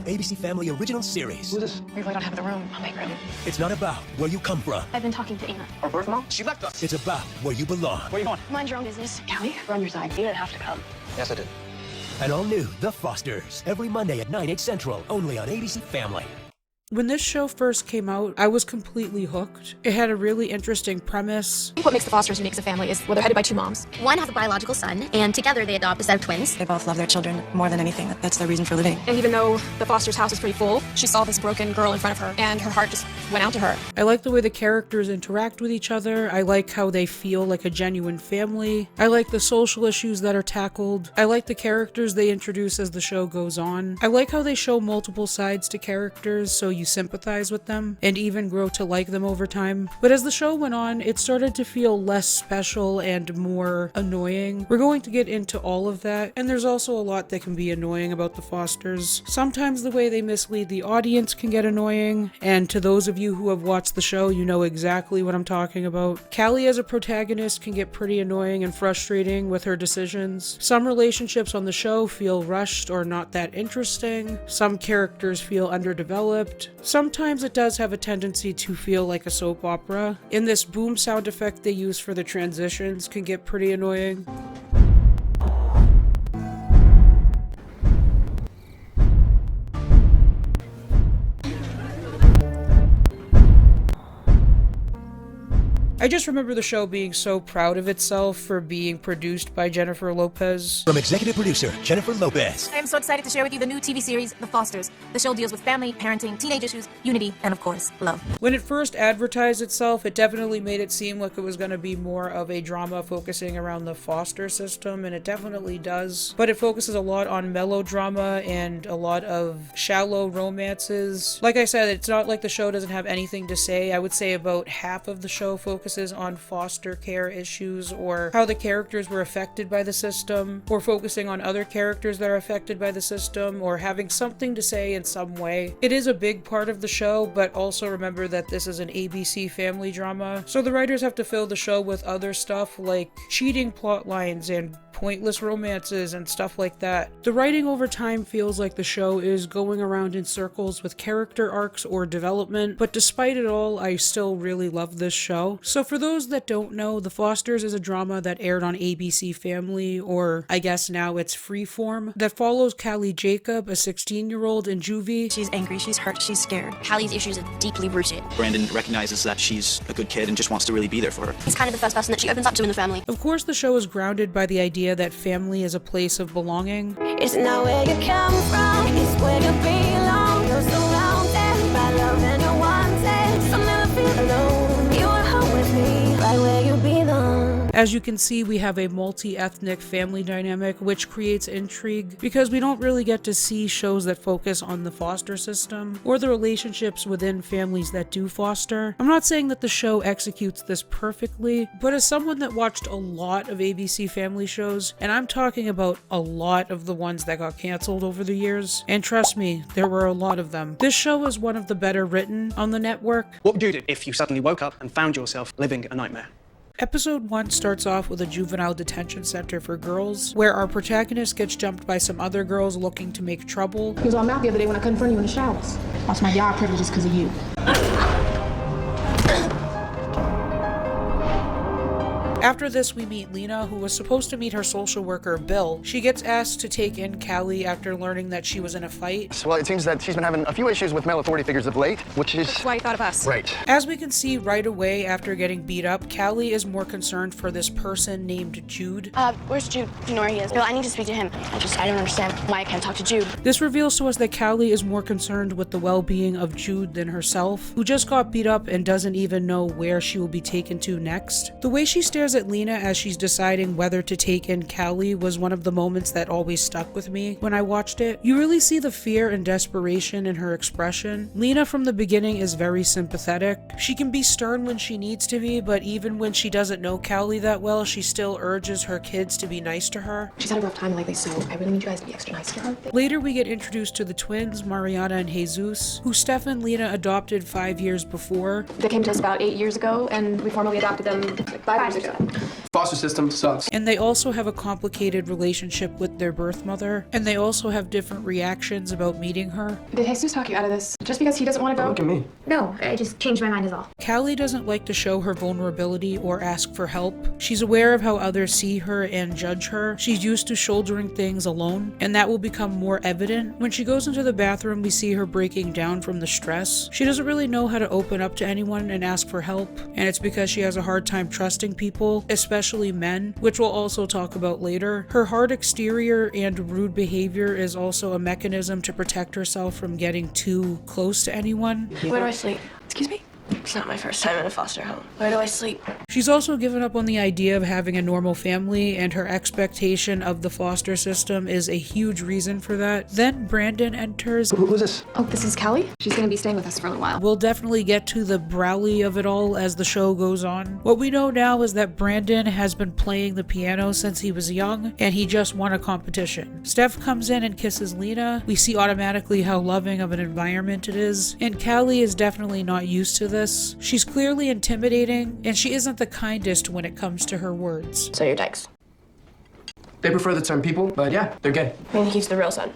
ABC Family original series. Who's this? We really don't have the room. I'll make room. It's not about where you come from. I've been talking to Anna. Our birth mom? She left us. It's about where you belong. Where are you going? Mind your own business. Callie, we're on your side. You didn't have to come. Yes, I did. And all new, The Fosters. Every Monday at 9, 8 Central, only on ABC Family. When this show first came out, I was completely hooked. It had a really interesting premise. What makes the Fosters unique as a family is, well, they're headed by two moms. One has a biological son, and together they adopt a set of twins. They both love their children more than anything. That's their reason for living. And even though the Fosters' house is pretty full, she saw this broken girl in front of her, and her heart just went out to her. I like the way the characters interact with each other. I like how they feel like a genuine family. I like the social issues that are tackled. I like the characters they introduce as the show goes on. I like how they show multiple sides to characters so you sympathize with them and even grow to like them over time. But as the show went on, it started to feel less special and more annoying. We're going to get into all of that, and there's also a lot that can be annoying about the Fosters. Sometimes the way they mislead the audience can get annoying, and to those of you who have watched the show, you know exactly what I'm talking about. Callie as a protagonist can get pretty annoying and frustrating with her decisions. Some relationships on the show feel rushed or not that interesting. Some characters feel underdeveloped. Sometimes it does have a tendency to feel like a soap opera, and this boom sound effect they use for the transitions can get pretty annoying. I just remember the show being so proud of itself for being produced by Jennifer Lopez. From executive producer Jennifer Lopez. I am so excited to share with you the new TV series, The Fosters. The show deals with family, parenting, teenage issues, unity, and of course, love. When it first advertised itself, it definitely made it seem like it was going to be more of a drama focusing around the foster system, and it definitely does. But it focuses a lot on melodrama and a lot of shallow romances. Like I said, it's not like the show doesn't have anything to say. I would say about half of the show focuses on foster care issues or how the characters were affected by the system, or focusing on other characters that are affected by the system, or having something to say in some way. It is a big part of the show, but also remember that this is an ABC family drama, so the writers have to fill the show with other stuff like cheating plot lines and pointless romances and stuff like that. The writing over time feels like the show is going around in circles with character arcs or development, but despite it all, I still really love this show. So for those that don't know, The Fosters is a drama that aired on ABC Family, or I guess now it's Freeform, that follows Callie Jacob, a 16-year-old in juvie. She's angry, she's hurt, she's scared. Callie's issues are deeply rooted. Brandon recognizes that she's a good kid and just wants to really be there for her. He's kind of the first person that she opens up to in the family. Of course, the show is grounded by the idea that family is a place of belonging. It's not where you come from, it's where you belong. You're surrounded by love and you're wanted, so never feel alone. You are home with me, right where you belong. As you can see, we have a multi-ethnic family dynamic, which creates intrigue because we don't really get to see shows that focus on the foster system or the relationships within families that do foster. I'm not saying that the show executes this perfectly, but as someone that watched a lot of ABC family shows, and I'm talking about a lot of the ones that got canceled over the years, and trust me, there were a lot of them, this show is one of the better written on the network. What would you do if you suddenly woke up and found yourself living a nightmare? Episode 1 starts off with a juvenile detention center for girls, where our protagonist gets jumped by some other girls looking to make trouble. He was on mouth the other day when I confronted you in the showers. Lost my yard privileges because of you. After this, we meet Lena, who was supposed to meet her social worker, Bill. She gets asked to take in Callie after learning that she was in a fight. Well, it seems that she's been having a few issues with male authority figures of late, which is... That's why you thought of us. Right. As we can see right away after getting beat up, Callie is more concerned for this person named Jude. Where's Jude? Do you know where he is? Bill, I need to speak to him. I don't understand why I can't talk to Jude. This reveals to us that Callie is more concerned with the well-being of Jude than herself, who just got beat up and doesn't even know where she will be taken to next. The way she stares at Lena as she's deciding whether to take in Callie was one of the moments that always stuck with me when I watched it. You really see the fear and desperation in her expression. Lena from the beginning is very sympathetic. She can be stern when she needs to be, but even when she doesn't know Callie that well, she still urges her kids to be nice to her. She's had a rough time lately, so I really need you guys to be extra nice to her. Later, we get introduced to the twins, Mariana and Jesus, who Steph and Lena adopted 5 years before. They came to us about 8 years ago, and we formally adopted them like 5 years ago. Foster system sucks. And they also have a complicated relationship with their birth mother, and they also have different reactions about meeting her. Did Jesus talk you out of this? Just because he doesn't want to go? Look at me. No, I just changed my mind is all. Callie doesn't like to show her vulnerability or ask for help. She's aware of how others see her and judge her. She's used to shouldering things alone, and that will become more evident. When she goes into the bathroom, we see her breaking down from the stress. She doesn't really know how to open up to anyone and ask for help, and it's because she has a hard time trusting people, especially men, which we'll also talk about later. Her hard exterior and rude behavior is also a mechanism to protect herself from getting too close to anyone. Where do I sleep? Excuse me? It's not my first time in a foster home. Where do I sleep? She's also given up on the idea of having a normal family, and her expectation of the foster system is a huge reason for that. Then Brandon enters. Who's this? Oh, this is Callie? She's gonna be staying with us for a little while. We'll definitely get to the Browley of it all as the show goes on. What we know now is that Brandon has been playing the piano since he was young, and he just won a competition. Steph comes in and kisses Lena. We see automatically how loving of an environment it is, and Callie is definitely not used to this. She's clearly intimidating, and she isn't the kindest when it comes to her words. So you're dykes. They prefer the term people, but yeah, they're gay. I mean, he's the real son.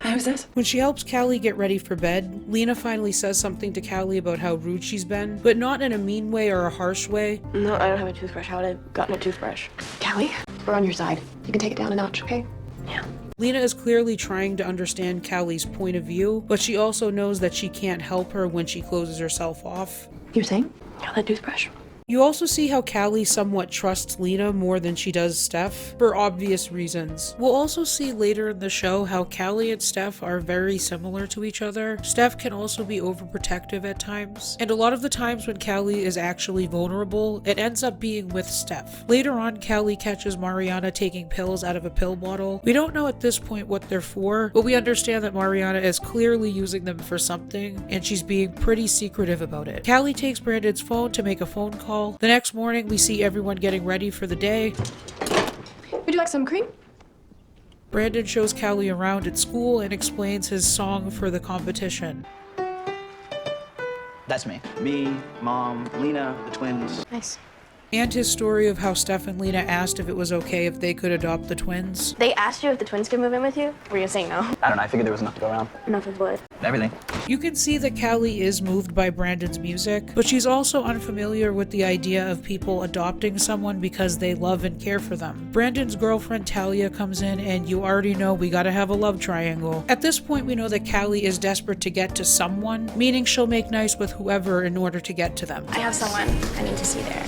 Who's this? When she helps Callie get ready for bed, Lena finally says something to Callie about how rude she's been, but not in a mean way or a harsh way. No, I don't have a toothbrush. How would I have gotten a toothbrush? Callie, we're on your side. You can take it down a notch, okay? Yeah. Lena is clearly trying to understand Callie's point of view, but she also knows that she can't help her when she closes herself off. You're saying? Yeah, that toothbrush. You also see how Callie somewhat trusts Lena more than she does Steph, for obvious reasons. We'll also see later in the show how Callie and Steph are very similar to each other. Steph can also be overprotective at times, and a lot of the times when Callie is actually vulnerable, it ends up being with Steph. Later on, Callie catches Mariana taking pills out of a pill bottle. We don't know at this point what they're for, but we understand that Mariana is clearly using them for something, and she's being pretty secretive about it. Callie takes Brandon's phone to make a phone call. The next morning, we see everyone getting ready for the day. Would you like some cream? Brandon shows Callie around at school and explains his song for the competition. That's me. Me, Mom, Lena, the twins. Nice. And his story of how Steph and Lena asked if it was okay if they could adopt the twins. They asked you if the twins could move in with you? Were you saying no? I don't know, I figured there was enough to go around. Enough of what? Everything. You can see that Callie is moved by Brandon's music, but she's also unfamiliar with the idea of people adopting someone because they love and care for them. Brandon's girlfriend Talia comes in, and you already know we gotta have a love triangle. At this point, we know that Callie is desperate to get to someone, meaning she'll make nice with whoever in order to get to them. I have someone I need to see there.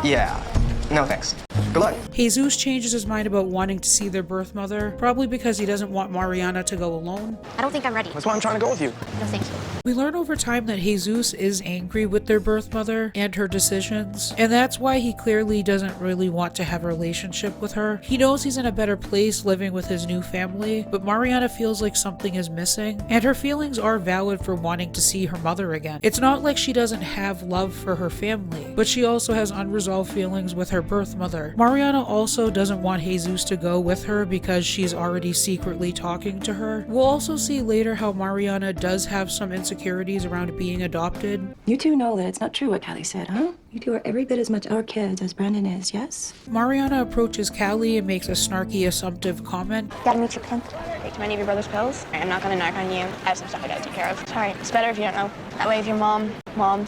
Yeah. No thanks. Good luck. Jesus changes his mind about wanting to see their birth mother, probably because he doesn't want Mariana to go alone. I don't think I'm ready. That's why I'm trying to go with you. No, thank you. We learn over time that Jesus is angry with their birth mother and her decisions, and that's why he clearly doesn't really want to have a relationship with her. He knows he's in a better place living with his new family, but Mariana feels like something is missing, and her feelings are valid for wanting to see her mother again. It's not like she doesn't have love for her family, but she also has unresolved feelings with her birth mother. Mariana also doesn't want Jesus to go with her because she's already secretly talking to her. We'll also see later how Mariana does have some insecurities around being adopted. You two know that it's not true what Callie said, huh? You two are every bit as much our kids as Brandon is, yes? Mariana approaches Callie and makes a snarky, assumptive comment. Gotta meet your pimp. Take too many of your brother's pills. I'm not gonna knock on you. I have some stuff I gotta take care of. Sorry, it's better if you don't know. That way if your mom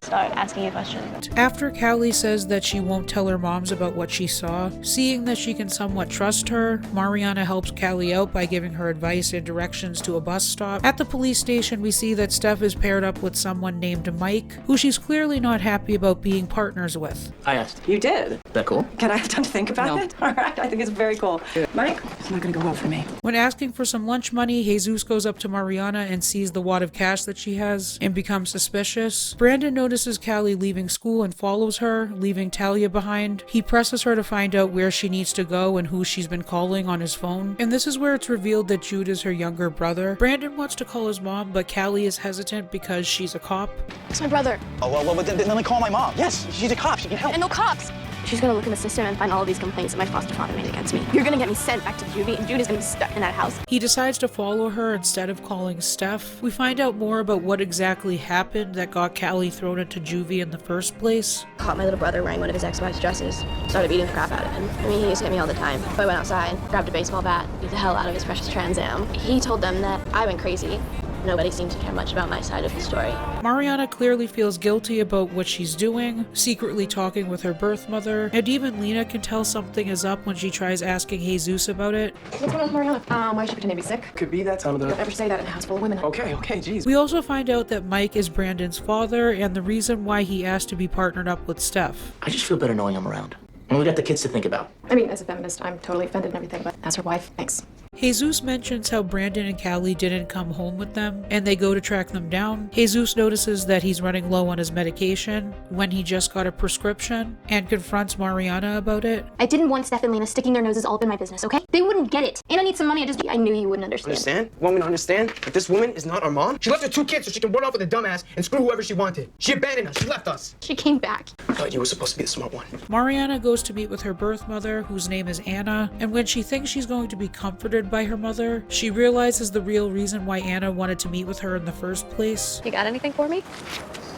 start asking you questions. After Callie says that she won't tell her moms about what she saw, seeing that she can somewhat trust her, Mariana helps Callie out by giving her advice and directions to a bus stop. At the police station, we see that Steph is paired up with someone named Mike, who she's clearly not happy about being partners with. I asked. You did? Is that cool? Can I have time to think about No. it? All right, I think it's very cool. Mike, it's not gonna go well for me. When asking for some lunch money, Jesus goes up to Mariana and sees the wad of cash that she has and becomes suspicious. Brandon notices Callie leaving school and follows her, leaving Talia behind. He presses her to find out where she needs to go and who she's been calling on his phone. And this is where it's revealed that Jude is her younger brother. Brandon wants to call his mom, but Callie is hesitant because she's a cop. It's my brother. Oh, well, then let me call my mom. Yes, she's a cop. She can help. And no cops. She's gonna look in the system and find all of these complaints that my foster father made against me. You're gonna get me sent back to juvie, and Jude is gonna be stuck in that house. He decides to follow her instead of calling Steph. We find out more about what exactly happened that got Callie thrown into juvie in the first place. Caught my little brother wearing one of his ex-wife's dresses. Started beating the crap out of him. I mean, he used to hit me all the time. So I went outside, grabbed a baseball bat, beat the hell out of his precious Trans Am. He told them that I went crazy. Nobody seemed to care much about my side of the story. Mariana clearly feels guilty about what she's doing, secretly talking with her birth mother, and even Lena can tell something is up when she tries asking Jesus about it. What's going on with Mariana? Why is she pretending to be sick? Could be that time of the... Don't ever say that in a house full of women. Okay, jeez. We also find out that Mike is Brandon's father and the reason why he asked to be partnered up with Steph. I just feel better knowing I'm around. And we got the kids to think about. I mean, as a feminist, I'm totally offended and everything, but as her wife, thanks. Jesus mentions how Brandon and Callie didn't come home with them, and they go to track them down. Jesus notices that he's running low on his medication when he just got a prescription, and confronts Mariana about it. I didn't want Steph and Lena sticking their noses all up in my business, okay? They wouldn't get it. And I need some money. I knew you wouldn't understand. Understand? Want me to understand that this woman is not our mom? She left her 2 kids so she can run off with a dumbass and screw whoever she wanted. She abandoned us. She left us. She came back. I thought you were supposed to be the smart one. Mariana goes to meet with her birth mother, whose name is Anna, and when she thinks she's going to be comforted by her mother, she realizes the real reason why Anna wanted to meet with her in the first place. You got anything for me?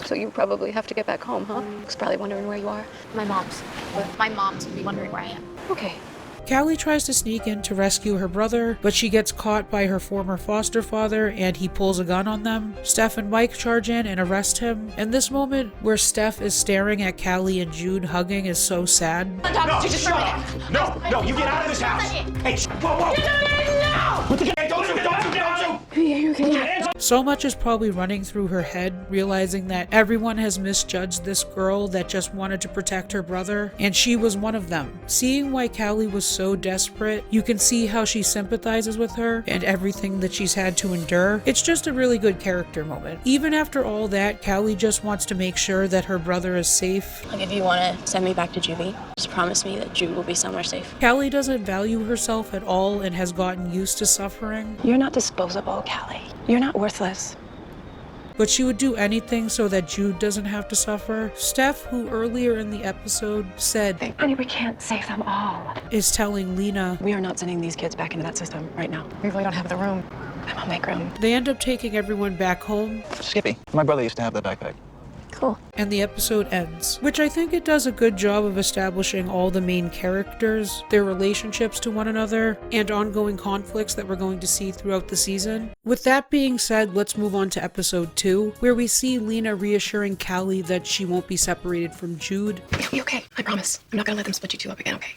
So you probably have to get back home, huh? She's probably wondering where you are. My mom's. My mom's would be wondering where I am. Okay. Callie tries to sneak in to rescue her brother, but she gets caught by her former foster father and he pulls a gun on them. Steph and Mike charge in and arrest him, and this moment where Steph is staring at Callie and Jude hugging is so sad. No, you get out of this house! Hey, whoa! No! Put the gun, don't you! So much is probably running through her head, realizing that everyone has misjudged this girl that just wanted to protect her brother, and she was one of them. Seeing why Callie was so desperate, you can see how she sympathizes with her and everything that she's had to endure. It's just a really good character moment. Even after all that, Callie just wants to make sure that her brother is safe. Like, if you want to send me back to juvie, just promise me that Jude will be somewhere safe. Callie doesn't value herself at all and has gotten used to suffering. You're not disposable, Callie. You're not worthless. But she would do anything so that Jude doesn't have to suffer. Steph, who earlier in the episode said, Honey, we can't save them all, is telling Lena, we are not sending these kids back into that system right now. We really don't have the room. I won't make room. They end up taking everyone back home. Skippy, my brother used to have that backpack. Cool. And the episode ends, which I think it does a good job of establishing all the main characters, their relationships to one another, and ongoing conflicts that we're going to see throughout the season. With that being said, let's move on to episode 2, where we see Lena reassuring Callie that she won't be separated from Jude. You'll be okay. I promise. I'm not gonna let them split you two up again, okay?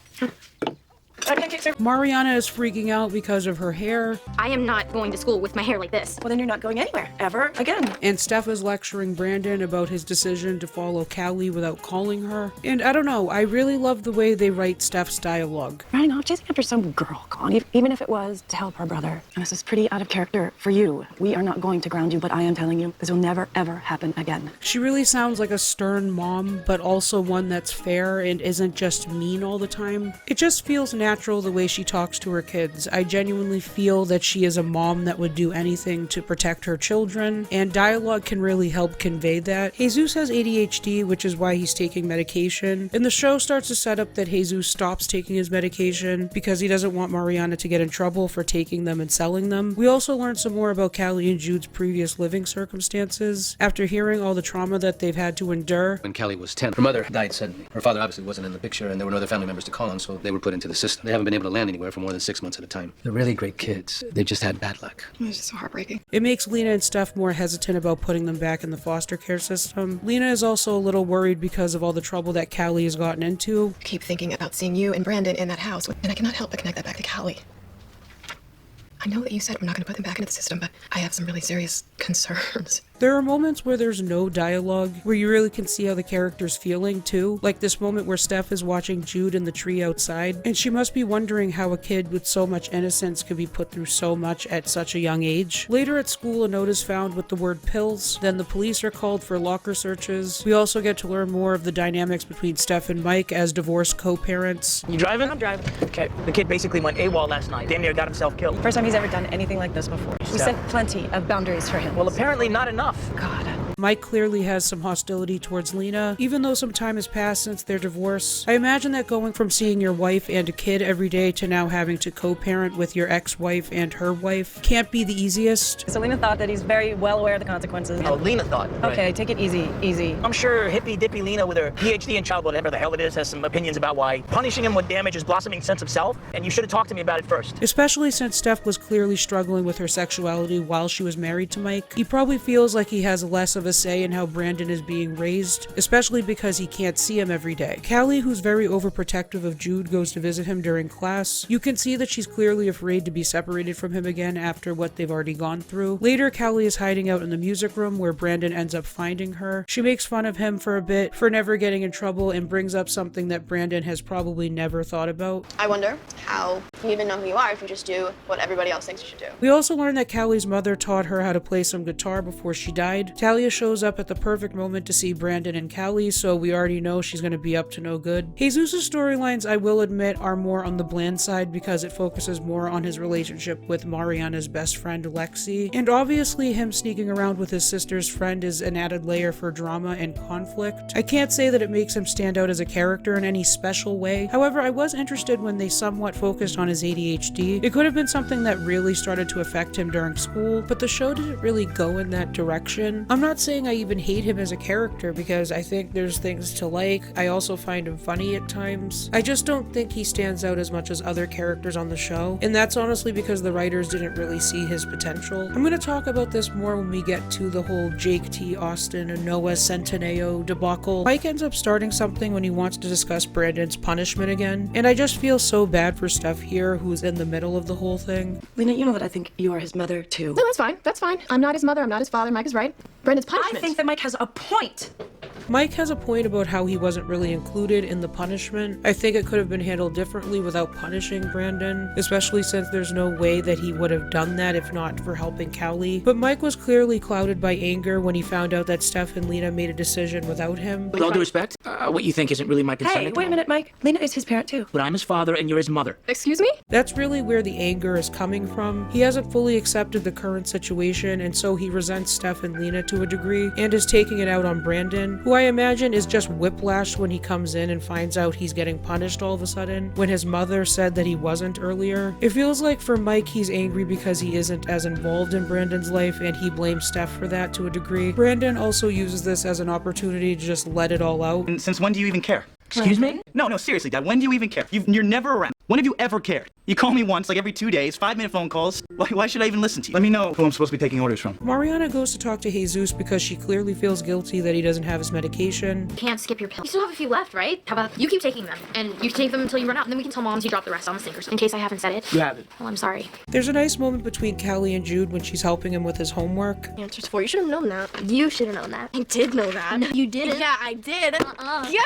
Mariana is freaking out because of her hair. I am not going to school with my hair like this. Well, then you're not going anywhere, ever again. And Steph is lecturing Brandon about his decision to follow Callie without calling her. And I don't know, I really love the way they write Steph's dialogue. Running off chasing after some girl, Colin, even if it was to help her brother. And this is pretty out of character for you. We are not going to ground you, but I am telling you, this will never, ever happen again. She really sounds like a stern mom, but also one that's fair and isn't just mean all the time. It just feels natural the way she talks to her kids. I genuinely feel that she is a mom that would do anything to protect her children, and dialogue can really help convey that. Jesus has ADHD, which is why he's taking medication, and the show starts to set up that Jesus stops taking his medication because he doesn't want Mariana to get in trouble for taking them and selling them. We also learn some more about Callie and Jude's previous living circumstances. After hearing all the trauma that they've had to endure. When Callie was 10, her mother died suddenly. Her father obviously wasn't in the picture, and there were no other family members to call on, so they were put into the system. They haven't been able to land anywhere for more than 6 months at a time. They're really great kids. They just had bad luck. It's just so heartbreaking. It makes Lena and Steph more hesitant about putting them back in the foster care system. Lena is also a little worried because of all the trouble that Callie has gotten into. I keep thinking about seeing you and Brandon in that house, and I cannot help but connect that back to Callie. I know that you said we're not going to put them back into the system, but I have some really serious concerns. There are moments where there's no dialogue, where you really can see how the character's feeling too, like this moment where Steph is watching Jude in the tree outside, and she must be wondering how a kid with so much innocence could be put through so much at such a young age. Later at school, a note is found with the word pills, then the police are called for locker searches. We also get to learn more of the dynamics between Steph and Mike as divorced co-parents. You driving? I'm driving. Okay. The kid basically went AWOL last night. Damn near got himself killed. First time he's ever done anything like this before. We set plenty of boundaries for him. Well, apparently not enough. God. Mike clearly has some hostility towards Lena, even though some time has passed since their divorce. I imagine that going from seeing your wife and a kid every day to now having to co-parent with your ex-wife and her wife can't be the easiest. So Lena thought that he's very well aware of the consequences. Oh, Lena thought. Okay, Right. take it easy, easy. I'm sure hippy-dippy Lena with her PhD in child whatever the hell it is has some opinions about why punishing him would damage his blossoming sense of self, and you should have talked to me about it first. Especially since Steph was clearly struggling with her sexuality while she was married to Mike. He probably feels like he has less of a say in how Brandon is being raised, especially because he can't see him every day. Callie, who's very overprotective of Jude, goes to visit him during class. You can see that she's clearly afraid to be separated from him again after what they've already gone through. Later, Callie is hiding out in the music room where Brandon ends up finding her. She makes fun of him for a bit for never getting in trouble and brings up something that Brandon has probably never thought about. I wonder how you even know who you are if you just do what everybody else thinks you should do. We also learn that Callie's mother taught her how to play some guitar before she died. Talia shows up at the perfect moment to see Brandon and Callie, so we already know she's going to be up to no good. Jesus' storylines, I will admit, are more on the bland side because it focuses more on his relationship with Mariana's best friend Lexi, and obviously him sneaking around with his sister's friend is an added layer for drama and conflict. I can't say that it makes him stand out as a character in any special way. However, I was interested when they somewhat focused on his ADHD. It could have been something that really started to affect him during school, but the show didn't really go in that direction. I'm not saying I even hate him as a character because I think there's things to like. I also find him funny at times. I just don't think he stands out as much as other characters on the show, and that's honestly because the writers didn't really see his potential. I'm going to talk about this more when we get to the whole Jake T. Austin and Noah Centineo debacle. Mike ends up starting something when he wants to discuss Brandon's punishment again, and I just feel so bad for Steph here, who's in the middle of the whole thing. Lena, you know that I think you are his mother, too. No, that's fine. That's fine. I'm not his mother. I'm not his father. Mike is right. Brandon's punishment. I think that Mike has a point. Mike has a point about how he wasn't really included in the punishment. I think it could have been handled differently without punishing Brandon, especially since there's no way that he would have done that if not for helping Callie. But Mike was clearly clouded by anger when he found out that Steph and Lena made a decision without him. With all due respect, what you think isn't really my concern. Hey, wait a minute, Mike. Lena is his parent, too. But I'm his father and you're his mother. Excuse me? That's really where the anger is coming from. He hasn't fully accepted the current situation, and so he resents Steph and Lena to a degree, and is taking it out on Brandon, who I imagine is just whiplashed when he comes in and finds out he's getting punished all of a sudden, when his mother said that he wasn't earlier. It feels like for Mike, he's angry because he isn't as involved in Brandon's life, and he blames Steph for that to a degree. Brandon also uses this as an opportunity to just let it all out. And since when do you even care? Excuse me? No, seriously, Dad, when do you even care? You're never around. When have you ever cared? You call me once, like every 2 days, 5-minute phone calls. Why should I even listen to you? Let me know who I'm supposed to be taking orders from. Mariana goes to talk to Jesus because she clearly feels guilty that he doesn't have his medication. You can't skip your pills. You still have a few left, right? How about you keep taking them, and you take them until you run out, and then we can tell Mom to drop the rest on the sink or something. In case I haven't said it. You haven't. Well, I'm sorry. There's a nice moment between Callie and Jude when she's helping him with his homework. Answers for you should have known that. You should have known that. I did know that. No, you didn't. Yeah, I did. Yeah.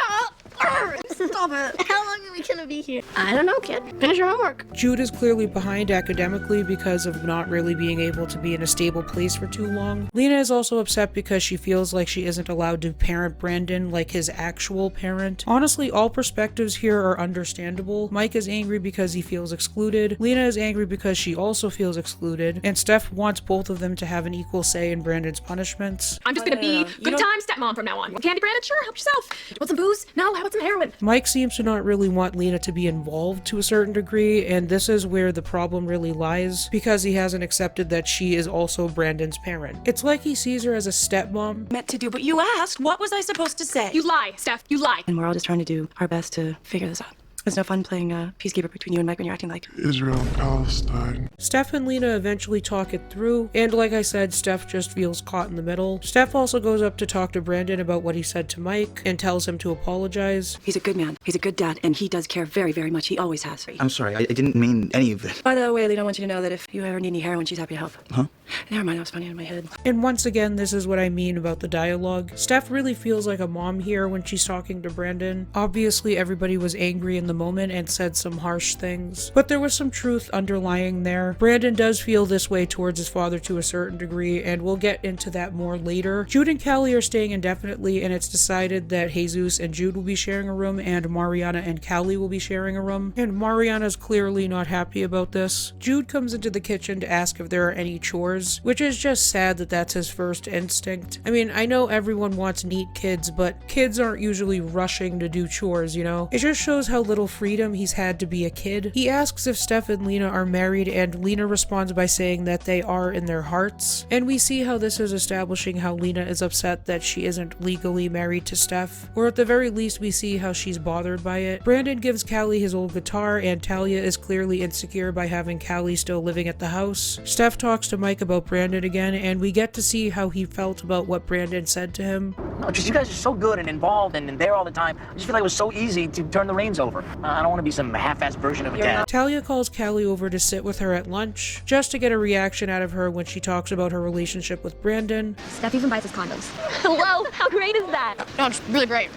Stop it. How long are we gonna be here? I don't know, kid. Finish your homework. Jude is clearly behind academically because of not really being able to be in a stable place for too long. Lena is also upset because she feels like she isn't allowed to parent Brandon like his actual parent. Honestly, all perspectives here are understandable. Mike is angry because he feels excluded. Lena is angry because she also feels excluded. And Steph wants both of them to have an equal say in Brandon's punishments. I'm just gonna be good time stepmom from now on. Candy, Brandon? Sure, help yourself. Want some booze? No, how about some heroin? Mike seems to not really want Lena to be involved to a certain degree, and this is where the problem really lies, because he hasn't accepted that she is also Brandon's parent. It's like he sees her as a stepmom. Meant to do, but you asked. What was I supposed to say? You lie, Steph. You lie. And we're all just trying to do our best to figure this out. It's no fun playing peacekeeper between you and Mike when you're acting like Israel and Palestine. Steph and Lena eventually talk it through, and like I said, Steph just feels caught in the middle. Steph also goes up to talk to Brandon about what he said to Mike and tells him to apologize. He's a good man. He's a good dad, and he does care very, very much. He always has. I'm sorry, I didn't mean any of it. By the way, Lena, I want you to know that if you ever need any heroin, she's happy to help. Huh? Never mind, that was funny in my head. And once again, this is what I mean about the dialogue. Steph really feels like a mom here when she's talking to Brandon. Obviously, everybody was angry in the the moment and said some harsh things. But there was some truth underlying there. Brandon does feel this way towards his father to a certain degree, and we'll get into that more later. Jude and Callie are staying indefinitely, and it's decided that Jesus and Jude will be sharing a room, and Mariana and Callie will be sharing a room. And Mariana's clearly not happy about this. Jude comes into the kitchen to ask if there are any chores, which is just sad that that's his first instinct. I mean, I know everyone wants neat kids, but kids aren't usually rushing to do chores, you know? It just shows how little freedom he's had to be a kid. He asks if Steph and Lena are married, and Lena responds by saying that they are in their hearts. And we see how this is establishing how Lena is upset that she isn't legally married to Steph, or at the very least we see how she's bothered by it. Brandon gives Callie his old guitar, and Talia is clearly insecure by having Callie still living at the house. Steph talks to Mike about Brandon again, and we get to see how he felt about what Brandon said to him. No, just you guys are so good and involved and there all the time. I just feel like it was so easy to turn the reins over. I don't want to be some half-assed version of a dad. Talia calls Callie over to sit with her at lunch, just to get a reaction out of her when she talks about her relationship with Brandon. Steph even buys his condoms. Hello, how great is that? No, it's really great.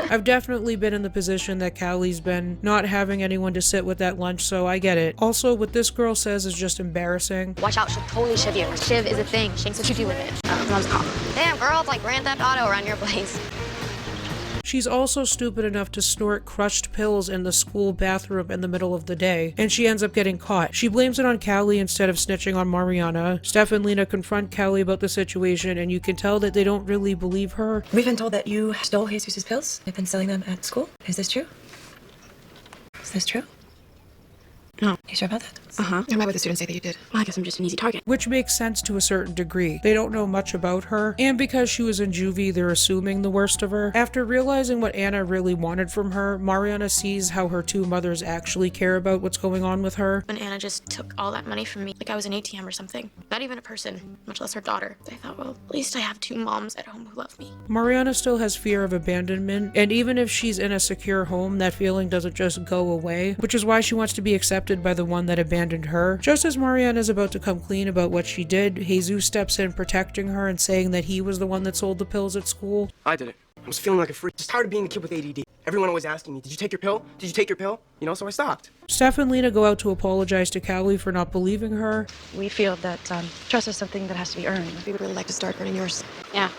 I've definitely been in the position that Callie's been, not having anyone to sit with at lunch, so I get it. Also, what this girl says is just embarrassing. Watch out, she'll totally shiv you. Shiv is a thing. Shanks, what you do with it? Loves cop. Damn, girl, it's like Grand Theft Auto around your place. She's also stupid enough to snort crushed pills in the school bathroom in the middle of the day, and she ends up getting caught. She blames it on Callie instead of snitching on Mariana. Steph and Lena confront Callie about the situation, and you can tell that they don't really believe her. We've been told that you stole Jesus' pills. You've been selling them at school. Is this true? Is this true? No. You sure about that? And why would the students say that you did? Well, I guess I'm just an easy target. Which makes sense to a certain degree. They don't know much about her, and because she was in juvie, they're assuming the worst of her. After realizing what Anna really wanted from her, Mariana sees how her two mothers actually care about what's going on with her. When Anna just took all that money from me, like I was an ATM or something. Not even a person, much less her daughter. I thought, well, at least I have two moms at home who love me. Mariana still has fear of abandonment, and even if she's in a secure home, that feeling doesn't just go away, which is why she wants to be accepted by the one that abandoned her. Just as Mariana is about to come clean about what she did, Jesus steps in protecting her and saying that he was the one that sold the pills at school. I did it. I was feeling like a freak. Just tired of being the kid with ADD. Everyone always asking me, did you take your pill? Did you take your pill? You know, so I stopped. Steph and Lena go out to apologize to Callie for not believing her. We feel that trust is something that has to be earned. We would really like to start earning yours. Yeah.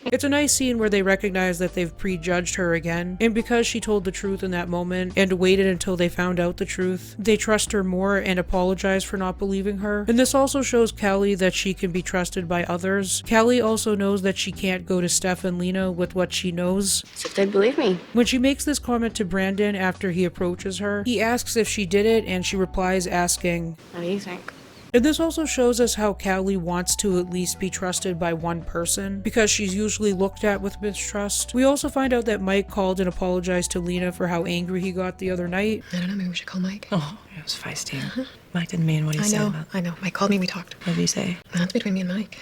It's a nice scene where they recognize that they've prejudged her again, and because she told the truth in that moment and waited until they found out the truth, they trust her more and apologize for not believing her. And this also shows Callie that she can be trusted by others. Callie also knows that she can't go to Steph and Lena with what she knows. So they believe me. When she makes this comment to Brandon after he approaches her, he asks if she did it, and she replies asking, What do you think? And this also shows us how Callie wants to at least be trusted by one person, because she's usually looked at with mistrust. We also find out that Mike called and apologized to Lena for how angry he got the other night. I don't know, maybe we should call Mike. Oh, it was feisty. Mike didn't mean what he said about. I know. Mike called me, we talked. What did he say? That's between me and Mike.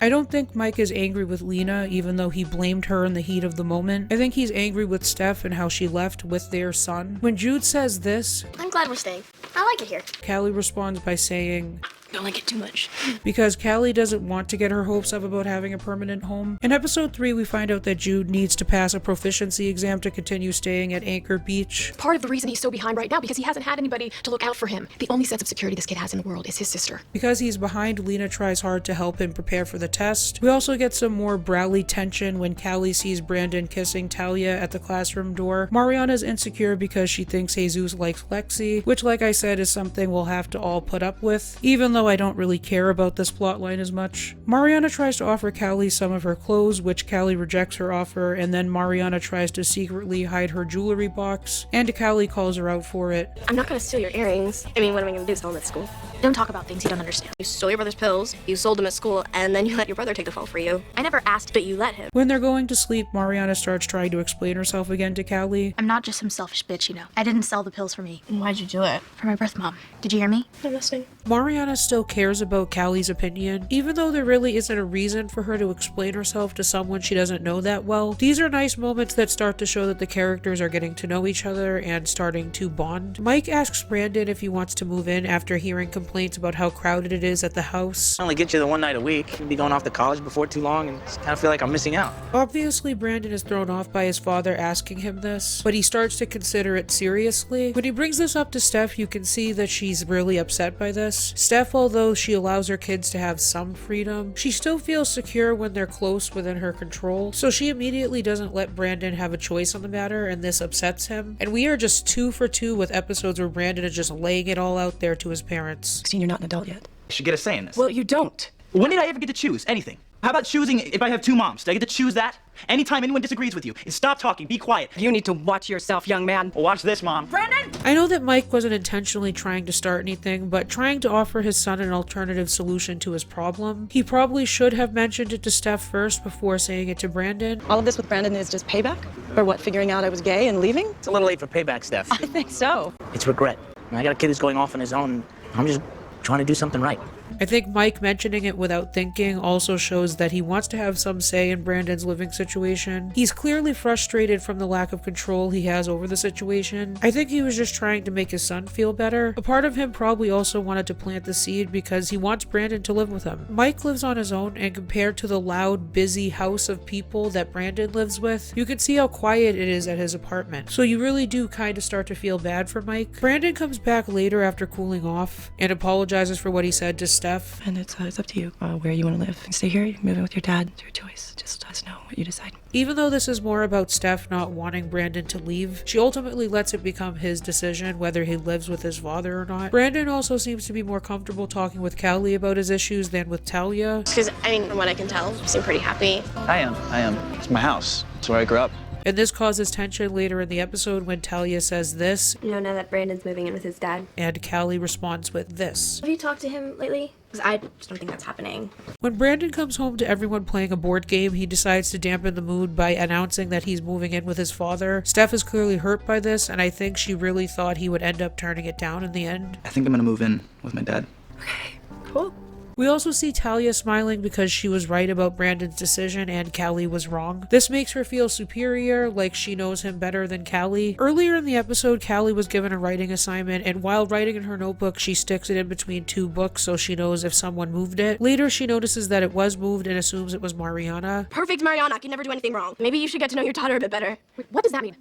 I don't think Mike is angry with Lena, even though he blamed her in the heat of the moment. I think he's angry with Steph and how she left with their son. When Jude says this, I'm glad we're staying. I like it here. Callie responds by saying, Don't like it too much. because Callie doesn't want to get her hopes up about having a permanent home. In episode 3, we find out that Jude needs to pass a proficiency exam to continue staying at Anchor Beach. Part of the reason he's so behind right now, because he hasn't had anybody to look out for him. The only sense of security this kid has in the world is his sister. Because he's behind, Lena tries hard to help him prepare for the test. We also get some more Bradley tension when Callie sees Brandon kissing Talia at the classroom door. Mariana's insecure because she thinks Jesus likes Lexi, which, like I said, is something we'll have to all put up with, even though I don't really care about this plotline as much. Mariana tries to offer Callie some of her clothes, which Callie rejects her offer, and then Mariana tries to secretly hide her jewelry box, and Callie calls her out for it. I'm not gonna steal your earrings. I mean, what am I gonna do, sell them at school? Don't talk about things you don't understand. You stole your brother's pills, you sold them at school, and then you let your brother take the fall for you. I never asked, but you let him. When they're going to sleep, Mariana starts trying to explain herself again to Callie. I'm not just some selfish bitch, you know. I didn't sell the pills for me. Why'd you do it? For my birth mom. Did you hear me? I'm listening. Mariana still cares about Callie's opinion, even though there really isn't a reason for her to explain herself to someone she doesn't know that well. These are nice moments that start to show that the characters are getting to know each other and starting to bond. Mike asks Brandon if he wants to move in after hearing complaints about how crowded it is at the house. I only get you the one night a week. I'll be going off to college before too long and kind of feel like I'm missing out. Obviously, Brandon is thrown off by his father asking him this, but he starts to consider it seriously. When he brings this up to Steph, you can see that she's really upset by this. Steph, although she allows her kids to have some freedom, she still feels secure when they're close within her control, so she immediately doesn't let Brandon have a choice on the matter, and this upsets him. And we are just 2 for 2 with episodes where Brandon is just laying it all out there to his parents. You're not an adult yet. I should get a say in this. Well, you don't. When did I ever get to choose anything? How about choosing if I have 2 moms? Do I get to choose that? Anytime anyone disagrees with you, stop talking, be quiet. You need to watch yourself, young man. Well, watch this, Mom. Brandon! I know that Mike wasn't intentionally trying to start anything, but trying to offer his son an alternative solution to his problem. He probably should have mentioned it to Steph first before saying it to Brandon. All of this with Brandon is just payback? For what, figuring out I was gay and leaving? It's a little late for payback, Steph. I think so. It's regret. I got a kid who's going off on his own. I'm just trying to do something right. I think Mike mentioning it without thinking also shows that he wants to have some say in Brandon's living situation. He's clearly frustrated from the lack of control he has over the situation. I think he was just trying to make his son feel better. A part of him probably also wanted to plant the seed because he wants Brandon to live with him. Mike lives on his own, and compared to the loud, busy house of people that Brandon lives with, you can see how quiet it is at his apartment. So you really do kind of start to feel bad for Mike. Brandon comes back later after cooling off and apologizes for what he said to Steph. And it's up to you where you want to live. Stay here, you move in with your dad. It's your choice. Just let us know what you decide. Even though this is more about Steph not wanting Brandon to leave, she ultimately lets it become his decision whether he lives with his father or not. Brandon also seems to be more comfortable talking with Callie about his issues than with Talia. Because, from what I can tell, you seem pretty happy. I am. It's my house. It's where I grew up. And this causes tension later in the episode when Talia says this. Now that Brandon's moving in with his dad. And Callie responds with this. Have you talked to him lately? Because I just don't think that's happening. When Brandon comes home to everyone playing a board game, he decides to dampen the mood by announcing that he's moving in with his father. Steph is clearly hurt by this, and I think she really thought he would end up turning it down in the end. I think I'm gonna move in with my dad. Okay, cool. We also see Talia smiling because she was right about Brandon's decision and Callie was wrong. This makes her feel superior, like she knows him better than Callie. Earlier in the episode, Callie was given a writing assignment, and while writing in her notebook, she sticks it in between 2 books so she knows if someone moved it. Later, she notices that it was moved and assumes it was Mariana. Perfect Mariana, I can never do anything wrong. Maybe you should get to know your daughter a bit better. Wait, what does that mean?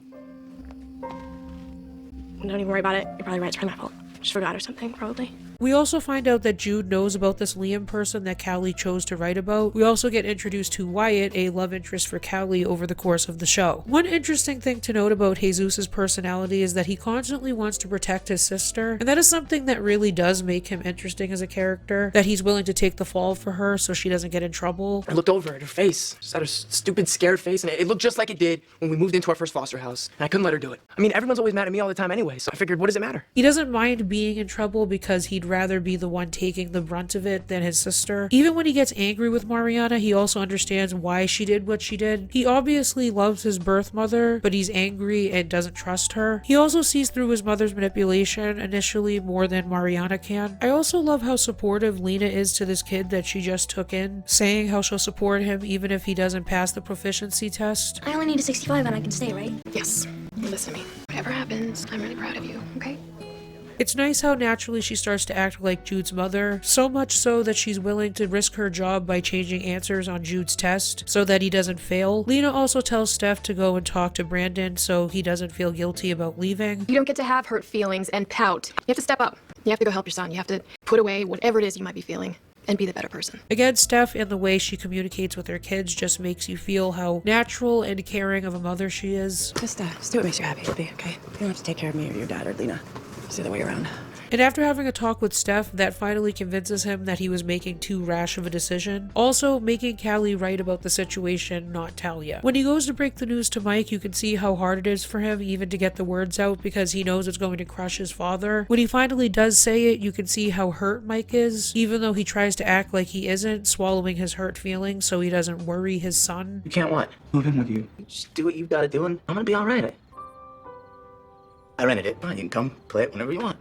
Don't even worry about it. You're probably right, it's probably my fault. Just forgot or something, probably. We also find out that Jude knows about this Liam person that Callie chose to write about. We also get introduced to Wyatt, a love interest for Callie, over the course of the show. One interesting thing to note about Jesus' personality is that he constantly wants to protect his sister, and that is something that really does make him interesting as a character, that he's willing to take the fall for her so she doesn't get in trouble. I looked over at her face, just at her stupid, scared face, and it looked just like it did when we moved into our first foster house, and I couldn't let her do it. Everyone's always mad at me all the time anyway, so I figured, what does it matter? He doesn't mind being in trouble because he'd rather be the one taking the brunt of it than his sister. Even when he gets angry with Mariana, he also understands why she did what she did. He obviously loves his birth mother, but he's angry and doesn't trust her. He also sees through his mother's manipulation initially more than Mariana can. I also love how supportive Lena is to this kid that she just took in, saying how she'll support him even if he doesn't pass the proficiency test. I only need a 65 and I can stay, right? Yes. Listen to me. Whatever happens, I'm really proud of you, okay? It's nice how naturally she starts to act like Jude's mother, so much so that she's willing to risk her job by changing answers on Jude's test so that he doesn't fail. Lena also tells Steph to go and talk to Brandon so he doesn't feel guilty about leaving. You don't get to have hurt feelings and pout. You have to step up. You have to go help your son. You have to put away whatever it is you might be feeling and be the better person. Again, Steph and the way she communicates with her kids just makes you feel how natural and caring of a mother she is. Just do what makes you happy, okay? You don't have to take care of me or your dad or Lena. It's the other way around. And after having a talk with Steph, that finally convinces him that he was making too rash of a decision. Also, making Callie right about the situation, not Talia. When he goes to break the news to Mike, you can see how hard it is for him even to get the words out because he knows it's going to crush his father. When he finally does say it, you can see how hurt Mike is, even though he tries to act like he isn't, swallowing his hurt feelings so he doesn't worry his son. You can't what? Move in with you. Just do what you've got to do and I'm gonna be all right. I rented it. Fine, you can come play it whenever you want.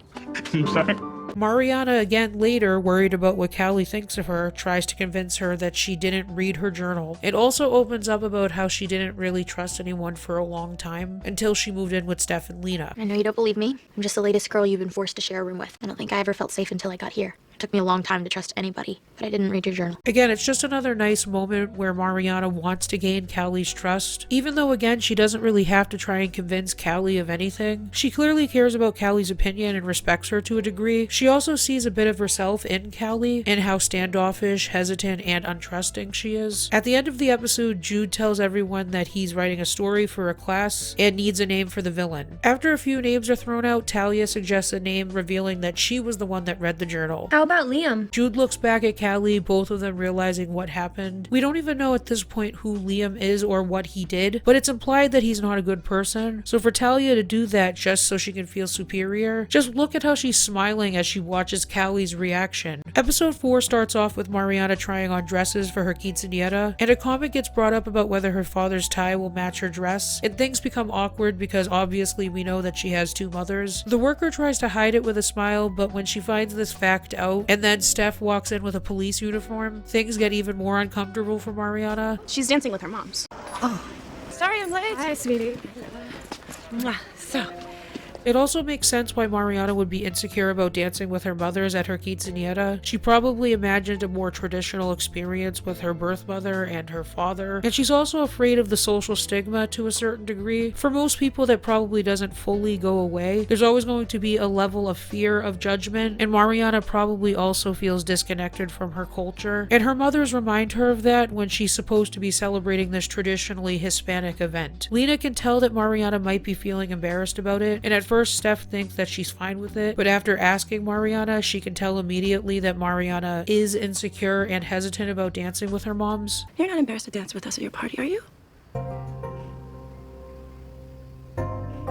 I'm sorry. Mariana, again later, worried about what Callie thinks of her, tries to convince her that she didn't read her journal. It also opens up about how she didn't really trust anyone for a long time until she moved in with Steph and Lena. I know you don't believe me. I'm just the latest girl you've been forced to share a room with. I don't think I ever felt safe until I got here. It took me a long time to trust anybody, but I didn't read your journal. Again, it's just another nice moment where Mariana wants to gain Callie's trust, even though again she doesn't really have to try and convince Callie of anything. She clearly cares about Callie's opinion and respects her to a degree. She also sees a bit of herself in Callie and how standoffish, hesitant, and untrusting she is. At the end of the episode, Jude tells everyone that he's writing a story for a class and needs a name for the villain. After a few names are thrown out, Talia suggests a name, revealing that she was the one that read the journal. How about Liam? Jude looks back at Callie, both of them realizing what happened. We don't even know at this point who Liam is or what he did, but it's implied that he's not a good person. So for Talia to do that just so she can feel superior, just look at how she's smiling as she watches Callie's reaction. Episode 4 starts off with Mariana trying on dresses for her quinceañera, and a comment gets brought up about whether her father's tie will match her dress, and things become awkward because obviously we know that she has 2 mothers. The worker tries to hide it with a smile, but when she finds this fact out, and then Steph walks in with a police uniform, things get even more uncomfortable for Mariana. She's dancing with her moms. Oh, Sorry I'm late. hi, sweetie. So, It also makes sense why Mariana would be insecure about dancing with her mothers at her quinceañera. She probably imagined a more traditional experience with her birth mother and her father, and she's also afraid of the social stigma to a certain degree. For most people, that probably doesn't fully go away. There's always going to be a level of fear of judgment, and Mariana probably also feels disconnected from her culture, and her mothers remind her of that when she's supposed to be celebrating this traditionally Hispanic event. Lena can tell that Mariana might be feeling embarrassed about it, and at first Steph thinks that she's fine with it, but after asking Mariana, she can tell immediately that Mariana is insecure and hesitant about dancing with her moms. you're not embarrassed to dance with us at your party, are you?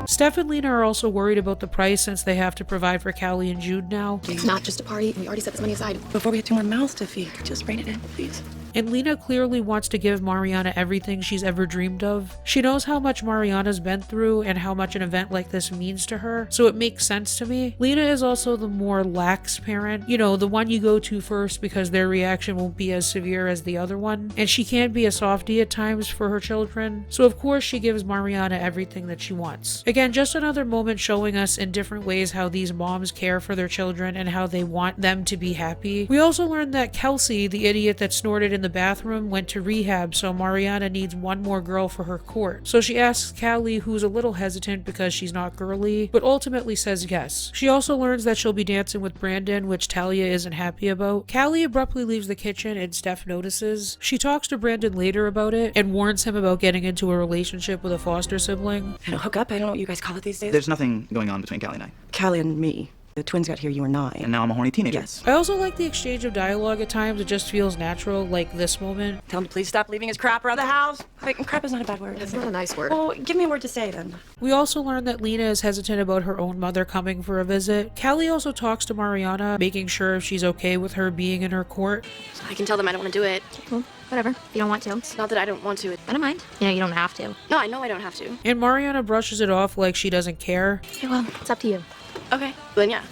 Steph and Lena are also worried about the price since they have to provide for Callie and Jude now. It's not just a party. We already set this money aside. Before we have 2 more mouths to feed, just rein it in, please. And Lena clearly wants to give Mariana everything she's ever dreamed of. She knows how much Mariana's been through and how much an event like this means to her, so it makes sense to me. Lena is also the more lax parent, you know, the one you go to first because their reaction won't be as severe as the other one, and she can be a softie at times for her children, so of course she gives Mariana everything that she wants. Again, just another moment showing us in different ways how these moms care for their children and how they want them to be happy. We also learned that Kelsey, the idiot that snorted in the bathroom, went to rehab, so Mariana needs one more girl for her court. So she asks Callie, who's a little hesitant because she's not girly, but ultimately says yes. She also learns that she'll be dancing with Brandon, which Talia isn't happy about. Callie abruptly leaves the kitchen and Steph notices. She talks to Brandon later about it and warns him about getting into a relationship with a foster sibling. I don't hook up, I don't know what you guys call it these days. There's nothing going on between Callie and I. Callie and me. The twins got here, you were 9. And now I'm a horny teenager. Yes. I also like the exchange of dialogue at times. It just feels natural, like this moment. Tell him to please stop leaving his crap around the house. Wait, crap is not a bad word. It's not a nice word. Well, give me a word to say then. We also learn that Lena is hesitant about her own mother coming for a visit. Callie also talks to Mariana, making sure if she's okay with her being in her court. I can tell them I don't want to do it. Well, whatever. If you don't want to. It's not that I don't want to. I don't mind. You know, you don't have to. No, I know I don't have to. And Mariana brushes it off like she doesn't care. Okay, well, it's up to you. Okay, then yeah.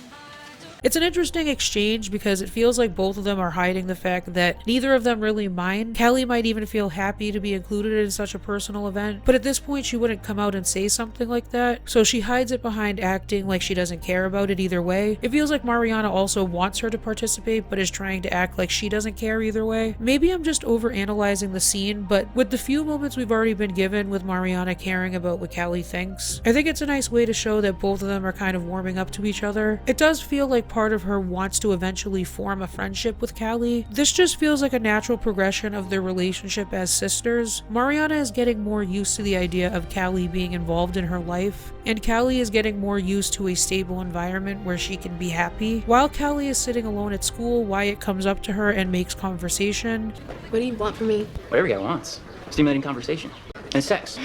It's an interesting exchange because it feels like both of them are hiding the fact that neither of them really mind. Callie might even feel happy to be included in such a personal event, but at this point she wouldn't come out and say something like that, so she hides it behind acting like she doesn't care about it either way. It feels like Mariana also wants her to participate but is trying to act like she doesn't care either way. Maybe I'm just overanalyzing the scene, but with the few moments we've already been given with Mariana caring about what Callie thinks, I think it's a nice way to show that both of them are kind of warming up to each other. It does feel like part of her wants to eventually form a friendship with Callie. This just feels like a natural progression of their relationship as sisters. Mariana is getting more used to the idea of Callie being involved in her life, and Callie is getting more used to a stable environment where she can be happy. While Callie is sitting alone at school, Wyatt comes up to her and makes conversation. What do you want from me? Whatever guy wants. Stimulating conversation. And sex.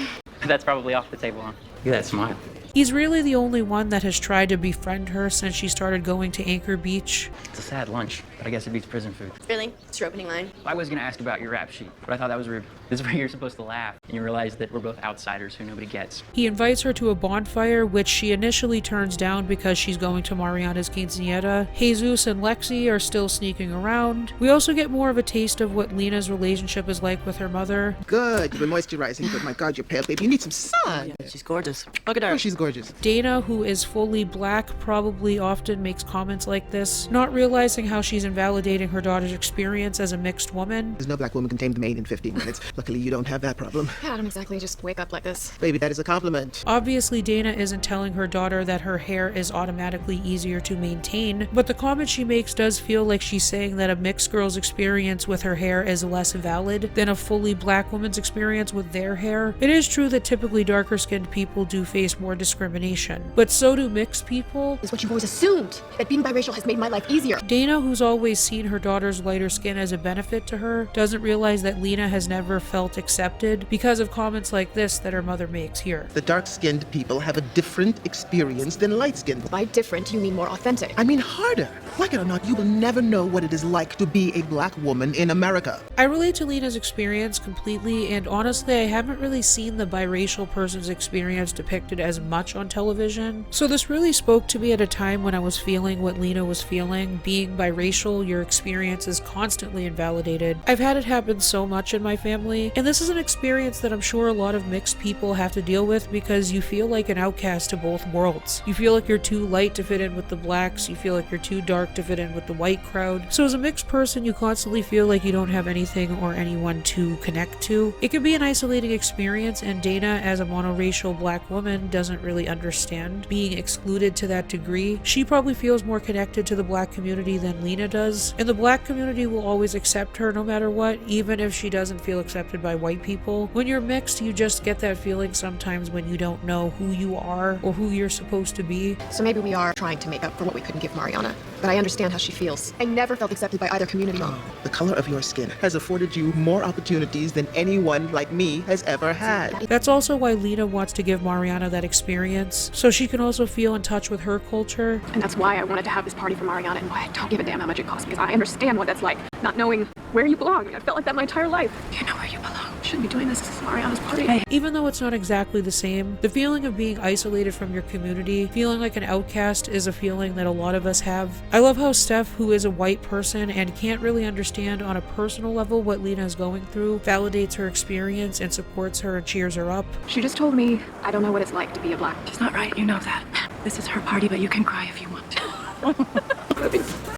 That's probably off the table, huh? Look at that smile. He's really the only one that has tried to befriend her since she started going to Anchor Beach. It's a sad lunch, but I guess it beats prison food. Really? It's your opening line. I was gonna ask about your rap sheet, but I thought that was rude. This is where you're supposed to laugh, and you realize that we're both outsiders who nobody gets. He invites her to a bonfire, which she initially turns down because she's going to Mariana's quinceañera. Jesus and Lexi are still sneaking around. We also get more of a taste of what Lena's relationship is like with her mother. Good, you've been moisturizing, but my God, you're pale, baby. You need some sun. Yeah, she's gorgeous. Look at her. Oh, she's gorgeous. Dana, who is fully black, probably often makes comments like this, not realizing how she's invalidating her daughter's experience as a mixed woman. There's no black woman can tame the maid in 15 minutes. Luckily, you don't have that problem. Yeah, I don't exactly just wake up like this. Baby, that is a compliment. Obviously, Dana isn't telling her daughter that her hair is automatically easier to maintain, but the comment she makes does feel like she's saying that a mixed girl's experience with her hair is less valid than a fully black woman's experience with their hair. It is true that typically darker-skinned people do face more discrimination, but so do mixed people. Is what you've always assumed, that being biracial has made my life easier. Dana, who's always seen her daughter's lighter skin as a benefit to her, doesn't realize that Lena has never felt accepted because of comments like this that her mother makes here. The dark-skinned people have a different experience than light-skinned. By different, you mean more authentic. I mean harder. Like it or not, you will never know what it is like to be a black woman in America. I relate to Lena's experience completely, and honestly, I haven't really seen the biracial person's experience depicted as much on television. So this really spoke to me at a time when I was feeling what Lena was feeling. Being biracial, your experience is constantly invalidated. I've had it happen so much in my family, and this is an experience that I'm sure a lot of mixed people have to deal with because you feel like an outcast to both worlds. You feel like you're too light to fit in with the blacks, you feel like you're too dark to fit in with the white crowd. So as a mixed person, you constantly feel like you don't have anything or anyone to connect to. It can be an isolating experience, and Dana, as a monoracial black woman, doesn't really understand being excluded to that degree. She probably feels more connected to the black community than Lena does, and the black community will always accept her no matter what, even if she doesn't feel accepted by white people. When you're mixed, you just get that feeling sometimes when you don't know who you are or who you're supposed to be. So maybe we are trying to make up for what we couldn't give Mariana, but I understand how she feels. I never felt accepted by either community. The color of your skin has afforded you more opportunities than anyone like me has ever had. That's also why Lena wants to give Mariana that experience, so she can also feel in touch with her culture. And that's why I wanted to have this party for Mariana and why I don't give a damn how much it costs because I understand what that's like, not knowing where you belong. I felt like that my entire life. You know where you belong. Shouldn't be doing this. This is Mariana's party. Even though it's not exactly the same, the feeling of being isolated from your community, feeling like an outcast, is a feeling that a lot of us have. I love how Steph, who is a white person and can't really understand on a personal level what Lena is going through, validates her experience and supports her and cheers her up. She just told me I don't know what it's like to be a black. She's not right, you know that. This is her party, but you can cry if you want to.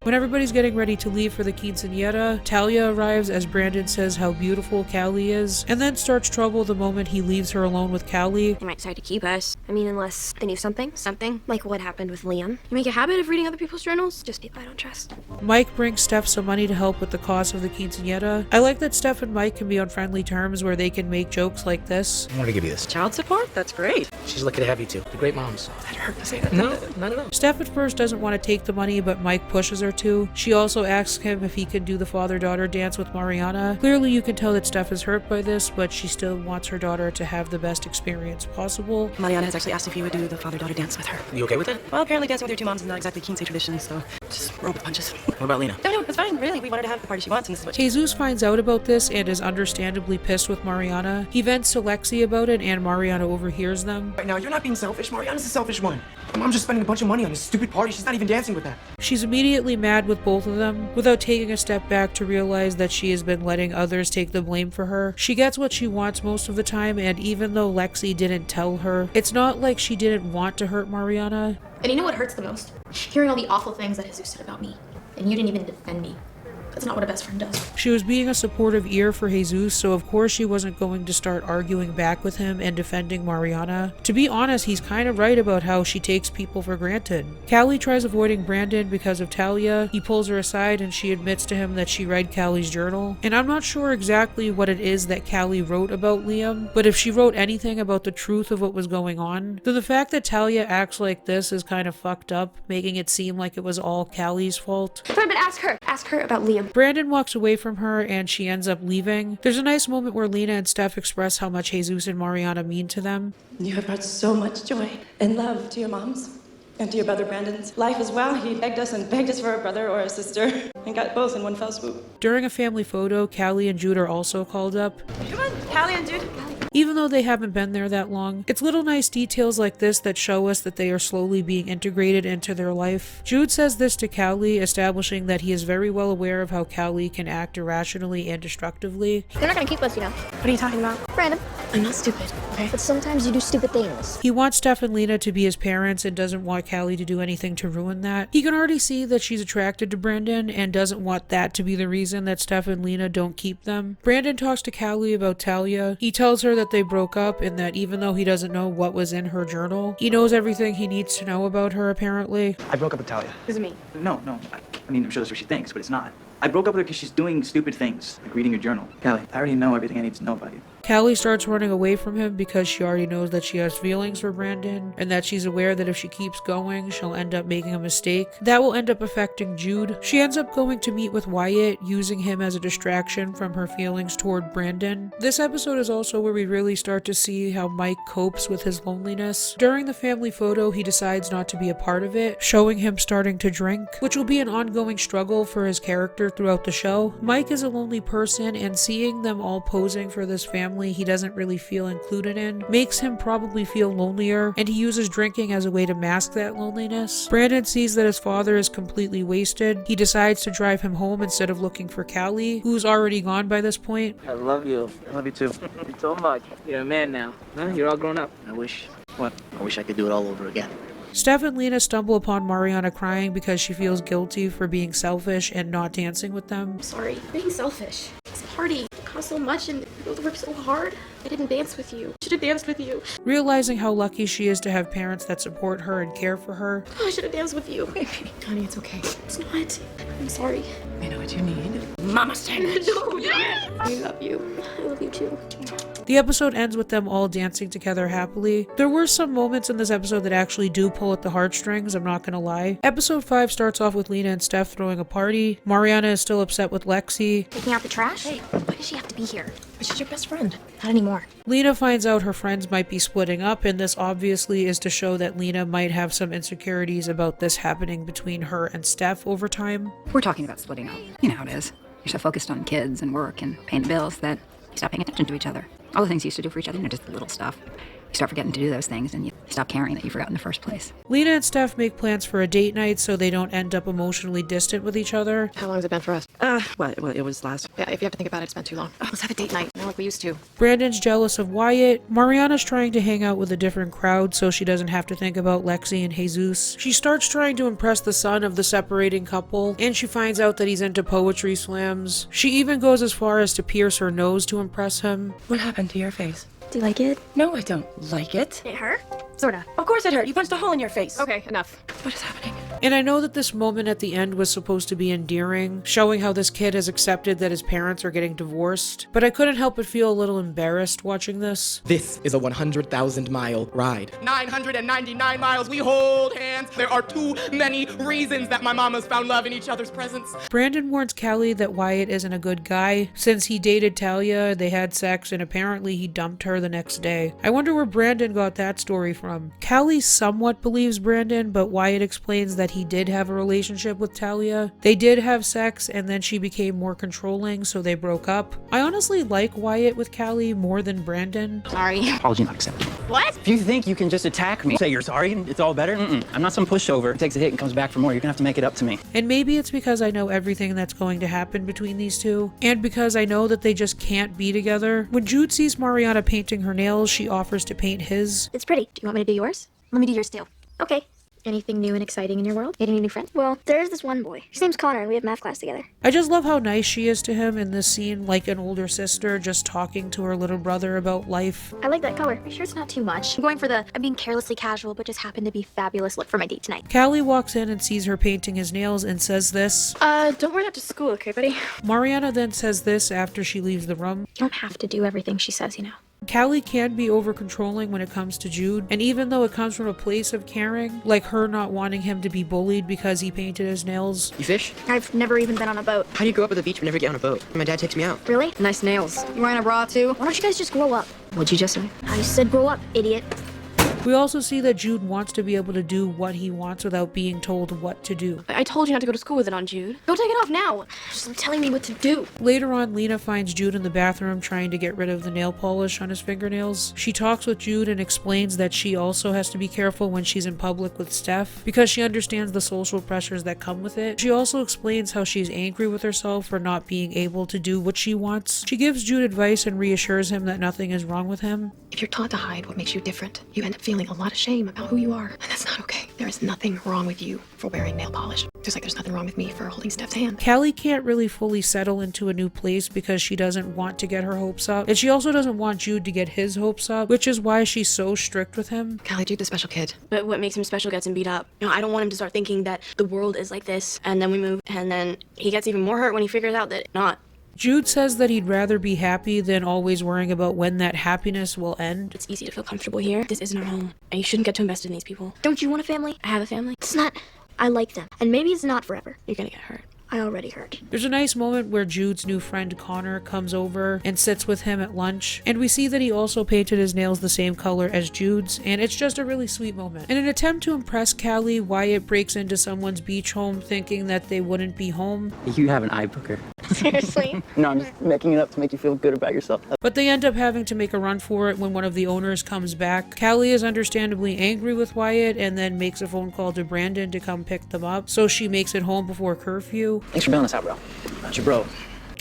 When everybody's getting ready to leave for the quinceañera, Talia arrives as Brandon says how beautiful Callie is, and then starts trouble the moment he leaves her alone with Callie. They might decide to keep us. I mean, unless they knew something. Something like what happened with Liam. You make a habit of reading other people's journals? Just people I don't trust. Mike brings Steph some money to help with the cost of the quinceañera. I like that Steph and Mike can be on friendly terms where they can make jokes like this. I wanted to give you this. Child support? That's great. She's lucky to have you two. The great moms. That hurt to say that. No, not at all. Steph at first doesn't want to take the money, but Mike pushes her to. She also asks him if he can do the father-daughter dance with Mariana. Clearly you can tell that Steph is hurt by this, but she still wants her daughter to have the best experience possible. Mariana has actually asked if you would do the father-daughter dance with her. You okay with it? Well, apparently dancing with your two moms is not exactly quince tradition, so just roll with the punches. What about Lena? No, it's fine, really. We wanted to have the party she wants, and this is what Jesus finds out about this and is understandably pissed with Mariana. He vents to Lexi about it, and Mariana overhears them. Right now, you're not being selfish. Mariana's the selfish one. My mom's just spending a bunch of money on this stupid party. She's not even dancing with that. She's immediately mad with both of them, without taking a step back to realize that she has been letting others take the blame for her. She gets what she wants most of the time, and even though Lexi didn't tell her, it's not like she didn't want to hurt Mariana. And you know what hurts the most? Hearing all the awful things that Jesus said about me. And you didn't even defend me. That's not what a best friend does. She was being a supportive ear for Jesus, so of course she wasn't going to start arguing back with him and defending Mariana. To be honest, he's kind of right about how she takes people for granted. Callie tries avoiding Brandon because of Talia. He pulls her aside and she admits to him that she read Callie's journal. And I'm not sure exactly what it is that Callie wrote about Liam, but if she wrote anything about the truth of what was going on, then the fact that Talia acts like this is kind of fucked up, making it seem like it was all Callie's fault. Fine, but ask her. Ask her about Liam. Brandon walks away from her and she ends up leaving. There's a nice moment where Lena and Steph express how much Jesus and Mariana mean to them. You have brought so much joy and love to your moms and to your brother Brandon's life as well. He begged us for a brother or a sister and got both in one fell swoop. During a family photo, Callie and Jude are also called up. Come on, Callie and Jude. Even though they haven't been there that long, it's little nice details like this that show us that they are slowly being integrated into their life. Jude says this to Callie, establishing that he is very well aware of how Callie can act irrationally and destructively. They're not gonna keep us, you know. What are you talking about? Brandon. I'm not stupid, okay? But sometimes you do stupid things. He wants Steph and Lena to be his parents and doesn't want Callie to do anything to ruin that. He can already see that she's attracted to Brandon and doesn't want that to be the reason that Steph and Lena don't keep them. Brandon talks to Callie about Talia. He tells her that they broke up and that even though he doesn't know what was in her journal, he knows everything he needs to know about her apparently. I broke up with Talia. What does it mean? No. I mean, I'm sure that's what she thinks, but it's not. I broke up with her because she's doing stupid things, like reading your journal. Callie, I already know everything I need to know about you. Callie starts running away from him because she already knows that she has feelings for Brandon and that she's aware that if she keeps going, she'll end up making a mistake. That will end up affecting Jude. She ends up going to meet with Wyatt, using him as a distraction from her feelings toward Brandon. This episode is also where we really start to see how Mike copes with his loneliness. During the family photo, he decides not to be a part of it, showing him starting to drink, which will be an ongoing struggle for his character throughout the show. Mike is a lonely person, and seeing them all posing for this family he doesn't really feel included in makes him probably feel lonelier, and he uses drinking as a way to mask that loneliness. Brandon sees that his father is completely wasted. He decides to drive him home instead of looking for Callie, who's already gone by this point. I love you. I love you too. So much. You're a man now. Huh? You're all grown up. I wish I could do it all over again. Steph and Lena stumble upon Mariana crying because she feels guilty for being selfish and not dancing with them. I'm sorry. Being selfish. It's a party. It costs so much and we both work so hard. I didn't dance with you. Should have danced with you. Realizing how lucky she is to have parents that support her and care for her. Oh, I should have danced with you. Honey, it's okay. It's not. I'm sorry. I know what you need. Mama sandwich. No. I love you. I love you too. The episode ends with them all dancing together happily. There were some moments in this episode that actually do pull at the heartstrings, I'm not gonna lie. Episode 5 starts off with Lena and Steph throwing a party. Mariana is still upset with Lexi. Taking out the trash? Hey, Why does she have to be here? she's your best friend. Not anymore. Lena finds out her friends might be splitting up, and this obviously is to show that Lena might have some insecurities about this happening between her and Steph over time. We're talking about splitting up. You know how it is. You're so focused on kids and work and paying the bills that you stop paying attention to each other. All the things you used to do for each other, just the little stuff. You start forgetting to do those things and you stop caring that you forgot in the first place. Lena and Steph make plans for a date night so they don't end up emotionally distant with each other. How long has it been for us? Well, it was last. Yeah, if you have to think about it, it's been too long. Let's have a date night, not like we used to. Brandon's jealous of Wyatt. Mariana's trying to hang out with a different crowd so she doesn't have to think about Lexi and Jesus. She starts trying to impress the son of the separating couple, and she finds out that he's into poetry slams. She even goes as far as to pierce her nose to impress him. What happened to your face? Do you like it? No, I don't like it. It hurt? Sorta. Of course it hurt. You punched a hole in your face. Okay, enough. What is happening? And I know that this moment at the end was supposed to be endearing, showing how this kid has accepted that his parents are getting divorced, but I couldn't help but feel a little embarrassed watching this. This is a 100,000-mile ride. 999 miles, we hold hands. There are too many reasons that my mamas found love in each other's presence. Brandon warns Callie that Wyatt isn't a good guy. Since he dated Talia, they had sex, and apparently he dumped her the next day. I wonder where Brandon got that story from. Callie somewhat believes Brandon, but Wyatt explains that he did have a relationship with Talia. They did have sex, and then she became more controlling, so they broke up. I honestly like Wyatt with Callie more than Brandon. Sorry. Apology not accepted. What? If you think you can just attack me, say you're sorry and it's all better, I'm not some pushover who takes a hit and comes back for more. You're gonna have to make it up to me. And maybe it's because I know everything that's going to happen between these two, and because I know that they just can't be together. When Jude sees Mariana painting her nails, she offers to paint his. It's pretty. Do you want me to do yours? Let me do yours too. Okay. Anything new and exciting in your world? Made any new friends? Well, there's this one boy. His name's Connor, and we have math class together. I just love how nice she is to him in this scene, like an older sister just talking to her little brother about life. I like that color. Are you sure it's not too much? I'm going for I'm being carelessly casual, but just happened to be fabulous look for my date tonight. Callie walks in and sees her painting his nails and says this. Don't wear that to school, okay, buddy? Mariana then says this after she leaves the room. You don't have to do everything she says, you know. Callie can be over-controlling when it comes to Jude, and even though it comes from a place of caring, like her not wanting him to be bullied because he painted his nails. You fish? I've never even been on a boat. How do you grow up at the beach but never get on a boat? My dad takes me out. Really? Nice nails. You wearing a bra too? Why don't you guys just grow up? What'd you just say? I said grow up, idiot. We also see that Jude wants to be able to do what he wants without being told what to do. I told you not to go to school with it on, Jude. Go take it off now. Just telling me what to do. Later on, Lena finds Jude in the bathroom trying to get rid of the nail polish on his fingernails. She talks with Jude and explains that she also has to be careful when she's in public with Steph because she understands the social pressures that come with it. She also explains how she's angry with herself for not being able to do what she wants. She gives Jude advice and reassures him that nothing is wrong with him. If you're taught to hide what makes you different, you end up feeling a lot of shame about who you are, and that's not okay. There is nothing wrong with you for wearing nail polish, just like there's nothing wrong with me for holding Steph's hand. Callie can't really fully settle into a new place because she doesn't want to get her hopes up, and she also doesn't want Jude to get his hopes up, which is why she's so strict with him. Callie, Jude's a special kid. But what makes him special gets him beat up. You know, I don't want him to start thinking that the world is like this, and then we move, and then he gets even more hurt when he figures out that it's not. Jude says that he'd rather be happy than always worrying about when that happiness will end. It's easy to feel comfortable here. This isn't our home, and you shouldn't get too invested in these people. Don't you want a family? I have a family. It's not. I like them. And maybe it's not forever. You're gonna get hurt. I already hurt. There's a nice moment where Jude's new friend Connor comes over and sits with him at lunch, and we see that he also painted his nails the same color as Jude's, and it's just a really sweet moment. In an attempt to impress Callie, Wyatt breaks into someone's beach home thinking that they wouldn't be home. You have an eye booker. Seriously? No, I'm just making it up to make you feel good about yourself. But they end up having to make a run for it when one of the owners comes back. Callie is understandably angry with Wyatt and then makes a phone call to Brandon to come pick them up, so she makes it home before curfew. Thanks for bailing us out, bro. Not your bro.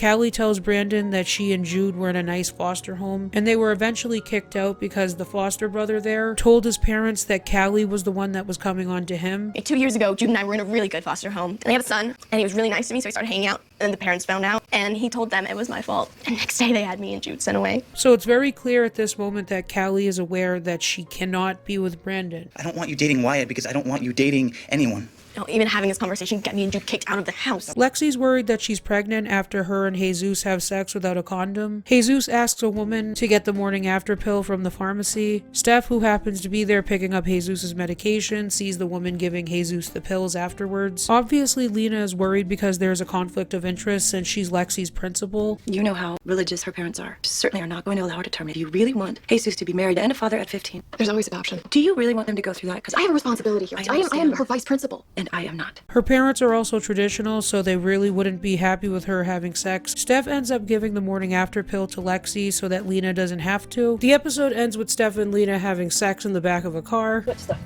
Callie tells Brandon that she and Jude were in a nice foster home, and they were eventually kicked out because the foster brother there told his parents that Callie was the one that was coming on to him. 2 years ago, Jude and I were in a really good foster home, and they had a son, and he was really nice to me, so we started hanging out, and the parents found out, and he told them it was my fault. And next day, they had me and Jude sent away. So it's very clear at this moment that Callie is aware that she cannot be with Brandon. I don't want you dating Wyatt because I don't want you dating anyone. No, even having this conversation got me and Jude kicked out of the house. Lexi's worried that she's pregnant after her and Jesus have sex without a condom. Jesus asks a woman to get the morning after pill from the pharmacy. Steph, who happens to be there picking up Jesus's medication, sees the woman giving Jesus the pills afterwards. Obviously, Lena is worried because there's a conflict of interest since she's Lexi's principal. You know how religious her parents are. Certainly are not going to allow her to terminate. You really want Jesus to be married and a father at 15. There's always adoption. Do you really want them to go through that? Because I have a responsibility here. I am her vice principal. And I am not. Her parents are also traditional, so they really wouldn't be happy with her having sex. Steph ends up giving the morning after pill to Lexi so that Lena doesn't have to. The episode ends with Steph and Lena having sex in the back of a car. What stuff?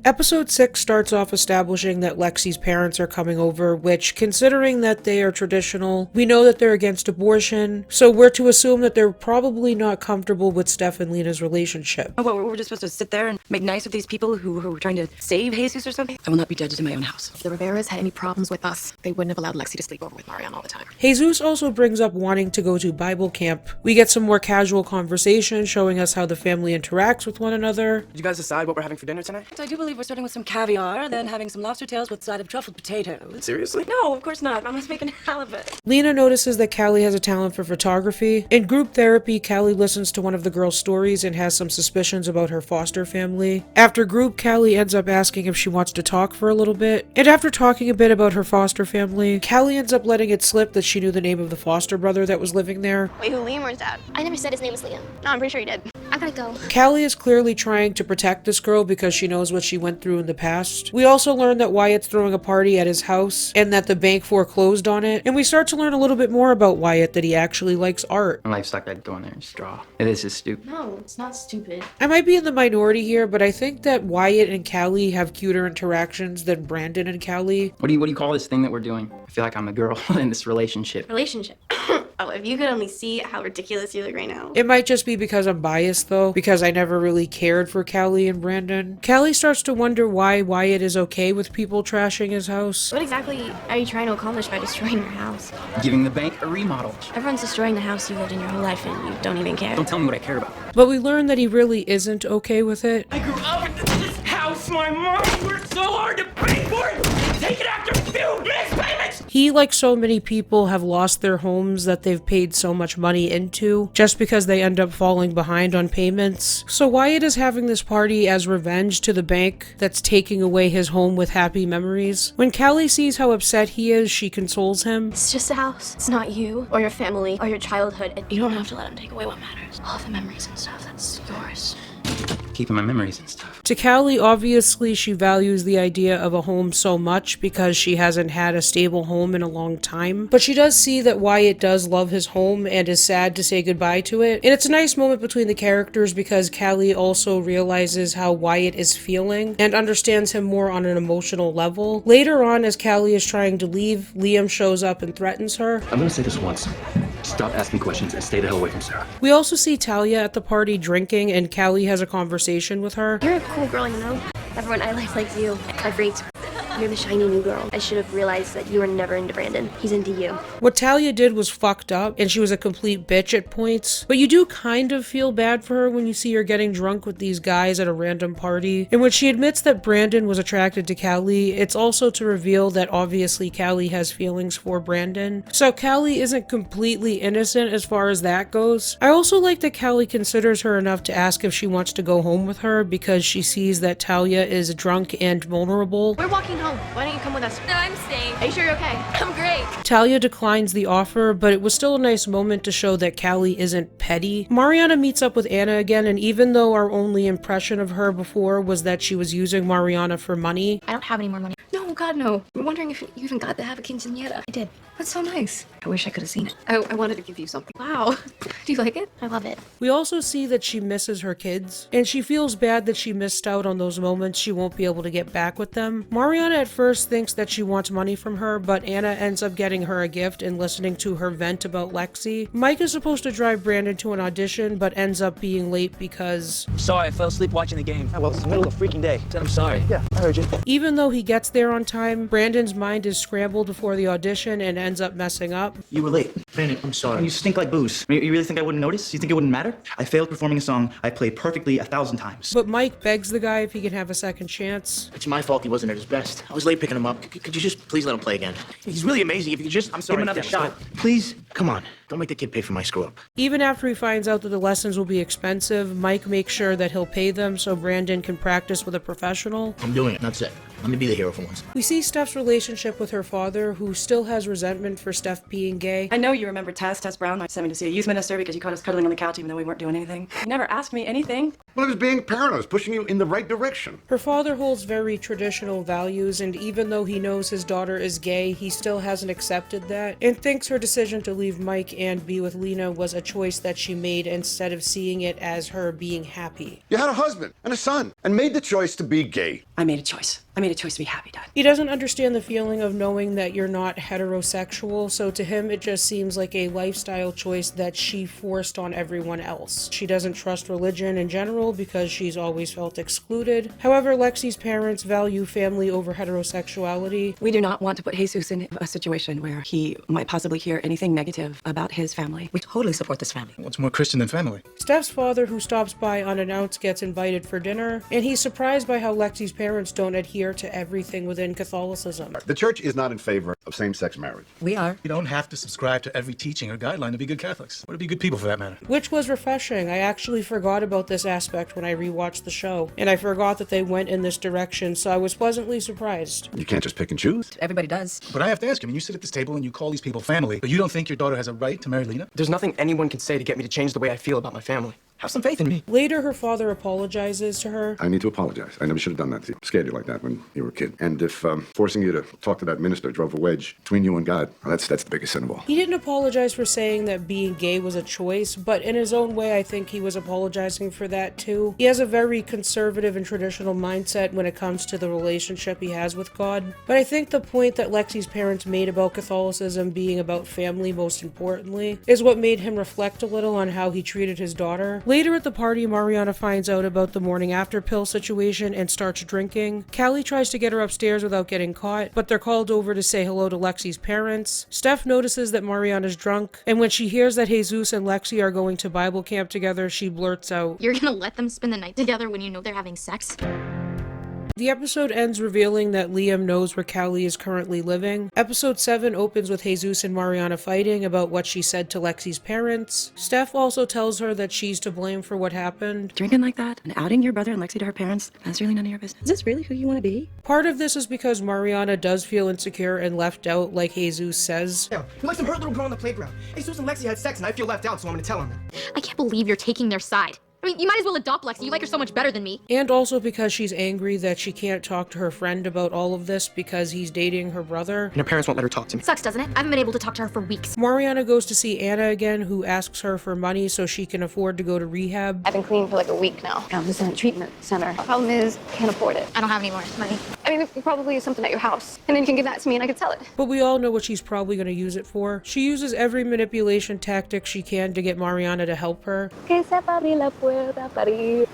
Episode 6 starts off establishing that Lexi's parents are coming over, which, considering that they are traditional, we know that they're against abortion, so we're to assume that they're probably not comfortable with Steph and Lena's relationship. Oh, well, we're just supposed to sit there and make nice with these people who are trying to save Jesus or something? I will not be judged in my own house. If the Riveras had any problems with us, they wouldn't have allowed Lexi to sleep over with Marianne all the time. Jesus also brings up wanting to go to Bible camp. We get some more casual conversation showing us how the family interacts with one another. Did you guys decide what we're having for dinner tonight? I do believe we're starting with some caviar, then having some lobster tails with a side of truffled potatoes. Seriously? No, of course not. Mama's making halibut. Lena notices that Callie has a talent for photography. In group therapy, Callie listens to one of the girls' stories and has some suspicions about her foster family. After group, Callie ends up asking if she wants to talk for a little bit. And after talking a bit about her foster family, Callie ends up letting it slip that she knew the name of the foster brother that was living there. Wait, who, Liam or his dad? I never said his name was Liam. No, I'm pretty sure he did. I gotta go. Callie is clearly trying to protect this girl because she knows what she went through in the past. We also learn that Wyatt's throwing a party at his house and that the bank foreclosed on it. And we start to learn a little bit more about Wyatt, that he actually likes art. My life's like I'd go in there and just draw. This is stupid. No, it's not stupid. I might be in the minority here, but I think that Wyatt and Callie have cuter interactions than Brandon and Callie. What do you call this thing that we're doing? I feel like I'm a girl in this relationship. Relationship. Oh, if you could only see how ridiculous you look right now. It might just be because I'm biased though, because I never really cared for Callie and Brandon. Callie starts to wonder why Wyatt is okay with people trashing his house. What exactly are you trying to accomplish by destroying your house? Giving the bank a remodel. Everyone's destroying the house you lived in your whole life and you don't even care. Don't tell me what I care about. But we learn that he really isn't okay with it. I grew up in this house. My mom worked so hard to pay for it. Take it after a few missed payments. He, like so many people, have lost their homes that they've paid so much money into just because they end up falling behind on payments. So Wyatt is having this party as revenge to the bank that's taking away his home with happy memories. When Callie sees how upset he is, she consoles him. It's just a house. It's not you or your family or your childhood. You don't have to let him take away what matters. All the memories and stuff, that's yours. Keeping my memories and stuff. To Callie, obviously she values the idea of a home so much because she hasn't had a stable home in a long time. But she does see that Wyatt does love his home and is sad to say goodbye to it. And it's a nice moment between the characters because Callie also realizes how Wyatt is feeling and understands him more on an emotional level. Later on, as Callie is trying to leave, Liam shows up and threatens her. I'm gonna say this once. Stop asking questions and stay the hell away from Sarah. We also see Talia at the party drinking, and Callie has a conversation with her. You're a cool girl, you know? Everyone I like likes you. I freaked. You're the shiny new girl. I should have realized that you were never into Brandon. He's into you. What Talia did was fucked up, and she was a complete bitch at points. But you do kind of feel bad for her when you see her getting drunk with these guys at a random party. And when she admits that Brandon was attracted to Callie, it's also to reveal that obviously Callie has feelings for Brandon. So Callie isn't completely innocent as far as that goes. I also like that Callie considers her enough to ask if she wants to go home with her because she sees that Talia is drunk and vulnerable. We're walking home. Why don't you come with us? No, I'm staying. Are you sure you're okay? I'm great. Talia declines the offer, but it was still a nice moment to show that Callie isn't petty. Mariana meets up with Anna again, and even though our only impression of her before was that she was using Mariana for money. I don't have any more money. No, God, no. I'm wondering if you even got to have a quinceañera. I did. That's so nice. I wish I could have seen it. I wanted to give you something. Wow. Do you like it? I love it. We also see that she misses her kids, and she feels bad that she missed out on those moments she won't be able to get back with them. Mariana at first thinks that she wants money from her, but Anna ends up getting her a gift and listening to her vent about Lexi. Mike is supposed to drive Brandon to an audition, but ends up being late because... Sorry, I fell asleep watching the game. Well, it's the middle of the freaking day. I'm sorry. Yeah, I heard you. Even though he gets there on time, Brandon's mind is scrambled before the audition and ends up messing up. You were late. Brandon, I'm sorry. You stink like booze. You really think I wouldn't notice? You think it wouldn't matter? I failed performing a song I played perfectly 1,000 times. But Mike begs the guy if he can have a second chance. It's my fault he wasn't at his best. I was late picking him up. Could you just please let him play again? He's really amazing. If you could just I'm sorry. give him another shot. Please? Come on. Don't make the kid pay for my screw up. Even after he finds out that the lessons will be expensive, Mike makes sure that he'll pay them so Brandon can practice with a professional. I'm doing it. That's it. Let me be the hero for once. We see Steph's relationship with her father, who still has resentment for Steph being gay. I know you remember Tess Brown. I sent me to see a youth minister because you caught us cuddling on the couch even though we weren't doing anything. You never asked me anything. Well, I was being a parent. I was pushing you in the right direction. Her father holds very traditional values, and even though he knows his daughter is gay, he still hasn't accepted that, and thinks her decision to leave Mike and be with Lena was a choice that she made instead of seeing it as her being happy. You had a husband and a son and made the choice to be gay. I made a choice. I made a choice to be happy, Dad. He doesn't understand the feeling of knowing that you're not heterosexual, so to him it just seems like a lifestyle choice that she forced on everyone else. She doesn't trust religion in general because she's always felt excluded. However, Lexi's parents value family over heterosexuality. We do not want to put Jesus in a situation where he might possibly hear anything negative about his family. We totally support this family. What's more Christian than family? Steph's father, who stops by unannounced, gets invited for dinner, and he's surprised by how Lexi's parents don't adhere to everything within Catholicism. The church is not in favor of same-sex marriage. We are. You don't have to subscribe to every teaching or guideline to be good Catholics, or to be good people for that matter. Which was refreshing. I actually forgot about this aspect when I rewatched the show, and I forgot that they went in this direction, so I was pleasantly surprised. You can't just pick and choose. Everybody does. But I have to ask you, you sit at this table and you call these people family, but you don't think your daughter has a right to marry Lena? There's nothing anyone can say to get me to change the way I feel about my family. Have some faith in me. Later, her father apologizes to her. I need to apologize. I never should have done that to you. Scared you like that when you were a kid. And if forcing you to talk to that minister drove a wedge between you and God, well, that's the biggest sin of all. He didn't apologize for saying that being gay was a choice, but in his own way, I think he was apologizing for that too. He has a very conservative and traditional mindset when it comes to the relationship he has with God. But I think the point that Lexi's parents made about Catholicism being about family most importantly is what made him reflect a little on how he treated his daughter. Later at the party, Mariana finds out about the morning after pill situation and starts drinking. Callie tries to get her upstairs without getting caught, but they're called over to say hello to Lexi's parents. Steph notices that Mariana's drunk, and when she hears that Jesus and Lexi are going to Bible camp together, she blurts out, You're gonna let them spend the night together when you know they're having sex? The episode ends revealing that Liam knows where Callie is currently living. Episode 7 opens with Jesus and Mariana fighting about what she said to Lexi's parents. Steph also tells her that she's to blame for what happened. Drinking like that and outing your brother and Lexi to her parents, that's really none of your business. Is this really who you want to be? Part of this is because Mariana does feel insecure and left out, like Jesus says. Yeah, he likes some hurt little girl on the playground. Hey, Susan and Lexi had sex and I feel left out, so I'm gonna tell him. I can't believe you're taking their side. I mean, you might as well adopt Lexi. You like her so much better than me. And also because she's angry that she can't talk to her friend about all of this because he's dating her brother. And her parents won't let her talk to me. Sucks, doesn't it? I haven't been able to talk to her for weeks. Mariana goes to see Anna again, who asks her for money so she can afford to go to rehab. I've been clean for like a week now. I'm just in a treatment center. The problem is, can't afford it. I don't have any more money. I mean, there probably is something at your house. And then you can give that to me and I can sell it. But we all know what she's probably going to use it for. She uses every manipulation tactic she can to get Mariana to help her. Que se abre la puerta para ir.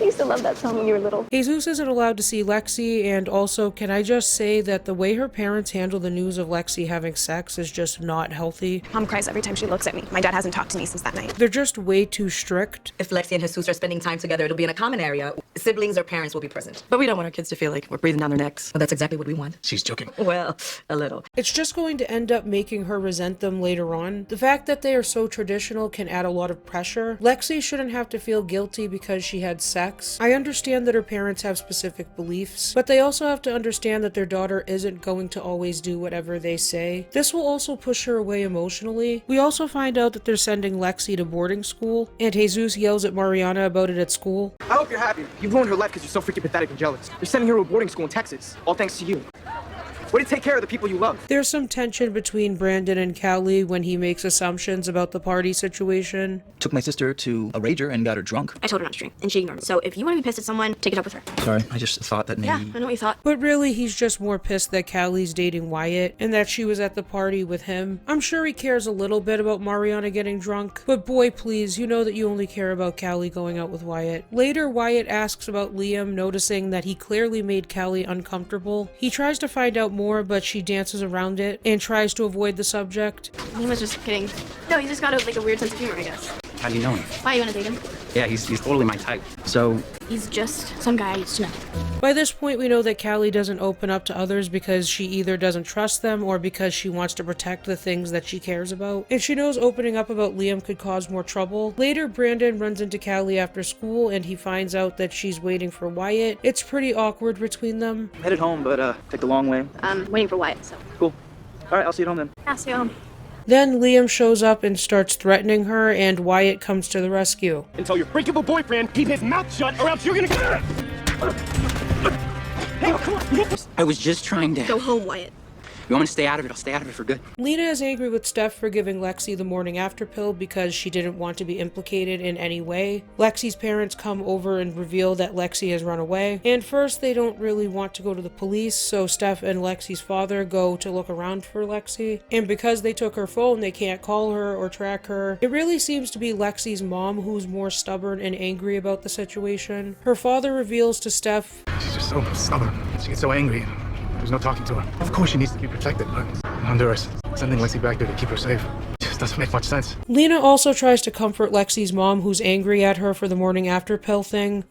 I used to love that song when you were little. Jesus isn't allowed to see Lexi, and also, can I just say that the way her parents handle the news of Lexi having sex is just not healthy. Mom cries every time she looks at me. My dad hasn't talked to me since that night. They're just way too strict. If Lexi and Jesus are spending time together, it'll be in a common area. Siblings or parents will be present. But we don't want our kids to feel like we're breathing down their necks. Well, that's exactly what we want. She's joking. Well, a little. It's just going to end up making her resent them later on. The fact that they are so traditional can add a lot of pressure. Lexi shouldn't have to feel guilty because she had sex. I understand that her parents have specific beliefs, but they also have to understand that their daughter isn't going to always do whatever they say. This will also push her away emotionally. We also find out that they're sending Lexi to boarding school, and Jesus yells at Mariana about it at school. I hope you're happy. You've ruined her life because you're so freaking pathetic and jealous. You're sending her to a boarding school in Texas, all thanks to you. Way to take care of the people you love. There's some tension between Brandon and Callie when he makes assumptions about the party situation. Took my sister to a rager and got her drunk. I told her not to drink, and she ignored me. So if you want to be pissed at someone, take it up with her. Sorry, I just thought that maybe... Yeah, I know what you thought. But really, he's just more pissed that Callie's dating Wyatt and that she was at the party with him. I'm sure he cares a little bit about Mariana getting drunk, but boy, please, you know that you only care about Callie going out with Wyatt. Later, Wyatt asks about Liam, noticing that he clearly made Callie uncomfortable. He tries to find out more, but she dances around it and tries to avoid the subject. He was just kidding. No, he's just got like a weird sense of humor, I guess. How do you know him? Why you want to date him? Yeah, he's totally my type. So... He's just some guy I used to know. By this point, we know that Callie doesn't open up to others because she either doesn't trust them or because she wants to protect the things that she cares about. And she knows opening up about Liam could cause more trouble. Later, Brandon runs into Callie after school and he finds out that she's waiting for Wyatt. It's pretty awkward between them. I'm headed home, but take the long way. I'm waiting for Wyatt, so. Cool. All right, I'll see you at home then. I'll see you home. Then Liam shows up and starts threatening her, and Wyatt comes to the rescue. And tell your freakable boyfriend keep his mouth shut or else you're gonna... Hey, come on. I was just trying to... Go home, Wyatt. You want me to stay out of it? I'll stay out of it for good. Lena is angry with Steph for giving Lexi the morning after pill because she didn't want to be implicated in any way. Lexi's parents come over and reveal that Lexi has run away. And first, they don't really want to go to the police, so Steph and Lexi's father go to look around for Lexi. And because they took her phone, they can't call her or track her. It really seems to be Lexi's mom who's more stubborn and angry about the situation. Her father reveals to Steph, She's just so stubborn. She gets so angry. There's no talking to her. Of course she needs to be protected, but Honduras, sending Lexi back there to keep her safe just doesn't make much sense. Lena also tries to comfort Lexi's mom, who's angry at her for the morning after pill thing.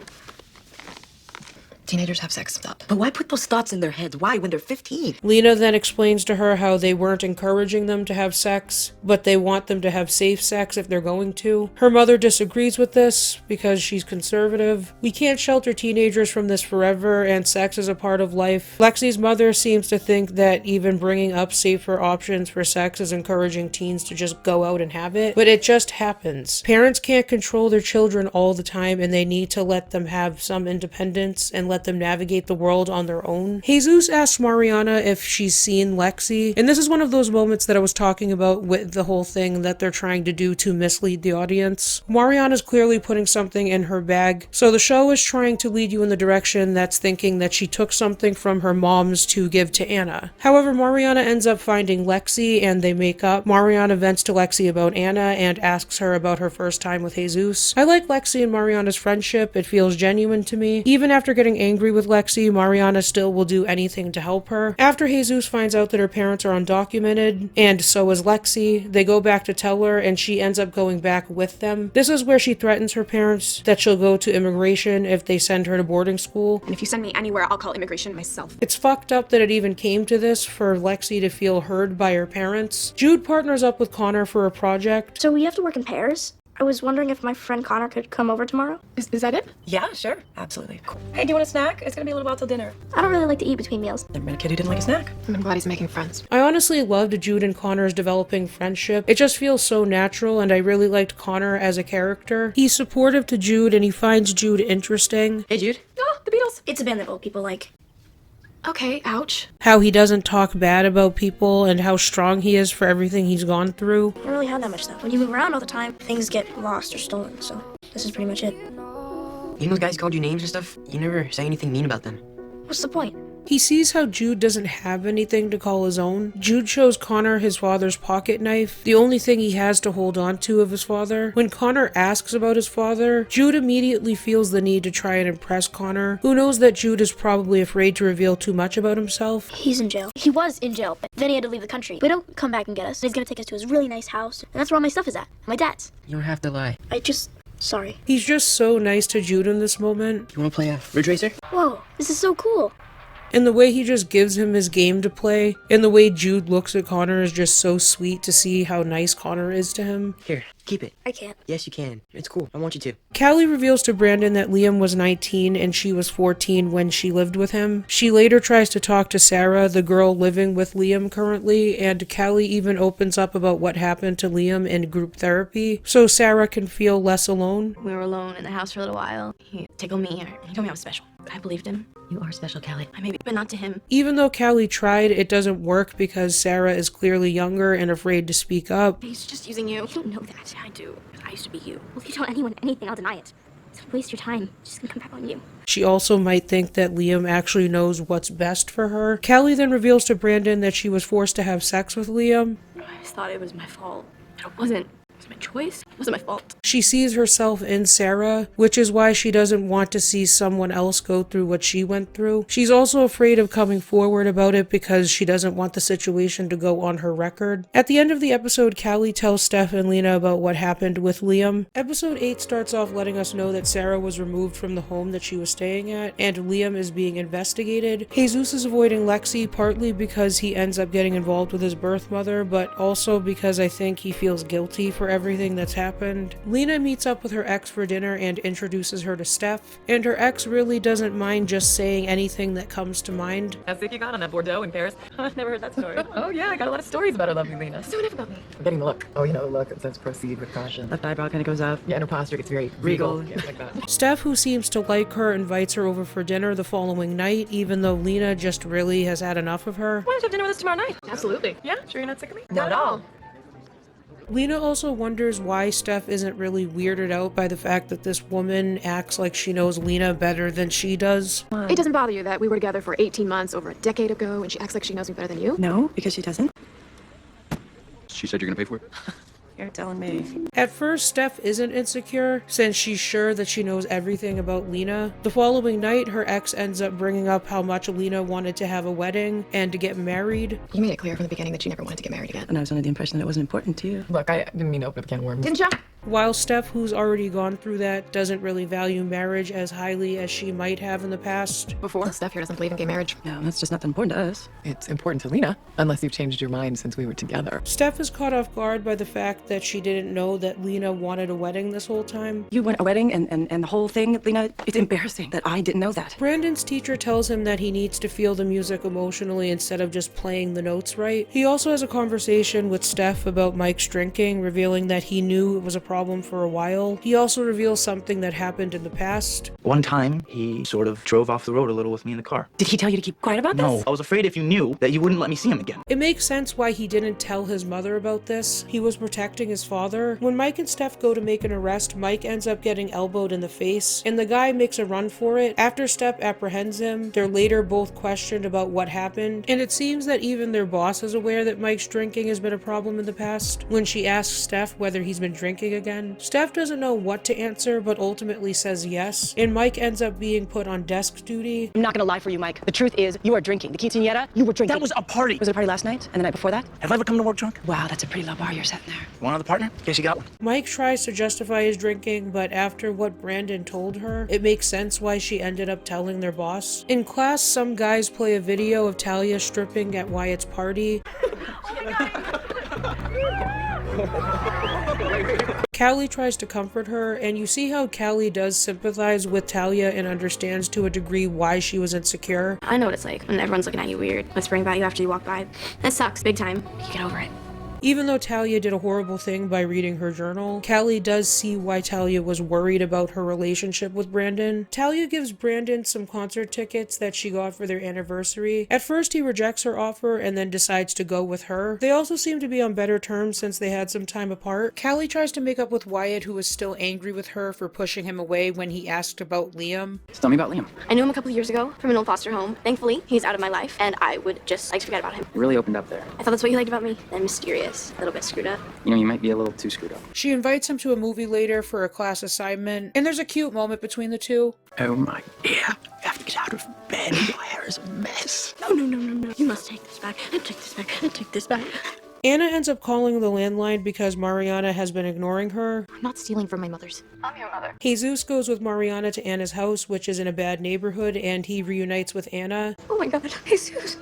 Teenagers have sex. Stop. But why put those thoughts in their heads? Why when they're 15? Lena then explains to her how they weren't encouraging them to have sex, but they want them to have safe sex if they're going to. Her mother disagrees with this because she's conservative. We can't shelter teenagers from this forever, and sex is a part of life. Lexi's mother seems to think that even bringing up safer options for sex is encouraging teens to just go out and have it, but it just happens. Parents can't control their children all the time, and they need to let them have some independence and let them navigate the world on their own. Jesus asks Mariana if she's seen Lexi, and this is one of those moments that I was talking about with the whole thing that they're trying to do to mislead the audience. Mariana's clearly putting something in her bag, so the show is trying to lead you in the direction that's thinking that she took something from her mom's to give to Anna. However, Mariana ends up finding Lexi and they make up. Mariana vents to Lexi about Anna and asks her about her first time with Jesus. I like Lexi and Mariana's friendship. It feels genuine to me. Even after getting angry with Lexi, Mariana still will do anything to help her. After Jesus finds out that her parents are undocumented, and so is Lexi, they go back to tell her, and she ends up going back with them. This is where she threatens her parents that she'll go to immigration if they send her to boarding school. And if you send me anywhere, I'll call immigration myself. It's fucked up that it even came to this for Lexi to feel heard by her parents. Jude partners up with Connor for a project. So we have to work in pairs? I was wondering if my friend Connor could come over tomorrow. Is that it? Yeah, sure. Absolutely. Cool. Hey, do you want a snack? It's gonna be a little while till dinner. I don't really like to eat between meals. Never met a kid who didn't like a snack. I'm glad he's making friends. I honestly loved Jude and Connor's developing friendship. It just feels so natural, and I really liked Connor as a character. He's supportive to Jude, and he finds Jude interesting. Hey, Jude. Oh, the Beatles. It's a band that old people like. Okay, ouch. How he doesn't talk bad about people, and how strong he is for everything he's gone through. I don't really have that much stuff. When you move around all the time, things get lost or stolen, so this is pretty much it. You know those guys called you names and stuff? You never say anything mean about them. What's the point? He sees how Jude doesn't have anything to call his own. Jude shows Connor his father's pocket knife, the only thing he has to hold on to of his father. When Connor asks about his father, Jude immediately feels the need to try and impress Connor, who knows that Jude is probably afraid to reveal too much about himself. He's in jail. He was in jail, but then he had to leave the country. But he'll come back and get us. He's gonna take us to his really nice house, and that's where all my stuff is at. My dad's. You don't have to lie. Sorry. He's just so nice to Jude in this moment. You wanna play a Ridge Racer? Whoa, this is so cool. And the way he just gives him his game to play, and the way Jude looks at Connor is just so sweet to see how nice Connor is to him. Here, keep it. I can't. Yes, you can. It's cool. I want you to. Callie reveals to Brandon that Liam was 19 and she was 14 when she lived with him. She later tries to talk to Sarah, the girl living with Liam currently, and Callie even opens up about what happened to Liam in group therapy, so Sarah can feel less alone. We were alone in the house for a little while. He tickled me, or he told me I was special. I believed him. You are special, Callie. I maybe, but not to him. Even though Callie tried, it doesn't work because Sarah is clearly younger and afraid to speak up. He's just using you. You don't know that. I do. I used to be you. Well, if you tell anyone anything, I'll deny it. So waste your time. It's just gonna come back on you. She also might think that Liam actually knows what's best for her. Callie then reveals to Brandon that she was forced to have sex with Liam. I just thought it was my fault. But it wasn't. It was my choice. It wasn't my fault. She sees herself in Sarah, which is why she doesn't want to see someone else go through what she went through. She's also afraid of coming forward about it because she doesn't want the situation to go on her record. At the end of the episode, Callie tells Steph and Lena about what happened with Liam. Episode 8 starts off letting us know that Sarah was removed from the home that she was staying at, and Liam is being investigated. Jesus is avoiding Lexi partly because he ends up getting involved with his birth mother, but also because I think he feels guilty for everything that's happened. Lena meets up with her ex for dinner and introduces her to Steph, and her ex really doesn't mind just saying anything that comes to mind. How sick you got on that Bordeaux in Paris? I've never heard that story. Oh yeah, I got a lot of stories about her lovely Lena. So enough about me. I'm getting the look. Oh, you know the look. It says proceed with caution. Left eyebrow kind of goes up. Yeah, and her posture gets very regal. Yeah, like that. Steph, who seems to like her, invites her over for dinner the following night, even though Lena just really has had enough of her. Why don't you have dinner with us tomorrow night? Absolutely. Yeah, sure you're not sick of me? Not at all. Lena also wonders why Steph isn't really weirded out by the fact that this woman acts like she knows Lena better than she does. It doesn't bother you that we were together for 18 months over a decade ago and she acts like she knows me better than you? No, because she doesn't. She said you're gonna pay for it? You're telling me. At first, Steph isn't insecure, since she's sure that she knows everything about Lena. The following night, her ex ends up bringing up how much Lena wanted to have a wedding and to get married. You made it clear from the beginning that you never wanted to get married again. And I was under the impression that it wasn't important to you. Look, I didn't mean to open up a can of worms. Didn't ya? While Steph, who's already gone through that, doesn't really value marriage as highly as she might have in the past. Before? Steph here doesn't believe in gay marriage. No, that's just not that important to us. It's important to Lena, unless you've changed your mind since we were together. Steph is caught off guard by the fact that she didn't know that Lena wanted a wedding this whole time. You want a wedding and the whole thing, Lena? It's embarrassing that I didn't know that. Brandon's teacher tells him that he needs to feel the music emotionally instead of just playing the notes right. He also has a conversation with Steph about Mike's drinking, revealing that he knew it was a problem for a while. He also reveals something that happened in the past. One time, he sort of drove off the road a little with me in the car. Did he tell you to keep quiet about this? No, I was afraid if you knew that you wouldn't let me see him again. It makes sense why he didn't tell his mother about this. He was protecting his father. When Mike and Steph go to make an arrest, Mike ends up getting elbowed in the face, and the guy makes a run for it. After Steph apprehends him, they're later both questioned about what happened, and it seems that even their boss is aware that Mike's drinking has been a problem in the past. When she asks Steph whether he's been drinking again. Steph doesn't know what to answer, but ultimately says yes, and Mike ends up being put on desk duty. I'm not gonna lie for you, Mike. The truth is, you are drinking. The quinceañera, you were drinking. That was a party. Was it a party last night and the night before that? Have I ever come to work drunk? Wow, that's a pretty low bar you're setting there. Want another partner? In case you got one. Mike tries to justify his drinking, but after what Brandon told her, it makes sense why she ended up telling their boss. In class, some guys play a video of Talia stripping at Wyatt's party. Callie tries to comfort her, and you see how Callie does sympathize with Talia and understands to a degree why she was insecure. I know what it's like when everyone's looking at you weird, whispering about you after you walk by. That sucks, big time. You get over it. Even though Talia did a horrible thing by reading her journal, Callie does see why Talia was worried about her relationship with Brandon. Talia gives Brandon some concert tickets that she got for their anniversary. At first he rejects her offer and then decides to go with her. They also seem to be on better terms since they had some time apart. Callie tries to make up with Wyatt, who is still angry with her for pushing him away when he asked about Liam. So tell me about Liam. I knew him a couple years ago from an old foster home. Thankfully, he's out of my life, and I would just like to forget about him. You really opened up there. I thought that's what you liked about me. I'm mysterious, a little bit screwed up. You know, you might be a little too screwed up. She invites him to a movie later for a class assignment, and there's a cute moment between the two. Oh my, yeah. You have to get out of bed. Your hair is a mess. No. You must take this back, and take this back, and take this back. Anna ends up calling the landline because Mariana has been ignoring her. I'm not stealing from my mother's. I'm your mother. Jesus goes with Mariana to Anna's house, which is in a bad neighborhood, and he reunites with Anna. Oh my god, Jesus.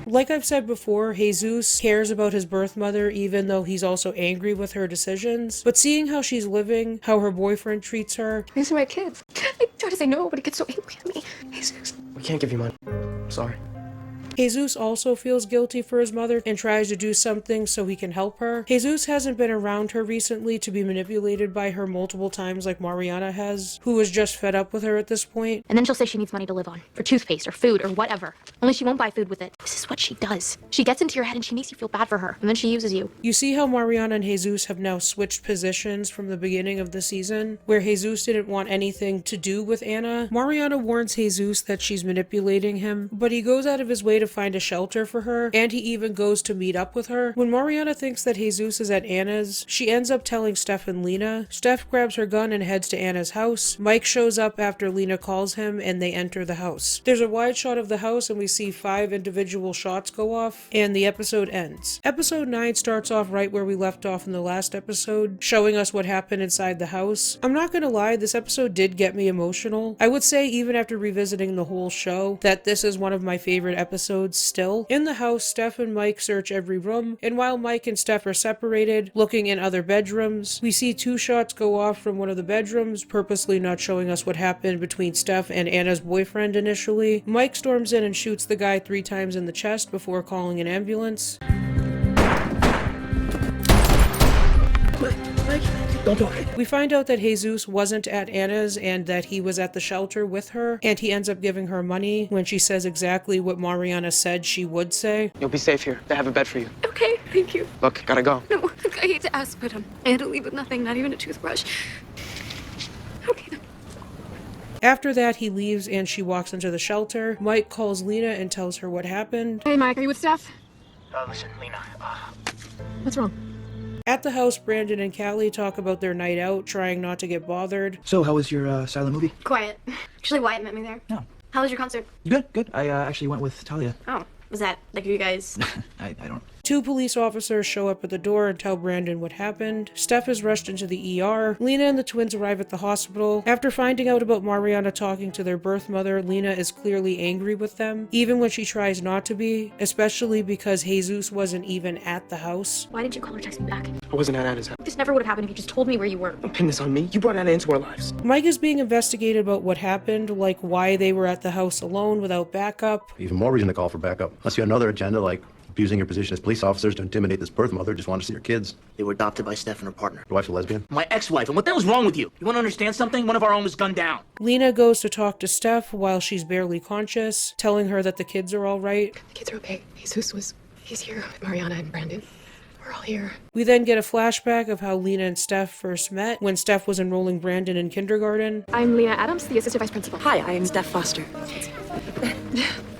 Like I've said before, Jesus cares about his birth mother even though he's also angry with her decisions. But seeing how she's living, how her boyfriend treats her... These are my kids. I try to say no, but he gets so angry at me. Jesus. We can't give you money. Sorry. Jesus also feels guilty for his mother and tries to do something so he can help her. Jesus hasn't been around her recently to be manipulated by her multiple times like Mariana has, who is just fed up with her at this point. And then she'll say she needs money to live on, for toothpaste or food or whatever. Only she won't buy food with it. This is what she does. She gets into your head and she makes you feel bad for her, and then she uses you. You see how Mariana and Jesus have now switched positions from the beginning of the season, where Jesus didn't want anything to do with Anna. Mariana warns Jesus that she's manipulating him, but he goes out of his way to find a shelter for her, and he even goes to meet up with her. When Mariana thinks that Jesus is at Anna's, she ends up telling Steph and Lena. Steph grabs her gun and heads to Anna's house. Mike shows up after Lena calls him, and they enter the house. There's a wide shot of the house, and we see 5 individual shots go off, and the episode ends. Episode 9 starts off right where we left off in the last episode, showing us what happened inside the house. I'm not gonna lie, this episode did get me emotional. I would say, even after revisiting the whole show, that this is one of my favorite episodes still. In the house, Steph and Mike search every room, and while Mike and Steph are separated, looking in other bedrooms, we see 2 shots go off from one of the bedrooms, purposely not showing us what happened between Steph and Anna's boyfriend initially. Mike storms in and shoots the guy 3 times in the chest before calling an ambulance. Don't do it. We find out that Jesus wasn't at Anna's and that he was at the shelter with her, and he ends up giving her money when she says exactly what Mariana said she would say. You'll be safe here. They have a bed for you. Okay, thank you. Look, gotta go. No, look, I hate to ask, but I had to leave with nothing, not even a toothbrush. Okay. After that, he leaves and she walks into the shelter. Mike calls Lena and tells her what happened. Hey, Mike, are you with Steph? Listen, Lena. What's wrong? At the house, Brandon and Callie talk about their night out, trying not to get bothered. So, how was your silent movie? Quiet. Actually, Wyatt met me there. No. How was your concert? Good. I actually went with Talia. Oh, was that like you guys? I don't... 2 police officers show up at the door and tell Brandon what happened. Steph is rushed into the ER. Lena and the twins arrive at the hospital. After finding out about Mariana talking to their birth mother, Lena is clearly angry with them, even when she tries not to be, especially because Jesus wasn't even at the house. Why didn't you call or text me back? I wasn't at Anna's house. This never would have happened if you just told me where you were. Don't pin this on me. You brought Anna into our lives. Mike is being investigated about what happened, like why they were at the house alone without backup. Even more reason to call for backup. Unless you had another agenda like abusing your position as police officers to intimidate this birth mother, just wanted to see your kids. They were adopted by Steph and her partner. Your wife's a lesbian? My ex-wife, and what the hell's wrong with you? You want to understand something? One of our own was gunned down. Lena goes to talk to Steph while she's barely conscious, telling her that the kids are all right. The kids are okay. He's here with Mariana and Brandon. We're all here. We then get a flashback of how Lena and Steph first met when Steph was enrolling Brandon in kindergarten. I'm Lena Adams, the assistant vice principal. Hi, I am Steph Foster.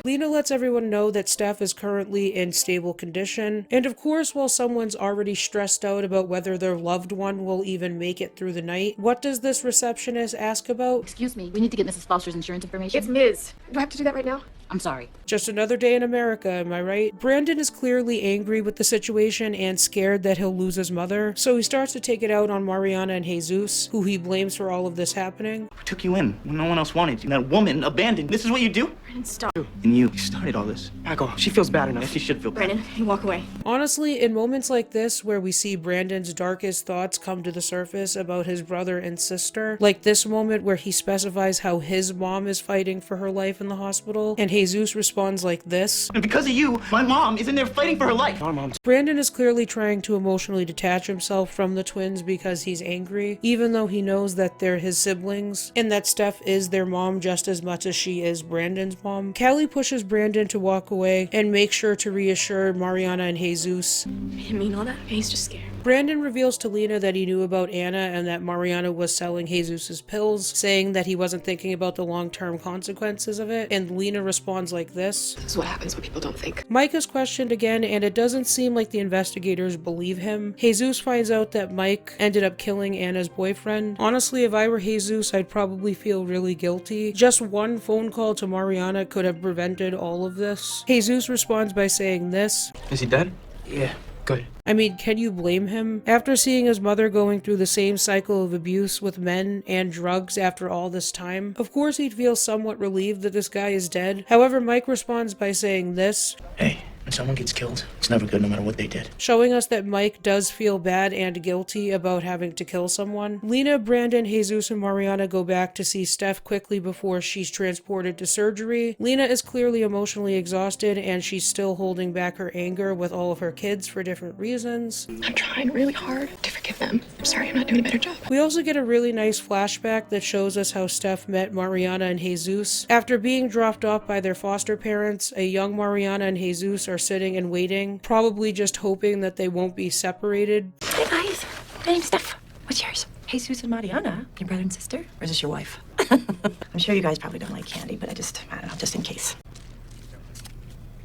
Lena lets everyone know that Steph is currently in stable condition, and of course, while someone's already stressed out about whether their loved one will even make it through the night, what does this receptionist ask about? Excuse me, we need to get Mrs. Foster's insurance information. It's Ms. Do I have to do that right now? I'm sorry. Just another day in America, am I right? Brandon is clearly angry with the situation and scared that he'll lose his mother, so he starts to take it out on Mariana and Jesus, who he blames for all of this happening. Who took you in when no one else wanted you? That woman abandoned. This is what you do? Brandon, stop. And you started all this. Back off. She feels bad enough. Yes, she should feel bad. Brandon, you walk away. Honestly, in moments like this, where we see Brandon's darkest thoughts come to the surface about his brother and sister, like this moment where he specifies how his mom is fighting for her life in the hospital, and Jesus responds like this. And because of you, my mom is in there fighting for her life. Our mom's. Brandon is clearly trying to emotionally detach himself from the twins because he's angry, even though he knows that they're his siblings, and that Steph is their mom just as much as she is Brandon's mom. Callie pushes Brandon to walk away and makes sure to reassure Mariana and Jesus. He didn't mean all that. He's just scared. Brandon reveals to Lena that he knew about Anna and that Mariana was selling Jesus's pills, saying that he wasn't thinking about the long-term consequences of it, and Lena responds like this. This is what happens when people don't think. Mike is questioned again, and it doesn't seem like the investigators believe him. Jesus finds out that Mike ended up killing Anna's boyfriend. Honestly, if I were Jesus, I'd probably feel really guilty. Just one phone call to Mariana could have prevented all of this. Jesus responds by saying this. Is he dead? Yeah, good. I mean, can you blame him? After seeing his mother going through the same cycle of abuse with men and drugs after all this time, of course he'd feel somewhat relieved that this guy is dead. However, Mike responds by saying this. Hey, when someone gets killed, it's never good no matter what they did. Showing us that Mike does feel bad and guilty about having to kill someone. Lena, Brandon, Jesus, and Mariana go back to see Steph quickly before she's transported to surgery. Lena is clearly emotionally exhausted and she's still holding back her anger with all of her kids for different reasons. I'm trying really hard to forgive them. I'm sorry I'm not doing a better job. We also get a really nice flashback that shows us how Steph met Mariana and Jesus. After being dropped off by their foster parents, a young Mariana and Jesus are sitting and waiting, probably just hoping that they won't be separated. Hi guys, my name's Steph. What's yours? Jesus and Mariana, your brother and sister? Or is this your wife? I'm sure you guys probably don't like candy, but I don't know, just in case.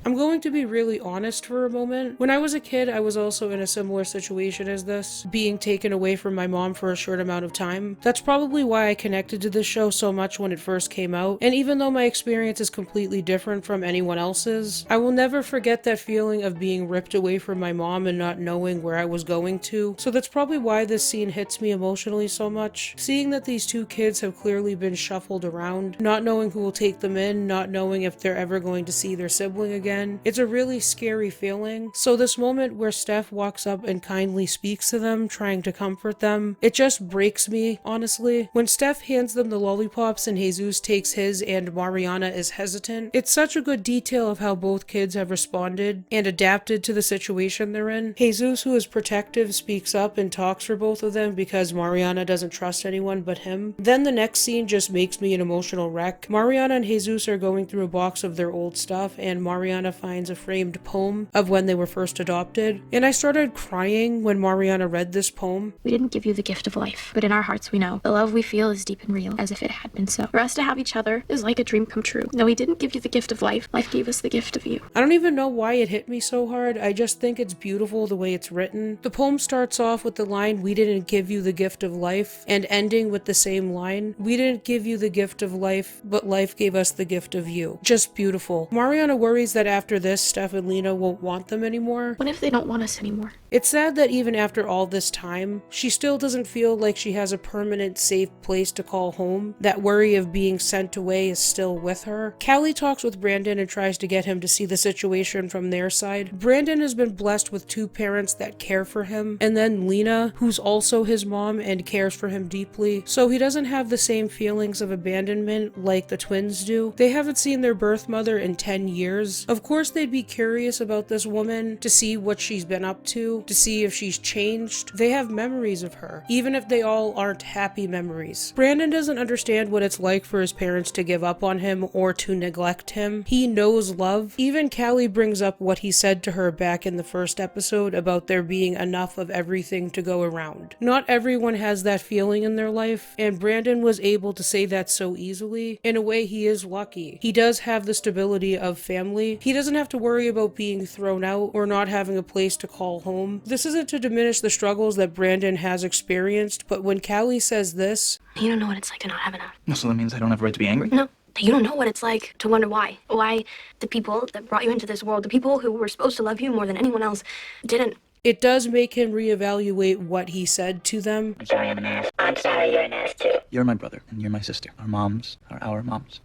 I'm going to be really honest for a moment. When I was a kid, I was also in a similar situation as this, being taken away from my mom for a short amount of time. That's probably why I connected to this show so much when it first came out, and even though my experience is completely different from anyone else's, I will never forget that feeling of being ripped away from my mom and not knowing where I was going to. So that's probably why this scene hits me emotionally so much. Seeing that these two kids have clearly been shuffled around, not knowing who will take them in, not knowing if they're ever going to see their sibling again. It's a really scary feeling. So this moment where Steph walks up and kindly speaks to them, trying to comfort them, it just breaks me, honestly. When Steph hands them the lollipops and Jesus takes his and Mariana is hesitant, it's such a good detail of how both kids have responded and adapted to the situation they're in. Jesus, who is protective, speaks up and talks for both of them because Mariana doesn't trust anyone but him. Then the next scene just makes me an emotional wreck. Mariana and Jesus are going through a box of their old stuff, and Mariana finds a framed poem of when they were first adopted, and I started crying when Mariana read this poem. We didn't give you the gift of life, but in our hearts we know the love we feel is deep and real, as if it had been so. For us to have each other is like a dream come true. No, we didn't give you the gift of life. Life gave us the gift of you. I don't even know why it hit me so hard. I just think it's beautiful the way it's written. The poem starts off with the line, "We didn't give you the gift of life," and ending with the same line, "We didn't give you the gift of life, but life gave us the gift of you." Just beautiful. Mariana worries that after this, Steph and Lena won't want them anymore. What if they don't want us anymore? It's sad that even after all this time, she still doesn't feel like she has a permanent, safe place to call home. That worry of being sent away is still with her. Callie talks with Brandon and tries to get him to see the situation from their side. Brandon has been blessed with two parents that care for him, and then Lena, who's also his mom and cares for him deeply, so he doesn't have the same feelings of abandonment like the twins do. They haven't seen their birth mother in 10 years. Of course they'd be curious about this woman, to see what she's been up to see if she's changed. They have memories of her, even if they all aren't happy memories. Brandon doesn't understand what it's like for his parents to give up on him or to neglect him. He knows love. Even Callie brings up what he said to her back in the first episode about there being enough of everything to go around. Not everyone has that feeling in their life, and Brandon was able to say that so easily. In a way, he is lucky. He does have the stability of family. He doesn't have to worry about being thrown out or not having a place to call home. This isn't to diminish the struggles that Brandon has experienced, but when Callie says this, You don't know what it's like to not have enough. So that means I don't have a right to be angry? No. You don't know what it's like to wonder why. Why the people that brought you into this world, the people who were supposed to love you more than anyone else, didn't. it does make him reevaluate what he said to them. I'm sorry I'm an ass. I'm sorry you're an ass too. You're my brother, and you're my sister. Our moms are our moms.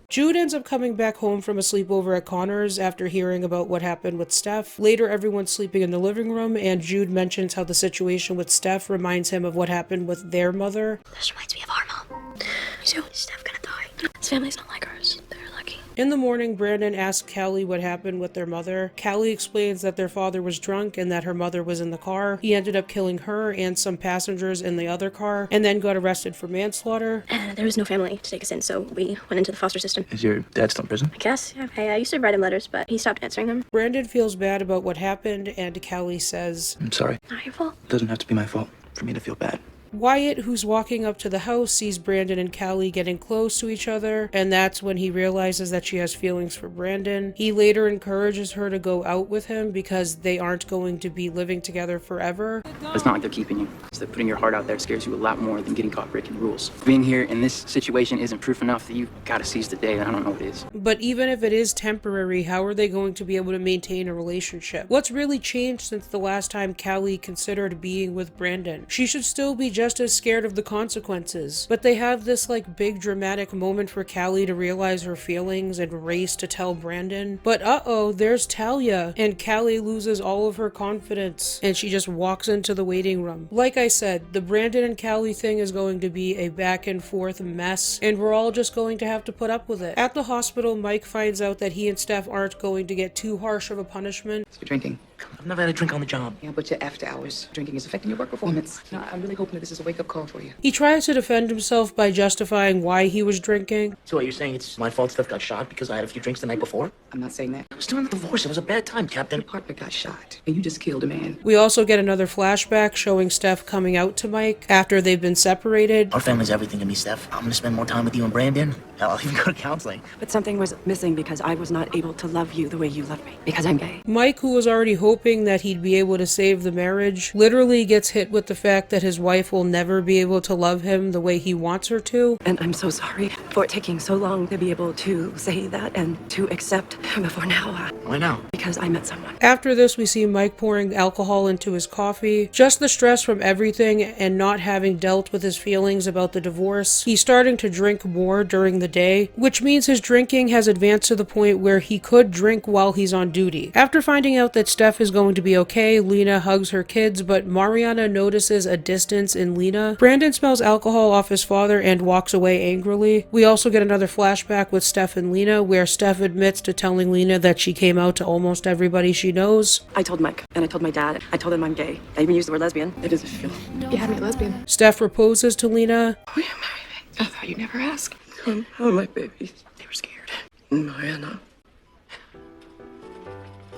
Jude ends up coming back home from a sleepover at Connor's after hearing about what happened with Steph. Later, everyone's sleeping in the living room, and Jude mentions how the situation with Steph reminds him of what happened with their mother. This reminds me of our mom. Me too. Is Steph gonna die? His family's not like ours. They're lucky. In the morning, Brandon asks Callie what happened with their mother. Callie explains that their father was drunk and that her mother was in the car. He ended up killing her and some passengers in the other car, and then got arrested for manslaughter. There was no family to take us in, so we went into the foster system. Is your dad still in prison? I guess, yeah. I used to write him letters, but he stopped answering them. Brandon feels bad about what happened, and Callie says, I'm sorry. Not your fault. It doesn't have to be my fault for me to feel bad. Wyatt, who's walking up to the house, sees Brandon and Callie getting close to each other, and that's when he realizes that she has feelings for Brandon. He later encourages her to go out with him because they aren't going to be living together forever. It's not like they're keeping you. It's that putting your heart out there scares you a lot more than getting caught breaking rules. Being here in this situation isn't proof enough that you gotta seize the day, and I don't know what is. But even if it is temporary, how are they going to be able to maintain a relationship? What's really changed since the last time Callie considered being with Brandon? She should still be just as scared of the consequences. But they have this like big dramatic moment for Callie to realize her feelings and race to tell Brandon. But uh-oh, there's Talia, and Callie loses all of her confidence and she just walks into the waiting room. Like I said, the Brandon and Callie thing is going to be a back and forth mess, and we're all just going to have to put up with it. At the hospital, Mike finds out that he and Steph aren't going to get too harsh of a punishment. You're drinking. I've never had a drink on the job. Yeah, but your after hours drinking is affecting your work performance. No, I'm really hoping that this is a wake-up call for you. He tries to defend himself by justifying why he was drinking. So what, you're saying it's my fault Steph got shot because I had a few drinks the night before? I'm not saying that. I was during the divorce. It was a bad time, Captain. Your partner got shot, and you just killed a man. We also get another flashback showing Steph coming out to Mike after they've been separated. Our family's everything to me, Steph. I'm gonna spend more time with you and Brandon. Hell, I'll even go to counseling. But something was missing because I was not able to love you the way you love me. Because I'm gay. Mike, who was already hoping that he'd be able to save the marriage, literally gets hit with the fact that his wife will never be able to love him the way he wants her to. And I'm so sorry for it taking so long to be able to say that and to accept before now. Why now? Because I met someone. After this, we see Mike pouring alcohol into his coffee. Just the stress from everything and not having dealt with his feelings about the divorce. He's starting to drink more during the day, which means his drinking has advanced to the point where he could drink while he's on duty. After finding out that Steph is going to be okay, Lena hugs her kids, but Mariana notices a distance in Lena. Brandon smells alcohol off his father and walks away angrily. We also get another flashback with Steph and Lena, where Steph admits to telling Lena that she came out to almost everybody she knows. I told Mike, and I told my dad. I told him I'm gay. I even used the word lesbian. It doesn't feel. You had me a lesbian. Steph proposes to Lena. Will you marry me? I thought you'd never ask. Oh, my babies. They were scared. Mariana.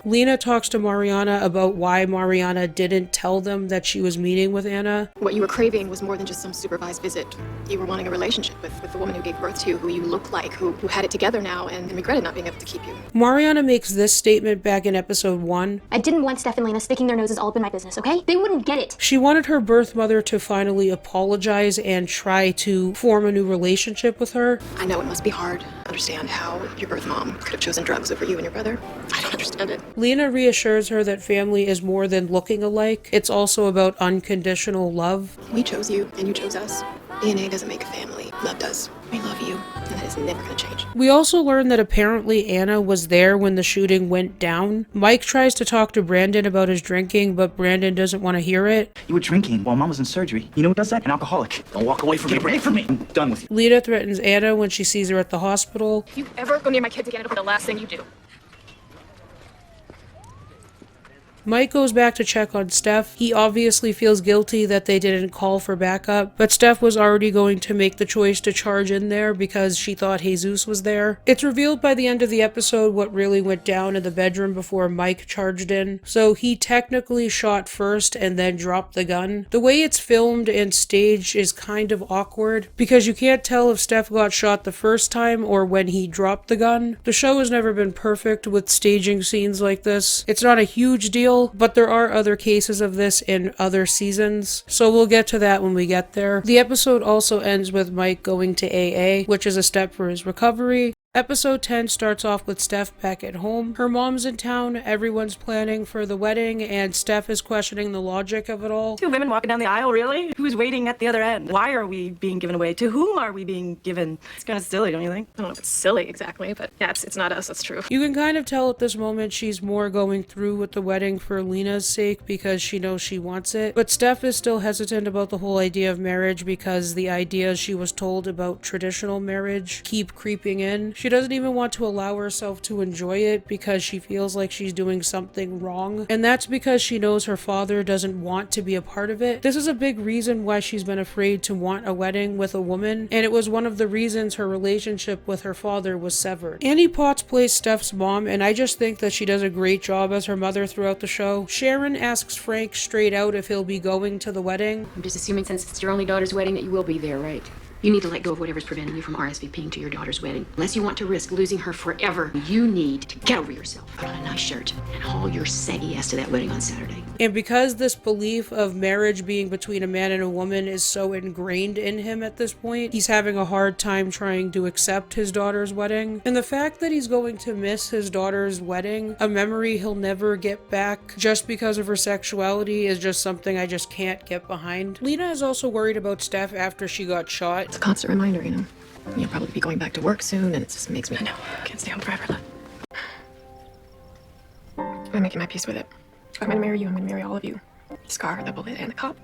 Lena talks to Mariana about why Mariana didn't tell them that she was meeting with Anna. What you were craving was more than just some supervised visit. You were wanting a relationship with the woman who gave birth to you, who you look like, who had it together now and regretted not being able to keep you. Mariana makes this statement back in episode 1. I didn't want Steph and Lena sticking their noses all up in my business, okay? They wouldn't get it. She wanted her birth mother to finally apologize and try to form a new relationship with her. I know it must be hard to understand how your birth mom could have chosen drugs over you and your brother. I don't understand it. Lena reassures her that family is more than looking alike. It's also about unconditional love. We chose you, and you chose us. DNA doesn't make a family. Love does. We love you, and that is It's never gonna change. We also learned that apparently Anna was there when the shooting went down. Mike tries to talk to Brandon about his drinking, but Brandon doesn't want to hear it. You were drinking while Mom was in surgery. You know who does that? An alcoholic. Don't walk away from me. Get away from me. I'm done with you. Lita threatens Anna when she sees her at the hospital. If you ever go near my kids again, it'll be the last thing you do. Mike goes back to check on Steph. He obviously feels guilty that they didn't call for backup, but Steph was already going to make the choice to charge in there because she thought Jesus was there. It's revealed by the end of the episode what really went down in the bedroom before Mike charged in. So he technically shot first and then dropped the gun. The way it's filmed and staged is kind of awkward because you can't tell if Steph got shot the first time or when he dropped the gun. The show has never been perfect with staging scenes like this. It's not a huge deal, but there are other cases of this in other seasons, so we'll get to that when we get there. The episode also ends with Mike going to AA, which is a step for his recovery. Episode 10 starts off with Steph back at home. Her mom's in town, everyone's planning for the wedding, and Steph is questioning the logic of it all. 2 women walking down the aisle, really? Who's waiting at the other end? Why are we being given away? To whom are we being given? It's kind of silly, don't you think? I don't know if it's silly exactly, but yeah, it's not us, that's true. You can kind of tell at this moment she's more going through with the wedding for Lena's sake because she knows she wants it, but Steph is still hesitant about the whole idea of marriage because the ideas she was told about traditional marriage keep creeping in. She doesn't even want to allow herself to enjoy it because she feels like she's doing something wrong, and that's because she knows her father doesn't want to be a part of it. This is a big reason why she's been afraid to want a wedding with a woman, and it was one of the reasons her relationship with her father was severed. Annie Potts plays Steph's mom, and I just think that she does a great job as her mother throughout the show. Sharon asks Frank straight out if he'll be going to the wedding. I'm just assuming since it's your only daughter's wedding that you will be there, right? You need to let go of whatever's preventing you from RSVPing to your daughter's wedding. Unless you want to risk losing her forever, you need to get over yourself. Put on a nice shirt and haul your saggy ass to that wedding on Saturday. And because this belief of marriage being between a man and a woman is so ingrained in him at this point, he's having a hard time trying to accept his daughter's wedding. And the fact that he's going to miss his daughter's wedding, a memory he'll never get back just because of her sexuality, is just something I just can't get behind. Lena is also worried about Steph after she got shot. It's a constant reminder, you know. You'll probably be going back to work soon, and it just makes me... I know. I can't stay home forever. I'm making my peace with it. I'm gonna marry you. I'm gonna marry all of you. Scar, the bullet, and the cop.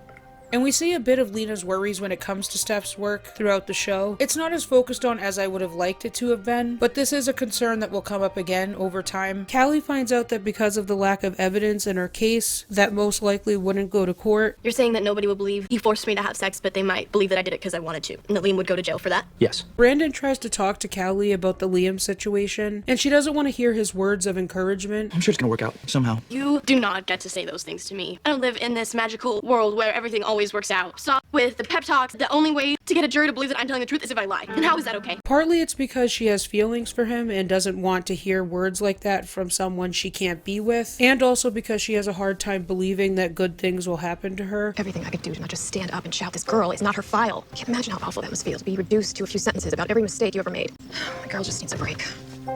And we see a bit of Lena's worries when it comes to Steph's work throughout the show. It's not as focused on as I would have liked it to have been, but this is a concern that will come up again over time. Callie finds out that because of the lack of evidence in her case, that most likely wouldn't go to court. You're saying that nobody will believe he forced me to have sex, but they might believe that I did it because I wanted to, and that Liam would go to jail for that? Yes. Brandon tries to talk to Callie about the Liam situation, and she doesn't want to hear his words of encouragement. I'm sure it's gonna work out somehow. You do not get to say those things to me. I don't live in this magical world where everything always works out. Stop with the pep talks. The only way to get a jury to believe that I'm telling the truth is if I lie. And how is that okay? Partly it's because she has feelings for him and doesn't want to hear words like that from someone she can't be with, and also because she has a hard time believing that good things will happen to her. Everything I could do to not just stand up and shout, this girl is not her file. I can't imagine how awful that must feel to be reduced to a few sentences about every mistake you ever made. The girl just needs a break.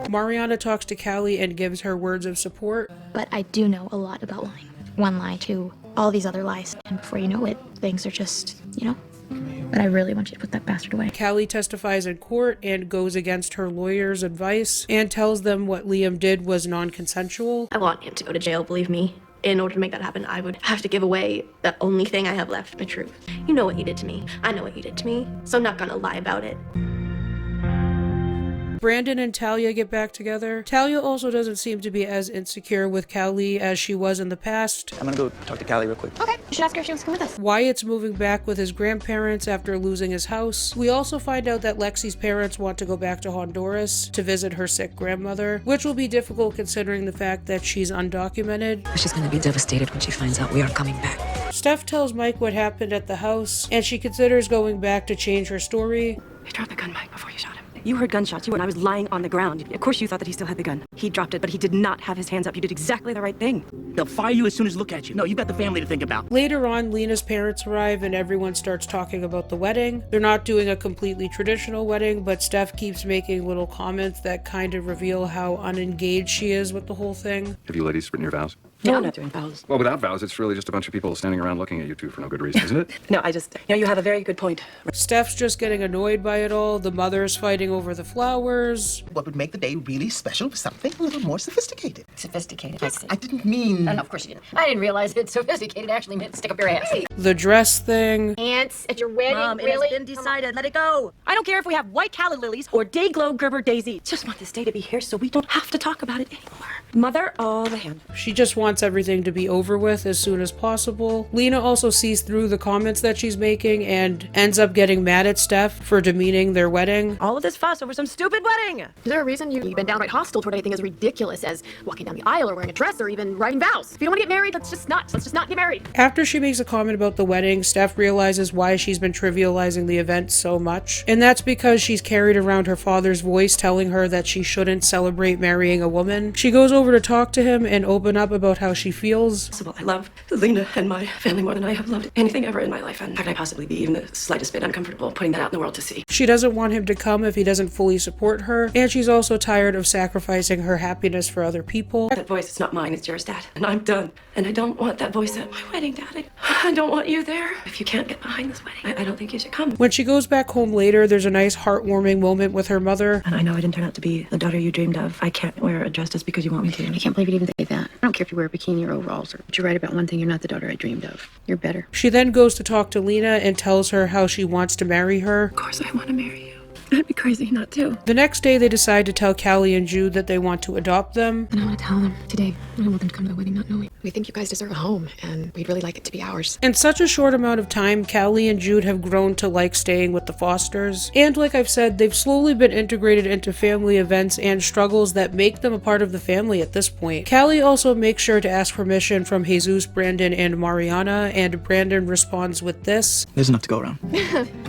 Mariana talks to Callie and gives her words of support. But I do know a lot about lying. One lie to all these other lies. And before you know it, things are just, you know. But I really want you to put that bastard away. Callie testifies in court and goes against her lawyer's advice and tells them what Liam did was non-consensual. I want him to go to jail, believe me. In order to make that happen, I would have to give away the only thing I have left, my truth. You know what he did to me. I know what he did to me. So I'm not gonna lie about it. Brandon and Talia get back together. Talia also doesn't seem to be as insecure with Callie as she was in the past. I'm gonna go talk to Callie real quick. Okay, you should ask her if she wants to come with us. Wyatt's moving back with his grandparents after losing his house. We also find out that Lexi's parents want to go back to Honduras to visit her sick grandmother, which will be difficult considering the fact that she's undocumented. She's gonna be devastated when she finds out we are coming back. Steph tells Mike what happened at the house, and she considers going back to change her story. You dropped the gun, Mike, before you shot him. You heard gunshots. You were, and I was lying on the ground. Of course you thought that he still had the gun. He dropped it, but he did not have his hands up. You did exactly the right thing. They'll fire you as soon as look at you. No, you've got the family to think about. Later on, Lena's parents arrive and everyone starts talking about the wedding. They're not doing a completely traditional wedding, but Steph keeps making little comments that kind of reveal how unengaged she is with the whole thing. Have you ladies written your vows? No, we're not doing vows. Well, without vows, it's really just a bunch of people standing around looking at you two for no good reason, isn't it? No, you have a very good point. Steph's just getting annoyed by it all. The mother's fighting over the flowers. What would make the day really special was something a little more sophisticated. Sophisticated, Yes, I didn't mean... No, of course you didn't. I didn't realize that sophisticated actually meant stick up your ass. The dress thing. Ants at your wedding, Mom, it has been decided. Let it go. I don't care if we have white calla lilies or day glow Gerber daisies. Just want this day to be here so we don't have to talk about it anymore. Mother of the hand. She just wants everything to be over with as soon as possible. Lena also sees through the comments that she's making and ends up getting mad at Steph for demeaning their wedding. All of this fuss over some stupid wedding. Is there a reason you've been downright hostile toward anything as ridiculous as walking down the aisle or wearing a dress or even writing vows? If you don't want to get married, let's just not get married. After she makes a comment about the wedding, Steph realizes why she's been trivializing the event so much. And that's because she's carried around her father's voice telling her that she shouldn't celebrate marrying a woman. She goes over to talk to him and open up about how she feels. Well, I love Lena and my family more than I have loved anything ever in my life. And how could I possibly be even the slightest bit uncomfortable putting that out in the world to see? She doesn't want him to come if he doesn't fully support her, and she's also tired of sacrificing her happiness for other people. That voice is not mine, it's yours, Dad. And I'm done. And I don't want that voice at my wedding, Dad. I don't want you there. If you can't get behind this wedding, I don't think you should come. When she goes back home later, there's a nice heartwarming moment with her mother. And I know I didn't turn out to be the daughter you dreamed of. I can't wear a dress just because you want me to. I can't believe you'd even say that. I don't care if you wear a bikini or overalls, but you're right about one thing, you're not the daughter I dreamed of. You're better. She then goes to talk to Lena and tells her how she wants to marry her. Of course I want to marry you. I'd be crazy not to. The next day, they decide to tell Callie and Jude that they want to adopt them. And I want to tell them today. I don't want them to come to the wedding not knowing. We think you guys deserve a home, and we'd really like it to be ours. In such a short amount of time, Callie and Jude have grown to like staying with the Fosters. And like I've said, they've slowly been integrated into family events and struggles that make them a part of the family at this point. Callie also makes sure to ask permission from Jesus, Brandon, and Mariana, and Brandon responds with this. There's enough to go around.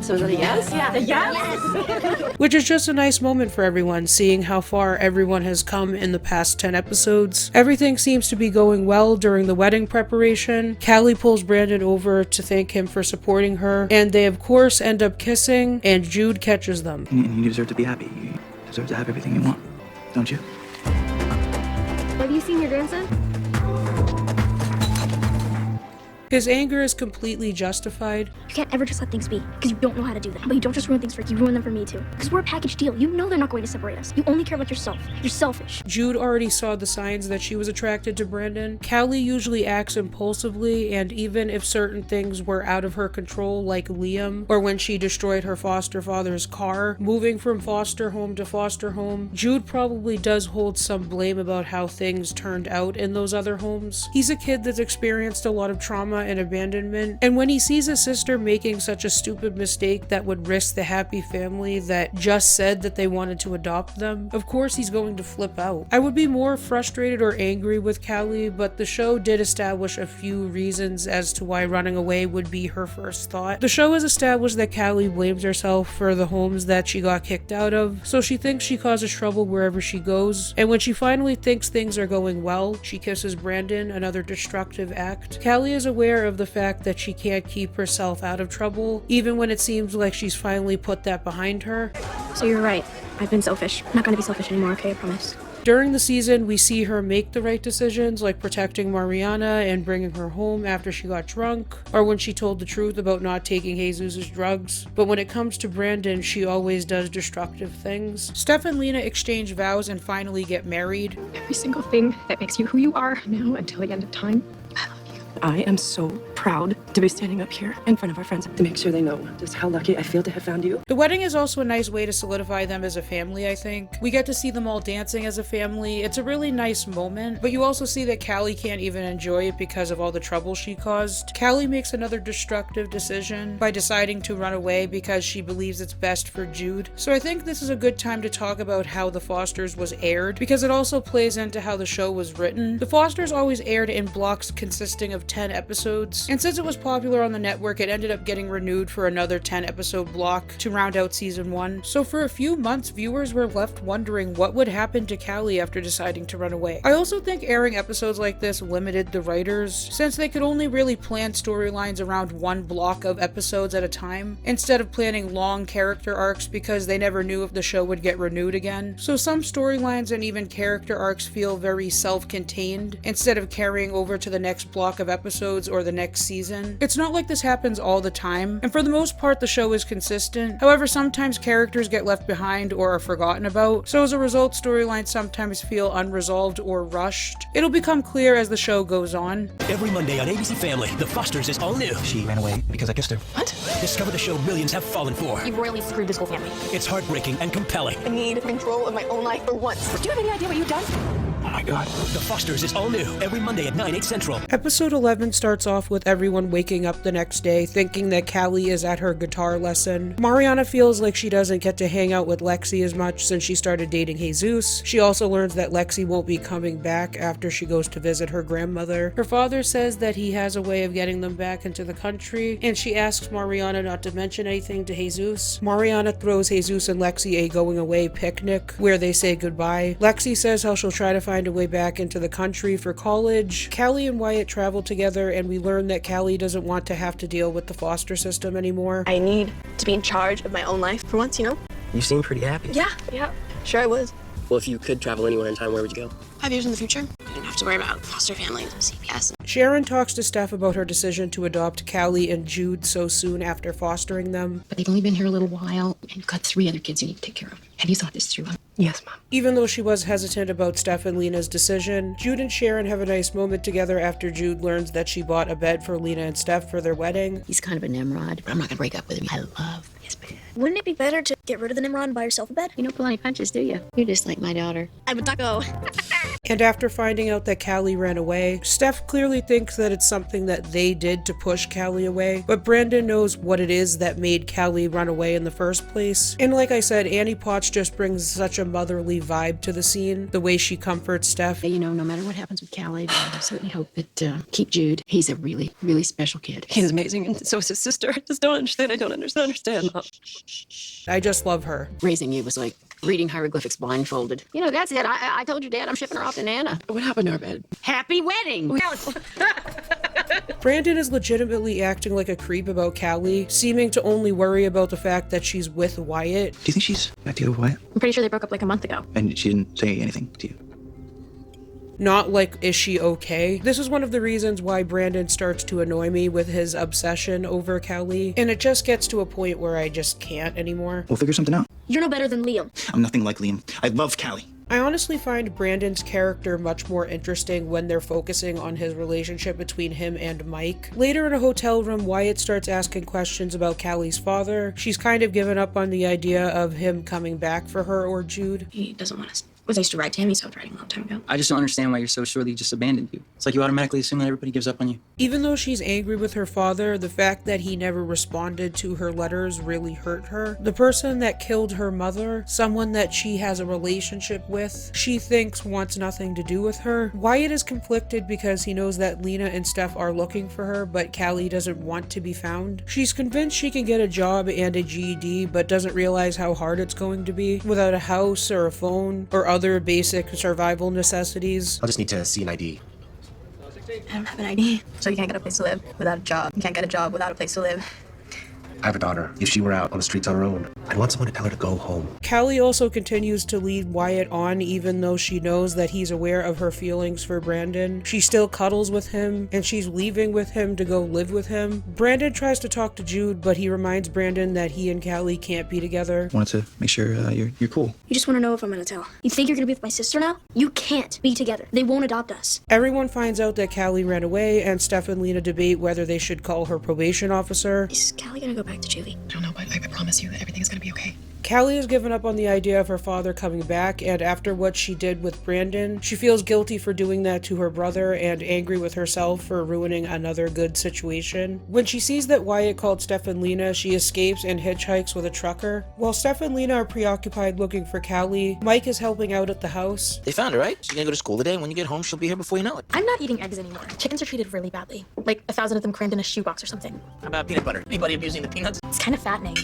So is that a yes? Yeah. Yes! Which is just a nice moment for everyone, seeing how far everyone has come in the past 10 episodes. Everything seems to be going well during the wedding preparation. Callie pulls Brandon over to thank him for supporting her, and they of course end up kissing, and Jude catches them. You deserve to be happy. You deserve to have everything you want, don't you? Have you seen your grandson? His anger is completely justified. You can't ever just let things be, because you don't know how to do that. But you don't just ruin things for you ruin them for me too. Because we're a package deal. You know they're not going to separate us. You only care about yourself. You're selfish. Jude already saw the signs that she was attracted to Brandon. Callie usually acts impulsively, and even if certain things were out of her control, like Liam, or when she destroyed her foster father's car, moving from foster home to foster home, Jude probably does hold some blame about how things turned out in those other homes. He's a kid that's experienced a lot of trauma and abandonment, and when he sees his sister making such a stupid mistake that would risk the happy family that just said that they wanted to adopt them, of course he's going to flip out. I would be more frustrated or angry with Callie, but the show did establish a few reasons as to why running away would be her first thought. The show has established that Callie blames herself for the homes that she got kicked out of, so she thinks she causes trouble wherever she goes, and when she finally thinks things are going well, she kisses Brandon, another destructive act. Callie is aware of the fact that she can't keep herself out of trouble, even when it seems like she's finally put that behind her. So you're right. I've been selfish. I'm not gonna be selfish anymore, okay? I promise. During the season, we see her make the right decisions, like protecting Mariana and bringing her home after she got drunk, or when she told the truth about not taking Jesus' drugs. But when it comes to Brandon, she always does destructive things. Steph and Lena exchange vows and finally get married. Every single thing that makes you who you are now until the end of time. I am so proud to be standing up here in front of our friends to make sure they know just how lucky I feel to have found you. The wedding is also a nice way to solidify them as a family, I think. We get to see them all dancing as a family. It's a really nice moment, but you also see that Callie can't even enjoy it because of all the trouble she caused. Callie makes another destructive decision by deciding to run away because she believes it's best for Jude. So I think this is a good time to talk about how The Fosters was aired, because it also plays into how the show was written. The Fosters always aired in blocks consisting of of 10 episodes, and since it was popular on the network, it ended up getting renewed for another 10-episode block to round out season 1. So for a few months, viewers were left wondering what would happen to Callie after deciding to run away. I also think airing episodes like this limited the writers, since they could only really plan storylines around one block of episodes at a time, instead of planning long character arcs because they never knew if the show would get renewed again. So some storylines and even character arcs feel very self-contained, instead of carrying over to the next block of episodes or the next season. It's not like this happens all the time, and for the most part the show is consistent. However, sometimes characters get left behind or are forgotten about, so as a result storylines sometimes feel unresolved or rushed. It'll become clear as the show goes on. Every Monday on ABC Family, The Fosters is all new. She ran away because I kissed her. What? Discover the show millions have fallen for. You royally screwed this whole family. It's heartbreaking and compelling. I need control of my own life for once. Do you have any idea what you've done? Oh my god. The Fosters is all new every Monday at 9, 8 Central. Episode 11 starts off with everyone waking up the next day thinking that Callie is at her guitar lesson. Mariana feels like she doesn't get to hang out with Lexi as much since she started dating Jesus. She also learns that Lexi won't be coming back after she goes to visit her grandmother. Her father says that he has a way of getting them back into the country, and she asks Mariana not to mention anything to Jesus. Mariana throws Jesus and Lexi a going away picnic where they say goodbye. Lexi says how she'll try to find a way back into the country for college. Callie and Wyatt travel together, and we learn that Callie doesn't want to have to deal with the foster system anymore. I need to be in charge of my own life for once, you know? You seem pretty happy. Yeah, sure I was. Well, if you could travel anywhere in time, where would you go? 5 years in the future, I didn't have to worry about foster families and CPS. Sharon talks to Steph about her decision to adopt Callie and Jude so soon after fostering them. But they've only been here a little while, and you've got 3 other kids you need to take care of. Have you thought this through? Yes, Mom. Even though she was hesitant about Steph and Lena's decision, Jude and Sharon have a nice moment together after Jude learns that she bought a bed for Lena and Steph for their wedding. He's kind of a Nimrod, but I'm not gonna break up with him. I love his bed. Wouldn't it be better to get rid of the Nimrod and buy yourself a bed? You don't pull any punches, do you? You're just like my daughter. I'm a taco. And after finding out that Callie ran away, Steph clearly thinks that it's something that they did to push Callie away, but Brandon knows what it is that made Callie run away in the first place. And like I said, Annie Potts just brings such a motherly vibe to the scene, the way she comforts Steph. You know, no matter what happens with Callie, I certainly hope that keep Jude. He's a really, really special kid. He's amazing, and so is his sister. I just don't understand. I don't understand. I just love her. Raising you was like reading hieroglyphics blindfolded. You know, that's it. I told your dad I'm shipping her off to Nana. What happened to our bed? Happy wedding! Brandon is legitimately acting like a creep about Callie, seeming to only worry about the fact that she's with Wyatt. Do you think she's back together with Wyatt? I'm pretty sure they broke up like a month ago. And she didn't say anything to you? Not like, is she okay? This is one of the reasons why Brandon starts to annoy me with his obsession over Callie, and it just gets to a point where I just can't anymore. We'll figure something out. You're no better than Liam. I'm nothing like Liam. I love Callie. I honestly find Brandon's character much more interesting when they're focusing on his relationship between him and Mike. Later in a hotel room, Wyatt starts asking questions about Callie's father. She's kind of given up on the idea of him coming back for her or Jude. He doesn't want us. I used to ride Tammy stopped riding a long time ago. I just don't understand why you're so sure that he just abandoned you. It's like you automatically assume that everybody gives up on you. Even though she's angry with her father, the fact that he never responded to her letters really hurt her. The person that killed her mother, someone that she has a relationship with, she thinks wants nothing to do with her. Wyatt is conflicted because he knows that Lena and Steph are looking for her, but Callie doesn't want to be found. She's convinced she can get a job and a GED, but doesn't realize how hard it's going to be without a house or a phone or other basic survival necessities. I'll just need to see an ID. I don't have an ID, so you can't get a place to live without a job. You can't get a job without a place to live. I have a daughter. If she were out on the streets on her own, I'd want someone to tell her to go home. Callie also continues to lead Wyatt on even though she knows that he's aware of her feelings for Brandon. She still cuddles with him, and she's leaving with him to go live with him. Brandon tries to talk to Jude, but he reminds Brandon that he and Callie can't be together. Wanted to make sure you're cool. You just want to know if I'm going to tell. You think you're going to be with my sister now? You can't be together. They won't adopt us. Everyone finds out that Callie ran away, and Steph and Lena debate whether they should call her probation officer. Is Callie going to go back to juvie? I don't know, but I promise you that everything is going to be okay. Callie has given up on the idea of her father coming back, and after what she did with Brandon, she feels guilty for doing that to her brother and angry with herself for ruining another good situation. When she sees that Wyatt called Steph and Lena, she escapes and hitchhikes with a trucker. While Steph and Lena are preoccupied looking for Callie, Mike is helping out at the house. They found her, right? She's gonna go to school today, and when you get home, she'll be here before you know it. I'm not eating eggs anymore. Chickens are treated really badly. Like 1,000 of them crammed in a shoebox or something. How about peanut butter? Anybody abusing the peanuts? It's kind of fattening.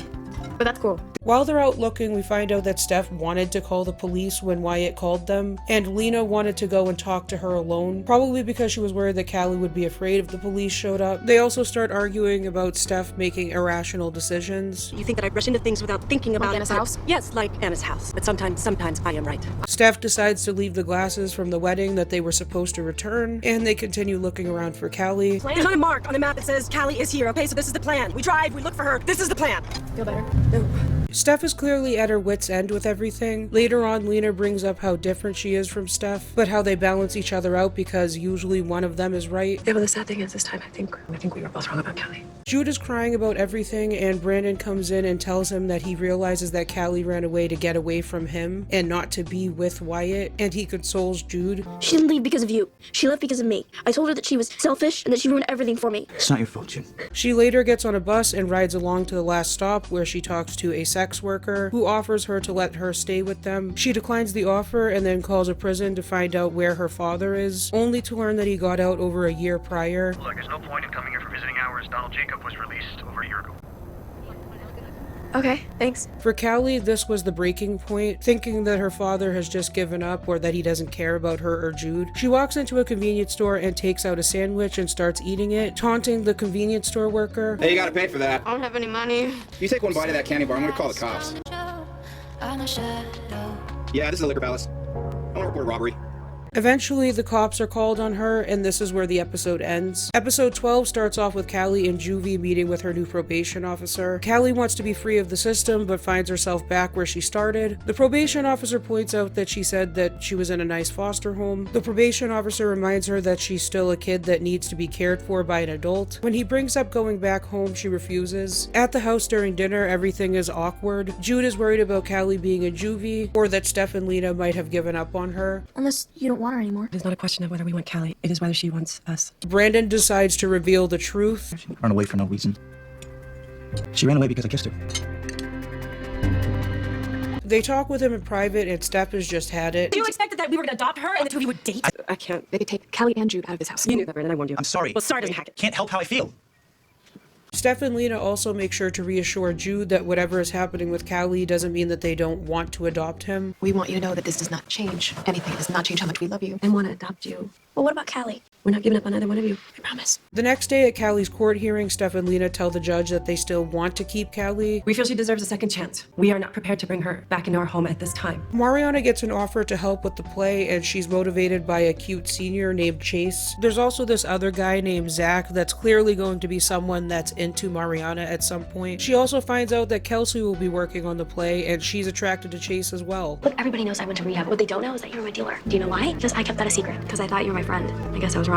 But that's cool. While they're out looking, we find out that Steph wanted to call the police when Wyatt called them, and Lena wanted to go and talk to her alone, probably because she was worried that Callie would be afraid if the police showed up. They also start arguing about Steph making irrational decisions. You think that I rush into things without thinking about Anna's house? Yes, like Anna's house. But sometimes I am right. Steph decides to leave the glasses from the wedding that they were supposed to return, and they continue looking around for Callie. There's not a mark on the map that says Callie is here, okay? So this is the plan. We drive, we look for her. This is the plan. Feel better? No. Steph is clearly at her wit's end with everything. Later on, Lena brings up how different she is from Steph, but how they balance each other out because usually one of them is right. Yeah, but the sad thing is this time I think we were both wrong about Callie. Jude is crying about everything, and Brandon comes in and tells him that he realizes that Callie ran away to get away from him and not to be with Wyatt, and he consoles Jude. She didn't leave because of you. She left because of me. I told her that she was selfish and that she ruined everything for me. It's not your fault, Jude. She later gets on a bus and rides along to the last stop where she talks to a sex worker who offers her to let her stay with them. She declines the offer and then calls a prison to find out where her father is, only to learn that he got out over a year prior. Look, there's no point in coming here for visiting hours. Donald Jacob was released over a year ago. Okay, thanks. For Callie, this was the breaking point, thinking that her father has just given up or that he doesn't care about her or Jude. She walks into a convenience store and takes out a sandwich and starts eating it, taunting the convenience store worker. Hey, you gotta pay for that. I don't have any money. You take one bite of that candy bar, I'm gonna call the cops. Yeah, this is a liquor palace. I want to report a robbery. Eventually, the cops are called on her, and this is where the episode ends. Episode 12 starts off with Callie in juvie meeting with her new probation officer. Callie wants to be free of the system, but finds herself back where she started. The probation officer points out that she said that she was in a nice foster home. The probation officer reminds her that she's still a kid that needs to be cared for by an adult. When he brings up going back home, she refuses. At the house during dinner, everything is awkward. Jude is worried about Callie being in juvie, or that Steph and Lena might have given up on her. Unless you don't want her anymore. It is not a question of whether we want Callie. It is whether she wants us. Brandon decides to reveal the truth. She ran away for no reason. She ran away because I kissed her. They talk with him in private, and Steph has just had it. You expected that we were going to adopt her and the two of you would date? I can't. Maybe take Callie and Jude out of this house. You knew that, Brandon. I warned you. I'm sorry. Well, sorry doesn't hack it. Can't help how I feel. Steph and Lena also make sure to reassure Jude that whatever is happening with Callie doesn't mean that they don't want to adopt him. We want you to know that this does not change anything. It does not change how much we love you and want to adopt you. But what about Callie? We're not giving up on either one of you. I promise. The next day at Callie's court hearing, Steph and Lena tell the judge that they still want to keep Callie. We feel she deserves a second chance. We are not prepared to bring her back into our home at this time. Mariana gets an offer to help with the play, and she's motivated by a cute senior named Chase. There's also this other guy named Zach that's clearly going to be someone that's into Mariana at some point. She also finds out that Kelsey will be working on the play, and she's attracted to Chase as well. Look, everybody knows I went to rehab. What they don't know is that you're my dealer. Do you know why? Because I kept that a secret. Because I thought you were my friend. I guess I was wrong.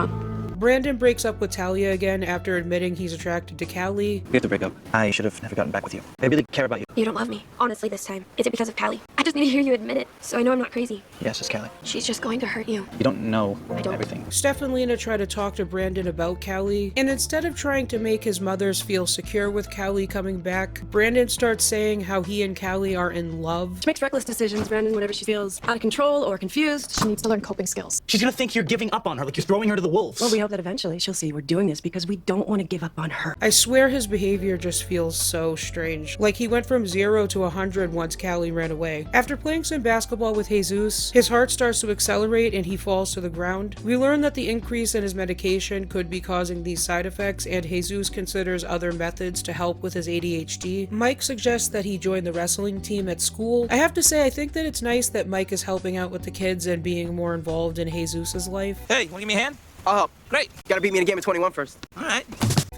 Brandon breaks up with Talia again after admitting he's attracted to Callie. We have to break up. I should have never gotten back with you. I really care about you. You don't love me. Honestly, this time. Is it because of Callie? I just need to hear you admit it, so I know I'm not crazy. Yes, it's Callie. She's just going to hurt you. You don't know I don't. everything. Steph and Lena try to talk to Brandon about Callie, and instead of trying to make his mothers feel secure with Callie coming back, Brandon starts saying how he and Callie are in love. She makes reckless decisions, Brandon, whenever she feels out of control or confused. She needs to learn coping skills. She's gonna think you're giving up on her, like you're throwing her to the wolves. Well, we hope that eventually she'll see we're doing this because we don't want to give up on her. I swear his behavior just feels so strange. Like he went from 0 to 100 once Callie ran away. After playing some basketball with Jesus, his heart starts to accelerate and he falls to the ground. We learn that the increase in his medication could be causing these side effects, and Jesus considers other methods to help with his ADHD. Mike suggests that he join the wrestling team at school. I have to say, I think that it's nice that Mike is helping out with the kids and being more involved in Jesus's life. Hey, wanna give me a hand? Oh, great. Gotta beat me in a game of 21 first. All right.